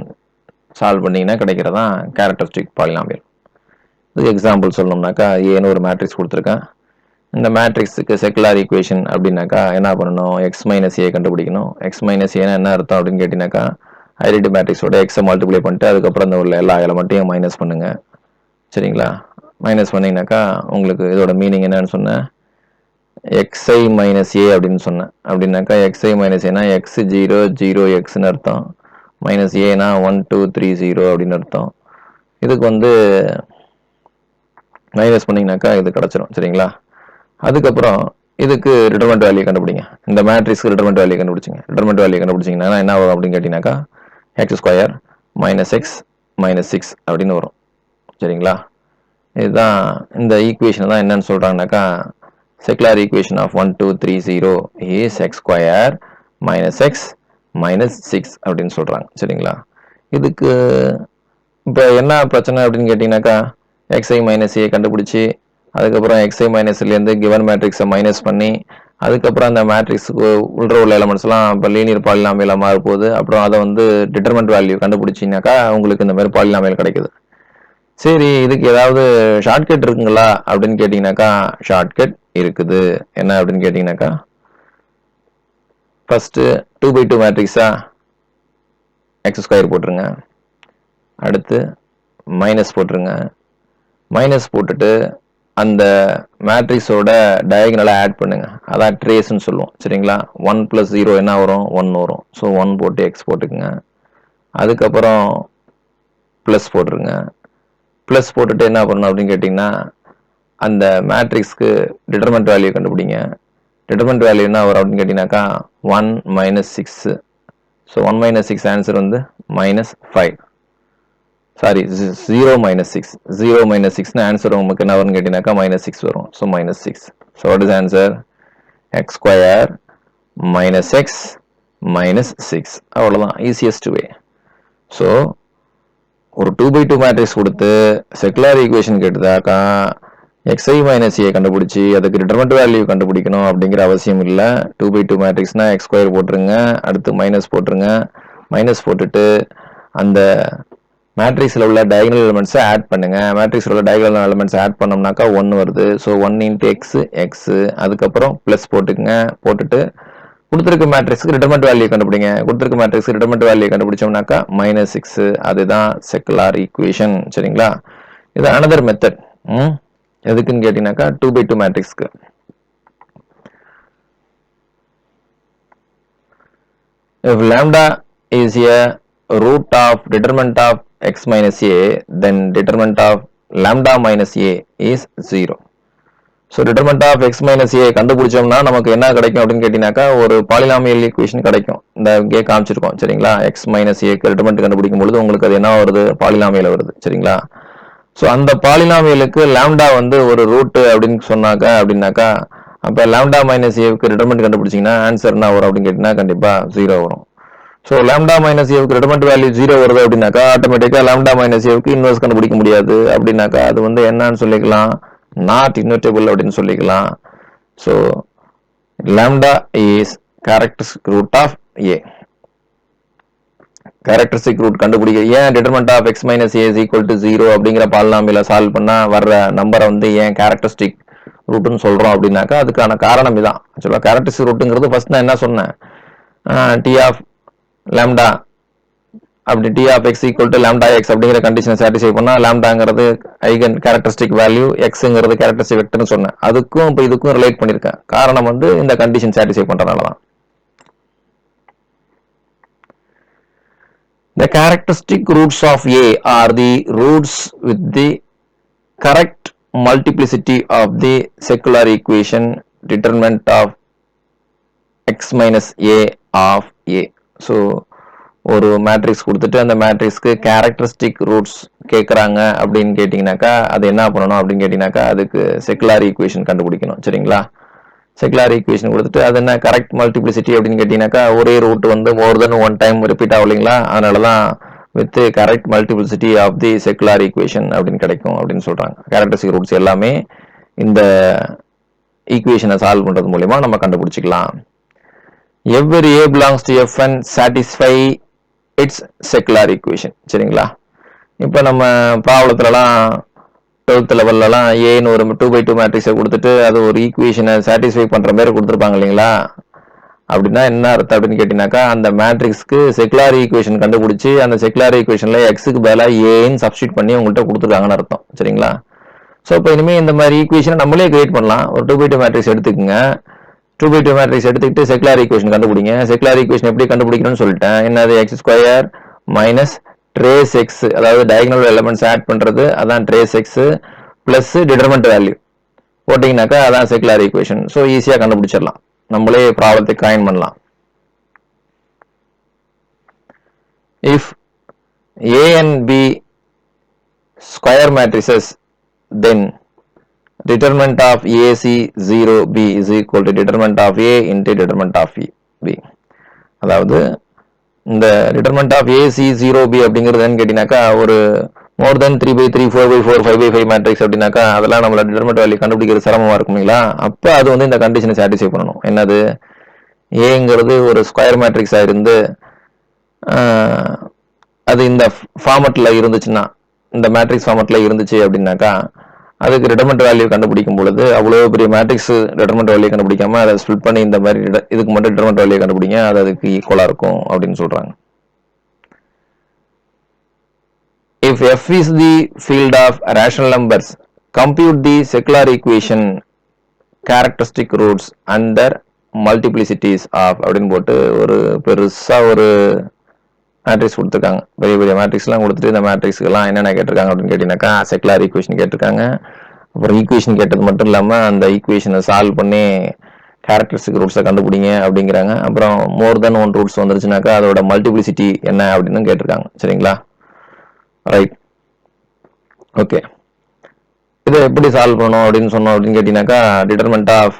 Speaker 1: சால்வ் பண்ணிங்கன்னா கிடைக்கிறதா கேரக்டரிஸ்டிக் பாலினாமியல். இதுக்கு எக்ஸாம்பிள் சொல்லணும்னாக்கா ஏன்னு ஒரு மேட்ரிக்ஸ் கொடுத்துருக்கேன். இந்த மேட்ரிக்ஸுக்கு செகுலர் ஈக்குவேஷன் அப்படின்னாக்கா என்ன பண்ணணும், எக்ஸ் மைனஸ் ஏ கண்டுபிடிக்கணும். எக்ஸ் மைனஸ் ஏன்னா என்ன அர்த்தம் அப்படின்னு கேட்டிங்கனாக்கா ஐடென்டி மேட்ரிக்ஸோட எக்ஸை மல்டிப்ளை பண்ணிட்டு அதுக்கப்புறம் இந்த உள்ள எல்லா எலமெண்ட்டையும் மைனஸ் பண்ணுங்க. சரிங்களா? மைனஸ் பண்ணிங்கனாக்கா உங்களுக்கு இதோட மீனிங் என்னன்னு சொன்னேன், xi மைனஸ் ஏ அப்படின்னு சொன்னேன். அப்படின்னாக்கா xi மைனஸ் ஏன்னா எக்ஸ் 0 0 எக்ஸ்ன்னு அர்த்தம், மைனஸ் ஏனா 1 2 3 0 அப்படின்னு அர்த்தம். இதுக்கு வந்து மைனஸ் பண்ணிங்கனாக்கா இது கிடச்சிரும். சரிங்களா? அதுக்கப்புறம் இதுக்கு டிட்டர்மெண்ட் வேல்யூ கண்டுபிடிங்க. இந்த மேட்ரிக்ஸ்க்கு டிட்டர்மெண்ட் வேல்யூ கண்டுபிடிச்சிங்க. டிட்டர்மெண்ட் வேல்யூ கண்டுபிடிச்சிங்கன்னா என்ன வரும் அப்படின்னு கேட்டிங்கனாக்கா X square minus X minus 6 அப்படின்னு வரும். சரிங்களா? இதுதான் இந்த ஈக்குவேஷன் தான் என்னன்னு சொல்கிறாங்கனாக்கா secular equation of 1 2 3 0 is x square minus x minus 6 அப்படின்னு சொல்கிறாங்க. சரிங்களா? இதுக்கு இப்போ என்ன பிரச்சனை அப்படின்னு கேட்டிங்கனாக்கா xi மைனஸ் ஏ கண்டுபிடிச்சி அதுக்கப்புறம் xi மைனஸ்லேருந்து கிவன் மேட்ரிக்ஸை மைனஸ் பண்ணி அதுக்கப்புறம் அந்த மேட்ரிக்ஸுக்கு உள்ள எலமெண்ட்ஸ்லாம் இப்போ லீனியர் பாலினாமியலாக மாறப்போகுது. அப்புறம் அதை வந்து டிட்டர்மெண்ட் வேல்யூ கண்டுபிடிச்சிங்கனாக்கா உங்களுக்கு இந்த மாதிரி பாலினாமியல் கிடைக்குது. சரி, இதுக்கு ஏதாவது ஷார்ட்கட் இருக்குங்களா அப்படின்னு கேட்டிங்கனாக்கா ஷார்ட்கட் இருக்குது. என்ன அப்படின்னு கேட்டிங்கனாக்கா ஃபஸ்ட்டு 2/2 மேட்ரிக்ஸா எக்ஸ் ஸ்கொயர் போட்டுருங்க, அடுத்து மைனஸ் போட்டுருங்க, மைனஸ் போட்டுட்டு அந்த மேட்ரிக்ஸோட டயகனலை ஆட் பண்ணுங்க. அதான் ட்ரேஸ்ன்னு சொல்லுவோம். சரிங்களா? 1 + 0 என்ன வரும்? 1 வரும். ஸோ 1 போட்டு எக்ஸ் போட்டுக்குங்க. அதுக்கப்புறம் ப்ளஸ் போட்டுருங்க. ப்ளஸ் போட்டுட்டு என்ன பண்ணணும் அப்படின்னு கேட்டிங்கன்னா, அந்த மேட்ரிக்ஸ்க்கு டிட்டர்மெண்ட் வேல்யூ கண்டுபிடிங்க. டிட்டர்மெண்ட் வேல்யூ என்ன வரும் அப்படின்னு கேட்டிங்கனாக்கா 1 - 6. ஸோ 1 - 6 ஆன்சர் வந்து -5. சாரி 0 - 6. 0 - 6 ஆன்சர் உங்களுக்கு என்ன வரும்னு கேட்டீங்கன்னாக்கா -6 வரும். So -6. So what is answer? x square -x -6. அவ்வளோதான், ஈஸியஸ்ட் வே. ஸோ ஒரு 2/2 மேட்ரிக்ஸ் கொடுத்து செகுலர் ஈக்குவேஷன் கேட்டதாக்கா xi - a கண்டுபிடிச்சி அதுக்கு டிட்டர்மெண்ட் வேல்யூ கண்டுபிடிக்கணும் அப்படிங்கிற அவசியம் இல்லை. 2/2 மேட்ரிக்ஸ்னா x ஸ்கொயர் போட்டுருங்க, அடுத்து மைனஸ் போட்டுருங்க. மைனஸ் போட்டுட்டு அந்த மேட்ரிக்ஸில் உள்ள டயகனல் எலிமெண்ட்ஸை ஆட் பண்ணுங்க. மேட்ரிக்ஸில் உள்ள டயகனல் எலிமெண்ட்ஸ் ஆட் பண்ணோம்னாக்கா 1 வருது. ஸோ 1 × x, அதுக்கப்புறம் ப்ளஸ் போட்டுக்குங்க. போட்டுட்டு கொடுத்துருக்க மேட்ரிக்ஸுக்கு டிட்டர்மெண்ட் வேல்யூ கண்டுபிடிங்க. கொடுத்துருக்க மேட்ரிக்ஸுக்கு டிட்டர்மெண்ட் வேல்யூ கண்டுபிடிச்சோம்னாக்கா -6. அதுதான் செகுலர் ஈக்குவேஷன். சரிங்களா? இது அனதர் மெத்தட். எதுக்குன்னு கேட்டீங்கன்னாக்கா 2/2 மேட்ரிக்ஸ்க்கு. If lambda is a root of determinant of x minus a, then determinant of lambda minus a is 0. So determinant of x minus a கண்டுபிடிச்சோம்னா நமக்கு என்ன கிடைக்கும் அப்படின்னு கேட்டீங்கன்னாக்கா ஒரு பாலினாமியல் ஈக்குவேஷன் கிடைக்கும். இந்த இங்கே காமிச்சிருக்கோம். சரிங்களா? x minus a டிட்டர்மெண்ட் கண்டுபிடிக்கும் பொழுது உங்களுக்கு அது என்ன வருது? பாலினாமியல் வருது. சரிங்களா? ஸோ அந்த பாலினாமியலுக்கு லாம்டா வந்து ஒரு ரூட் அப்படின்னு அப்படின்னாக்கா அப்போ லாம்டா மைனஸ் ஏவுக்கு டிட்டர்மெண்ட் கண்டுபிடிச்சிங்கன்னா ஆன்சர் என்ன வரும் அப்படின்னு கேட்டிங்கன்னா கண்டிப்பாக 0 வரும். ஸோ லாம்டா மைனஸ் ஏவுக்கு டிட்டர்மெண்ட் வேல்யூ 0 வருது அப்படின்னாக்கா ஆட்டோமேட்டிக்காக லாம்டா மைனஸ் ஏவுக்கு இன்வெர்ஸ் கண்டுபிடிக்க முடியாது. அப்படின்னாக்கா அது வந்து என்னன்னு சொல்லிக்கலாம்? நாட் இன்வெர்ட்டிபிள் அப்படின்னு சொல்லிக்கலாம். So lambda is characteristic root of A. Characteristic root கண்டுபிடிக்க ஏன் determinant of x - a is equal to 0 அப்படிங்கிற பாலினாமியல சால்வ் பண்ணா வர்ற நம்பரை வந்து ஏன் கேரக்டரிஸ்டிக் ரூட்னு சொல்றோம் அப்படின்னாக்கா அதுக்கான காரணம் இதான். ஆக்சுவலா கேரக்டரிஸ்டிக் ரூட்டுங்கிறது ஃபர்ஸ்ட் நான் என்ன சொன்னேன்? டி ஆஃப் லாம்டா அப்படி T of x equal to lambda x அப்படிங்கிற கண்டிஷனை சாட்டிஸ்ஃபை பண்ணா லாம்டாங்கிறது ஐகன் கேரக்டரிஸ்டிக் வேல்யூ, எக்ஸுங்கிறது கேரக்டரிஸ்டிக் வெக்டர்னு சொன்னேன். அதுக்கும் இப்போ இதுக்கும் ரிலேட் பண்ணியிருக்கேன். காரணம் வந்து இந்த கண்டிஷன் சாட்டிஸ்ஃபை பண்றதுனால தான். The characteristic roots of A are the roots with the correct multiplicity of the secular equation determinant of x minus a of a. So ஒரு மேட்ரிக்ஸ் கொடுத்துட்டு அந்த மேட்ரிக்ஸ்க்கு கேரக்டரிஸ்டிக் ரூட்ஸ் கேட்குறாங்க அப்படின்னு கேட்டிங்கனாக்கா அது என்ன பண்ணணும் அப்படின்னு கேட்டிங்கனாக்கா அதுக்கு செகுலர் ஈக்குவேஷன் கண்டுபிடிக்கணும். சரிங்களா? செகுலர் ஈக்குவேஷன் கொடுத்துட்டு அது என்ன கரெக்ட் மல்டிப்ளிசிட்டி அப்படின்னு கேட்டீங்கன்னாக்கா ஒரே ரூட் வந்து மோர் தென் 1 டைம் ரிப்பீட் ஆகலைங்களா? அதனால தான் with correct multiplicity of the secular equation அப்படின்னு கிடைக்கும் அப்படின்னு சொல்றாங்க. கேரக்டரிஸ்டிக் ரூட்ஸ் எல்லாமே இந்த ஈக்குவேஷனை சால்வ் பண்றது மூலமா நம்ம கண்டுபிடிச்சிக்கலாம். Every a belongs to fn satisfy its secular equation. சரிங்களா? இப்போ நம்ம ப்ராப்ளத்துலலாம் 12th லெவல்லலாம் ஏன்னு ஒரு 2/2 மேட்ரிக்ஸை கொடுத்துட்டு அது ஒரு ஈக்குவேஷனை சாட்டிஸ்ஃபை பண்ற மாதிரி கொடுத்துருப்பாங்க இல்லைங்களா? அப்படின்னா என்ன அர்த்தம் அப்படின்னு கேட்டீங்கன்னாக்கா அந்த மேட்ரிக்ஸ்க்கு செகுலர் ஈக்குவேஷன் கண்டுபிடிச்சி அந்த செகுலர் ஈக்குவேஷன்ல எக்ஸுக்கு பதிலாக ஏன்னு சப்ஸ்டியூட் பண்ணி உங்கள்கிட்ட கொடுத்துருக்காங்கன்னு அர்த்தம். சரிங்களா? ஸோ இப்போ இனிமேல் இந்த மாதிரி ஈக்குவேஷனை நம்மளே கிரியேட் பண்ணலாம். ஒரு 2/2 மேட்ரிக்ஸ் எடுத்துக்கோங்க. 2/2 மேட்ரிக்ஸ் எடுத்துக்கிட்டு செகுலர் ஈக்குவேஷன் கண்டுபிடிங்க. செகுலர் ஈக்குவேஷன் எப்படி கண்டுபிடிக்கணும்னு சொல்லிட்டேன். என்னது? x square minus trace x, அதாவது டயகனல் எலிமெண்ட்ஸ் ஆட் பண்றது, அதான் trace x plus determinant value போட்டீங்கன்னாக்கா அதான் செகுலர் ஈக்குவேஷன். ஸோ ஈஸியாக கண்டுபிடிச்சிடலாம். நம்மளே ப்ராப்ளத்தை காயின் பண்ணலாம். If A and B square matrices, then determinant of AC 0B is equal to determinant of A into determinant of B. அதாவது இந்த டிட்டர்மெண்ட் ஆஃப் ஏசி 0B அப்படிங்கிறது கேட்டீங்கன்னாக்கா ஒரு மோர் தென் 3/3 4/4 5/5 மேட்ரிக்ஸ் அப்படின்னாக்கா அதெல்லாம் நம்மளோட டிட்டர்மெண்ட் வேல்யூ கண்டுபிடிக்கிறது சிரமமா இருக்கும் இல்லைங்களா? அப்போ அது வந்து இந்த கண்டிஷனை சாட்டிஸ்ஃபை பண்ணணும். என்னது? ஏங்கிறது ஒரு ஸ்கொயர் மேட்ரிக்ஸா இருந்து அது இந்த ஃபார்மட்ல இருந்துச்சுன்னா, இந்த மேட்ரிக்ஸ் ஃபார்மட்ல இருந்துச்சு அப்படின்னாக்கா அதுக்கு டிட்டர்மெண்ட் வேல்யூ கண்டுபிடிக்கும் பொழுது அவ்வளோ பெரிய மேட்ரிக்ஸ் டிட்டர்மெண்ட் வேல்யூ கண்டுபிடிக்காம அதை ஸ்பிளிட் பண்ணி இந்த மாதிரி இதுக்கு மட்டும் டிட்டர்மெண்ட் வேல்யூ கண்டுபிடிங்க, அது அதுக்கு ஈக்குவலா இருக்கும் அப்படின்னு சொல்றாங்க. If f is the field of rational numbers compute the secular equation characteristic roots under multiplicities of அப்படின்னு போட்டு ஒரு பெருசா ஒரு மேட்ரிக்ஸ் கொடுத்துருக்காங்க. பெரிய பெரிய மேட்ரிக்ஸ்லாம் கொடுத்துட்டு இந்த மேட்ரிக்ஸ்க்கெல்லாம் என்னென்ன கேட்டிருக்காங்க அப்படின்னு கேட்டீங்கன்னாக்கா செக்குலர் ஈக்குவேஷன் கேட்டிருக்காங்க. அப்புறம் ஈக்குவேஷன் கேட்டது மட்டும் இல்லாமல் அந்த ஈக்குவேஷனை சால்வ் பண்ணி கேரக்டரிஸ்டிக் ரூட்ஸை கண்டுபிடிங்க அப்படிங்கிறாங்க. அப்புறம் மோர் தென் ஒன் ரூட்ஸ் வந்துருச்சுனாக்கா அதோட மல்டிபிளிசிட்டி என்ன அப்படின்னு கேட்டிருக்காங்க. சரிங்களா? ரைட். ஓகே, இதை எப்படி சால்வ் பண்ணணும் அப்படின்னு சொன்னோம் அப்படின்னு கேட்டீங்கன்னாக்கா determinant of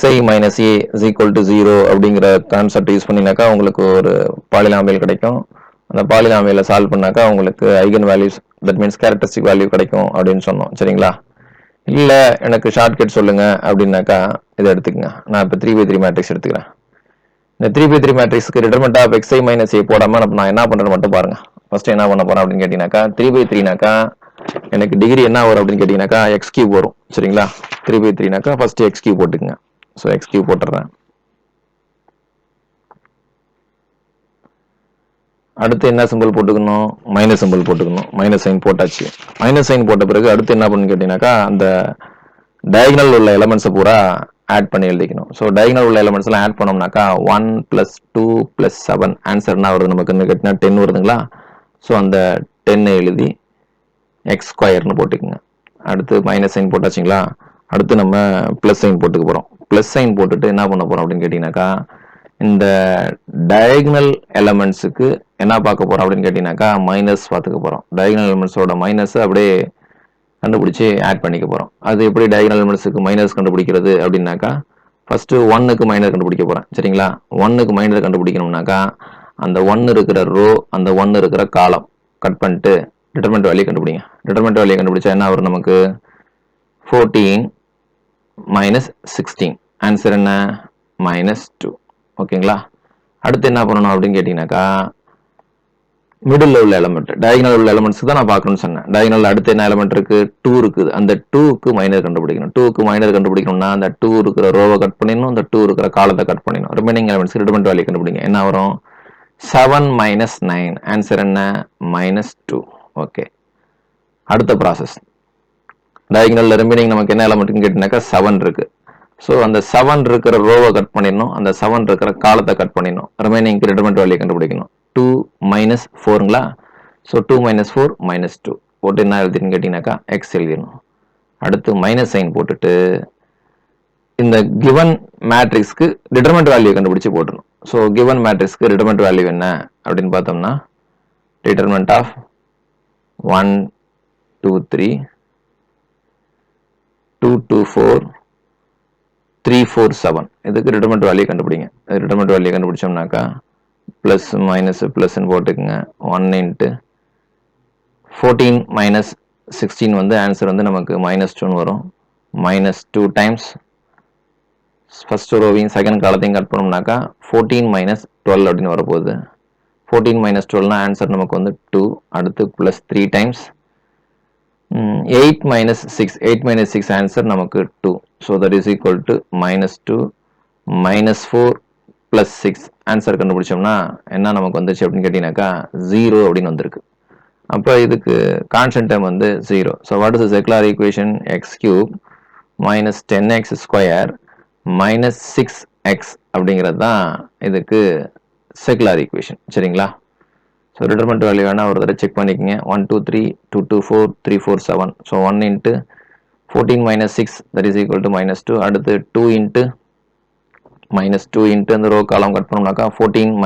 Speaker 1: xi minus a is equal to 0 அப்படிங்கிற கான்செப்ட் யூஸ் பண்ணினாக்கா உங்களுக்கு ஒரு பாலினாமியல் கிடைக்கும். அந்த பாலினாமியலை சால்வ் பண்ணாக்கா உங்களுக்கு eigen values that means characteristic value கிடைக்கும் அப்படின்னு சொன்னோம். சரிங்களா? இல்லை எனக்கு ஷார்ட்கட் சொல்லுங்க அப்படின்னாக்கா இதை எடுத்துக்கங்க. நான் இப்போ 3x3 மேட்ரிக்ஸ் எடுத்துக்கிறேன். இந்த 3x3 மேட்ரிக்ஸ்க்கு determinant of xi minus a போடாமல் நான் என்ன பண்ணுறேன்னு மட்டும் பாருங்க. ஃபர்ஸ்ட் என்ன பண்ண போறேன் அப்படின்னு கேட்டீங்கன்னாக்கா 3x3நாக்கா எனக்கு டிகிரி என்ன வரும் அப்படின்னு கேட்டீங்கன்னாக்கா எக்ஸ் கியூப் வரும். சரிங்களா? 3x3நாக்கா ஃபர்ஸ்ட் எக்ஸ் கியூப் போட்டுக்குங்க. ஸோ எக்ஸ் கியூப் போட்டுறேன். அடுத்து என்ன சிம்பிள் போட்டுக்கணும்? மைனஸ் சிம்பிள் போட்டுக்கணும். மைனஸ் சைன் போட்டாச்சு. மைனஸ் சைன் போட்ட பிறகு அடுத்து என்ன பண்ணுன்னு கேட்டீங்கன்னாக்கா அந்த டயகனல் உள்ள எலமெண்ட்ஸை பூரா ஆட் பண்ணி எழுதிக்கணும். ஸோ டயகனல் உள்ள எலமெண்ட்ஸ் எல்லாம் ஆட் பண்ணோம்னாக்கா 1 + 2 + 7 ஆன்சர் என்ன வருது நமக்கு கேட்டினா 10 வருதுங்களா? ஸோ அந்த 10 எழுதி எக்ஸ் ஸ்கொயர்னு போட்டுக்குங்க. அடுத்து மைனஸ் சைன் போட்டாச்சுங்களா? அடுத்து நம்ம பிளஸ் சைன் போட்டுக்க போகிறோம். பிளஸ் சைன் போட்டுட்டு என்ன பண்ண போகிறோம் அப்படின்னு கேட்டிங்கனாக்கா இந்த டயகனல் எலமெண்ட்ஸுக்கு என்ன பார்க்க போகிறோம் அப்படின்னு கேட்டிங்கனாக்கா மைனஸ் பார்த்துக்க போகிறோம். டயகனல் எலமெண்ட்ஸோட மைனஸ் அப்படியே கண்டுபிடிச்சி ஆட் பண்ணிக்க போகிறோம். அது எப்படி டயகனல் எலமெண்ட்ஸுக்கு மைனஸ் கண்டுபிடிக்கிறது அப்படின்னாக்கா ஃபர்ஸ்ட் 1க்கு மைனஸ் கண்டுபிடிக்க போகிறேன். சரிங்களா? 1க்கு மைனஸ் கண்டுபிடிக்கணும்னாக்கா அந்த 1 இருக்கிற ரோ அந்த 1 இருக்கிற காலம் கட் பண்ணிட்டு டிட்டர்மெண்ட் வேல்யூ கண்டுபிடிங்க. டிட்டர்மெண்ட் வேல்யூ கண்டுபிடிச்சா என்ன வரும் நமக்கு? 14 - 16 ஆன்சர் என்ன? -2. ஓகேங்களா? அடுத்து என்ன பண்ணணும் அப்படின்னு கேட்டீங்கன்னாக்கா மிடில் உள்ள எலமெண்ட் டயகனல் உள்ள எலமெண்ட்ஸ் தான் நான் பார்க்கணும்னு சொன்னேன். டயகனல் அடுத்து என்ன எலமெண்ட் இருக்கு? 2 இருக்குது. அந்த 2க்கு மைனர் கண்டுபிடிக்கணும். 2க்கு மைனர் கண்டுபிடிக்கணும்னா அந்த 2 இருக்கிற ரோவை கட் பண்ணிடணும், அந்த 2 இருக்கிற காலத்தை கட் பண்ணிடணும். ரிமைனிங் எலமெண்ட்ஸ்க்கு டிட்டர்மெண்ட் வேல்யூ கண்டுபிடிங்க. என்ன வரும்? 7 - 9 ஆன்சர் என்ன? -2. ஓகே, அடுத்த ப்ராசஸ் டயகனல்ல ரிமைனிங் நமக்கு என்ன எலமெண்ட்னு கேட்டீங்கன்னாக்கா 7 இருக்கு. ஸோ அந்த 7 இருக்கிற ரோவை கட் பண்ணிடணும், அந்த 7 இருக்கிற காலத்தை கட் பண்ணிடணும். ரிமைனிங்க்கு டிட்டர்மெண்ட் வேல்யூ கண்டுபிடிக்கணும். 2 - 4ங்களா? ஸோ 2 - 4 -2 போட்டு என்ன எழுதின்னு கேட்டீங்கன்னாக்கா எக்ஸ் எழுதிடணும். அடுத்து மைனஸ் சைன் போட்டுட்டு இந்த கிவன் மேட்ரிக்ஸ்க்கு டிட்டர்மெண்ட் வேல்யூ கண்டுபிடிச்சு போட்டுடணும். ஸோ கிவன் மேட்ரிக்ஸ்க்கு டிட்டர்மெண்ட் வேல்யூ என்ன அப்படின்னு பார்த்தோம்னா டிட்டர்மெண்ட் ஆஃப் 1 2 3 2 2 4 3 4 7 இதுக்கு டிட்டர்மெண்ட் வேல்யூ கண்டுபிடிங்க. டிட்டர்மெண்ட் வேல்யூ கண்டுபிடிச்சோம்னாக்கா பிளஸ் மைனஸ் பிளஸ்ன்னு போட்டுக்குங்க. 1 × 14 - 16 வந்து ஆன்சர் வந்து நமக்கு -2 வரும். -2 டைம்ஸ் ஃபர்ஸ்ட் ரோவையும் செகண்ட் காலத்தையும் கட் பண்ணோம்னாக்கா 14 - 12 அப்படின்னு வரப்போகுது. 14 - 12னா ஆன்சர் நமக்கு வந்து 2. அடுத்து ப்ளஸ் 3 டைம்ஸ் 8 - 6 8 - 6 ஆன்சர் நமக்கு 2. So that is equal to -2 -4 + 6 answer கண்டுபிடிச்சோம்னா என்ன நமக்கு வந்துச்சு அப்படின்னு கேட்டீங்கன்னாக்கா 0 அப்படின்னு வந்திருக்கு. அப்போ இதுக்கு கான்ஸ்டன்ட் டைம் வந்து 0. So what is secular equation? x³ - 10x² - 6x அப்படிங்கிறது தான் இதுக்கு செக்குலர் ஈக்குவேஷன். சரிங்களா? ஸோ டிட்டர்மெண்ட் வேல்யூ வேணால் ஒரு தடவை செக் பண்ணிக்கங்க. 1 2 3 2 2 4 3 4 7. So 1 × 14 - 6 that is equal to -2. அடுத்து 2 × -2 × அந்த ரோ காலம் கட் பண்ணோம்னாக்கா 14 -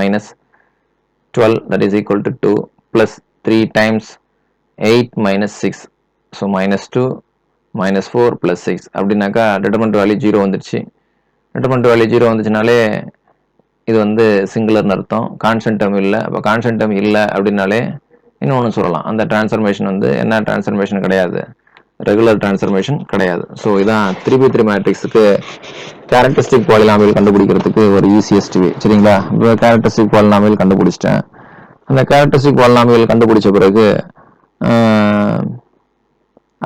Speaker 1: 12 that is equal to 2 plus 3 times 8 - 6. So -2 -4 + 6 அப்படின்னாக்கா டிட்டர்மெண்ட் வேல்யூ 0 வந்துடுச்சு. டிட்டர்மெண்ட் வேல்யூ 0 வந்துச்சுனாலே இது வந்து சிங்குலர்னு அர்த்தம். கான்ஸ்டன்ட் டேர்ம் இல்லை. அப்போ கான்ஸ்டன்ட் டேர்ம் இல்லை அப்படின்னாலே இன்னொன்று சொல்லலாம், அந்த டிரான்ஸ்ஃபர்மேஷன் வந்து என்ன டிரான்ஸ்ஃபர்மேஷன் கிடையாது, ரெகுலர் டிரான்ஸ்ஃபர்மேஷன் கிடையாது. ஸோ இதான் 3x3 மேட்ரிக்ஸுக்கு கேரக்டரிஸ்டிக் பாலினாமியல் கண்டுபிடிக்கிறதுக்கு ஒரு ஈஸியஸ்ட் வே. சரிங்களா? இப்போ கேரக்டரிஸ்டிக் பாலினாமியல் கண்டுபிடிச்சிட்டேன். அந்த கேரக்டரிஸ்டிக் பாலினாமியல் கண்டுபிடிச்ச பிறகு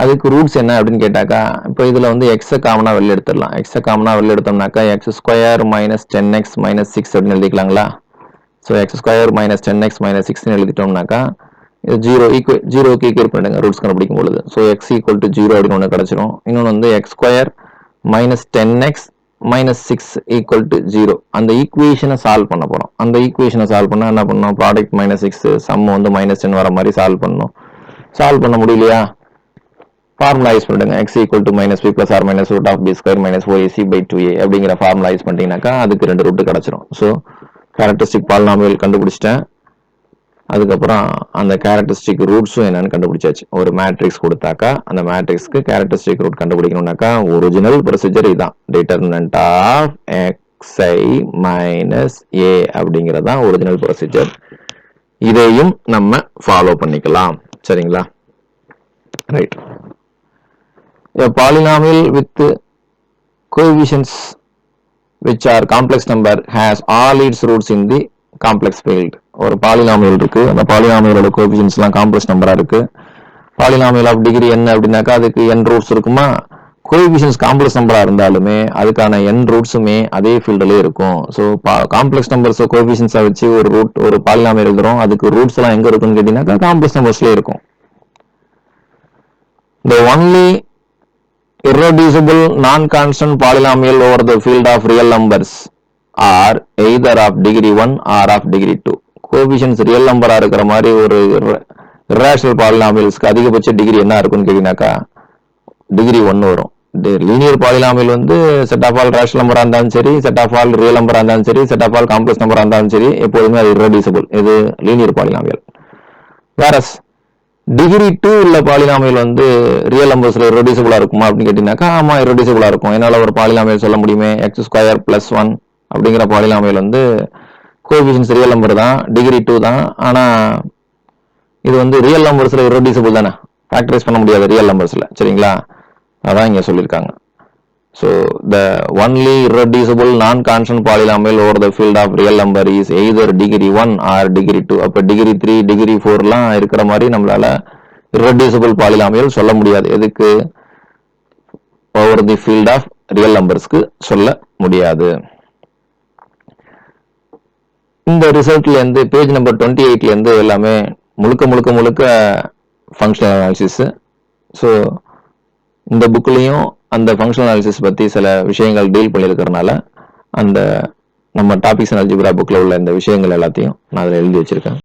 Speaker 1: அதுக்கு ரூட்ஸ் என்ன அப்படின்னு கேட்டாக்கா இப்போ இதில் வந்து எக்ஸை காமனாக வெளில எடுத்துடலாம். எக்ஸை காமனாக வெளில எடுத்தோம்னாக்கா x² - 10x - 6 அப்படின்னு எழுதிக்கலாங்களா? ஸோ x² - 10x - 6ன்னு எழுதிட்டோம்னாக்கா ஜீரோக்கு ஈக்குவேட் பண்ணுங்க ரூட்ஸ் கண்டுபிடிக்கும் பொழுது. ஸோ எக்ஸ் ஈக்குவல் டு 0 அப்படின்னு ஒன்று கிடைச்சிரும். இன்னொன்று வந்து X square minus 10x minus 6 equal to 0. அந்த ஈக்குவேஷனை சால்வ் பண்ண போகிறோம். அந்த ஈக்குவேஷனை சால்வ் பண்ணால் என்ன பண்ணணும், ப்ராடக்ட் மைனஸ் 6 சம் வந்து மைனஸ் 10 வர மாதிரி சால்வ் பண்ணணும். சால்வ் பண்ண முடியலையா, ஃபார்முலா யூஸ் பண்ணிடுங்க. X equal to minus b plus or minus root of b square minus 4ac by 2a அப்படிங்கிற ஃபார்முலா யூஸ் பண்ணிட்டீங்கன்னாக்கா அதுக்கு 2 ரூட்டு கிடைச்சிரும். ஸோ கேரக்டரிஸ்டிக் பாலினாமியல் கண்டுபிடிச்சிட்டேன். அதுக்கப்புறம் அந்த கேரக்டரிஸ்டிக் ரூட்ஸும் என்னன்னு கண்டுபிடிச்சாச்சு. ஒரு மேட்ரிக்ஸ் கொடுத்தாக்கா அந்த மேட்ரிக்ஸ்க்கு கேரக்டரிஸ்டிக் ரூட் கண்டுபிடிக்கணும்னாக்கா ஒரிஜினல் ப்ரொசீஜர் இதுதான். Determinant of xi minus a அப்படிங்கிறது தான் ஒரிஜினல் ப்ரொசீஜர். இதையும் நம்ம ஃபாலோ பண்ணிக்கலாம். சரிங்களா, right. A polynomial with coefficients which are complex number has all its roots in the complex field. ஒரு பாலினாமியல் இருக்கு, அந்த பாலினாமியலோட கோஎஃபிஷியன்ட்ஸ் எல்லாம் காம்ப்ளெக்ஸ் நம்பரா இருக்கு. பாலினாமியல் ஆஃப் டிகிரி என்ன அப்படின்னாக்கா அதுக்கு n ரூட்ஸ் இருக்குமா. கோஎஃபிஷியன்ட்ஸ் காம்ப்ளெக்ஸ் நம்பரா இருந்தாலுமே அதுக்கான n ரூட்ஸுமே அதே ஃபீல்டுல இருக்கும். ஸோ காம்ப்ளெக்ஸ் நம்பர்ஸ் கோஎஃபிஷியன்ட்ஸை வச்சு ஒரு பாலினாமியல் எழுதுறோம். அதுக்கு ரூட்ஸ் எல்லாம் எங்க இருக்குன்னு கேட்டீங்கன்னாக்கா காம்ப்ளெக்ஸ் நம்பர்ஸ்ல இருக்கும். The only irreducible non-constant polynomial over the field of real numbers are either of degree 1 or of degree 2. Coefficients real நம்பரா இருக்கிற மாதிரி ஒரு irrational polynomialsக்கு அதிகபட்ச டிகிரி என்ன இருக்குன்னு கேட்டீங்கன்னாக்கா டிகிரி 1 வரும். லீனியர் பாலினாமியல் வந்து செட் ஆஃப் ஆல் ரேஷனல் நம்பரா இருந்தாலும் சரி, செட் ஆஃப் ஆல் ரியல் நம்பரா இருந்தாலும் சரி, செட் ஆஃப் ஆல் காம்ப்ளெக்ஸ் நம்பரா இருந்தாலும் சரி, எப்போதுமே அது irreducible. இது லீனியர் பாலினாமியல். வேறஸ் டிகிரி 2 உள்ள பாலினாமியல் வந்து ரியல் நம்பர்ஸ்ல irreducible இருக்குமா அப்படின்னு கேட்டீங்கன்னாக்கா ஆமா irreducible இருக்கும். என்னால ஒரு பாலினாமியல் சொல்ல முடியுமே, எக்ஸ் ஸ்கொயர் பிளஸ் 1 அப்படிங்கிற பாலினாமியல் வந்து கோஎஃபிஷியன்ட்ஸ் ரியல் நம்பர் தான், டிகிரி 2 தான். ஆனா இது வந்து ரியல் நம்பர்ஸ்ல irreducible தானே, ஃபேக்டரைஸ் பண்ண முடியாது ரியல் நம்பர்ஸ்ல. சரிங்களா, அதான் இங்க சொல்லியிருக்காங்க. So the only irreducible non-constant polynomial over the field of real number is either degree 1 or degree 2. அப்ப degree 3 degree 4 எல்லாம் இருக்கிற மாதிரி நம்மளால irreducible polynomial சொல்ல முடியாது. எதுக்கு, over the field of real numbersக்கு சொல்ல முடியாது. இந்த ரிசல்ட்ல இருந்து பேஜ் நம்பர் 28ல இருந்து எல்லாமே முழுக்க ஃபங்க்ஷனல் அனாலிசிஸ். ஸோ இந்த புக்லையும் அந்த ஃபங்க்ஷனல் அனாலிசிஸ் பத்தி சில விஷயங்கள் டீல் பண்ணியிருக்கிறதுனால அந்த நம்ம டாபிக்ஸ் அண்ட் அல்ஜிப்ரா புக்ல உள்ள இந்த விஷயங்கள் எல்லாத்தையும் நான் அதில் எழுதி வச்சிருக்கேன்.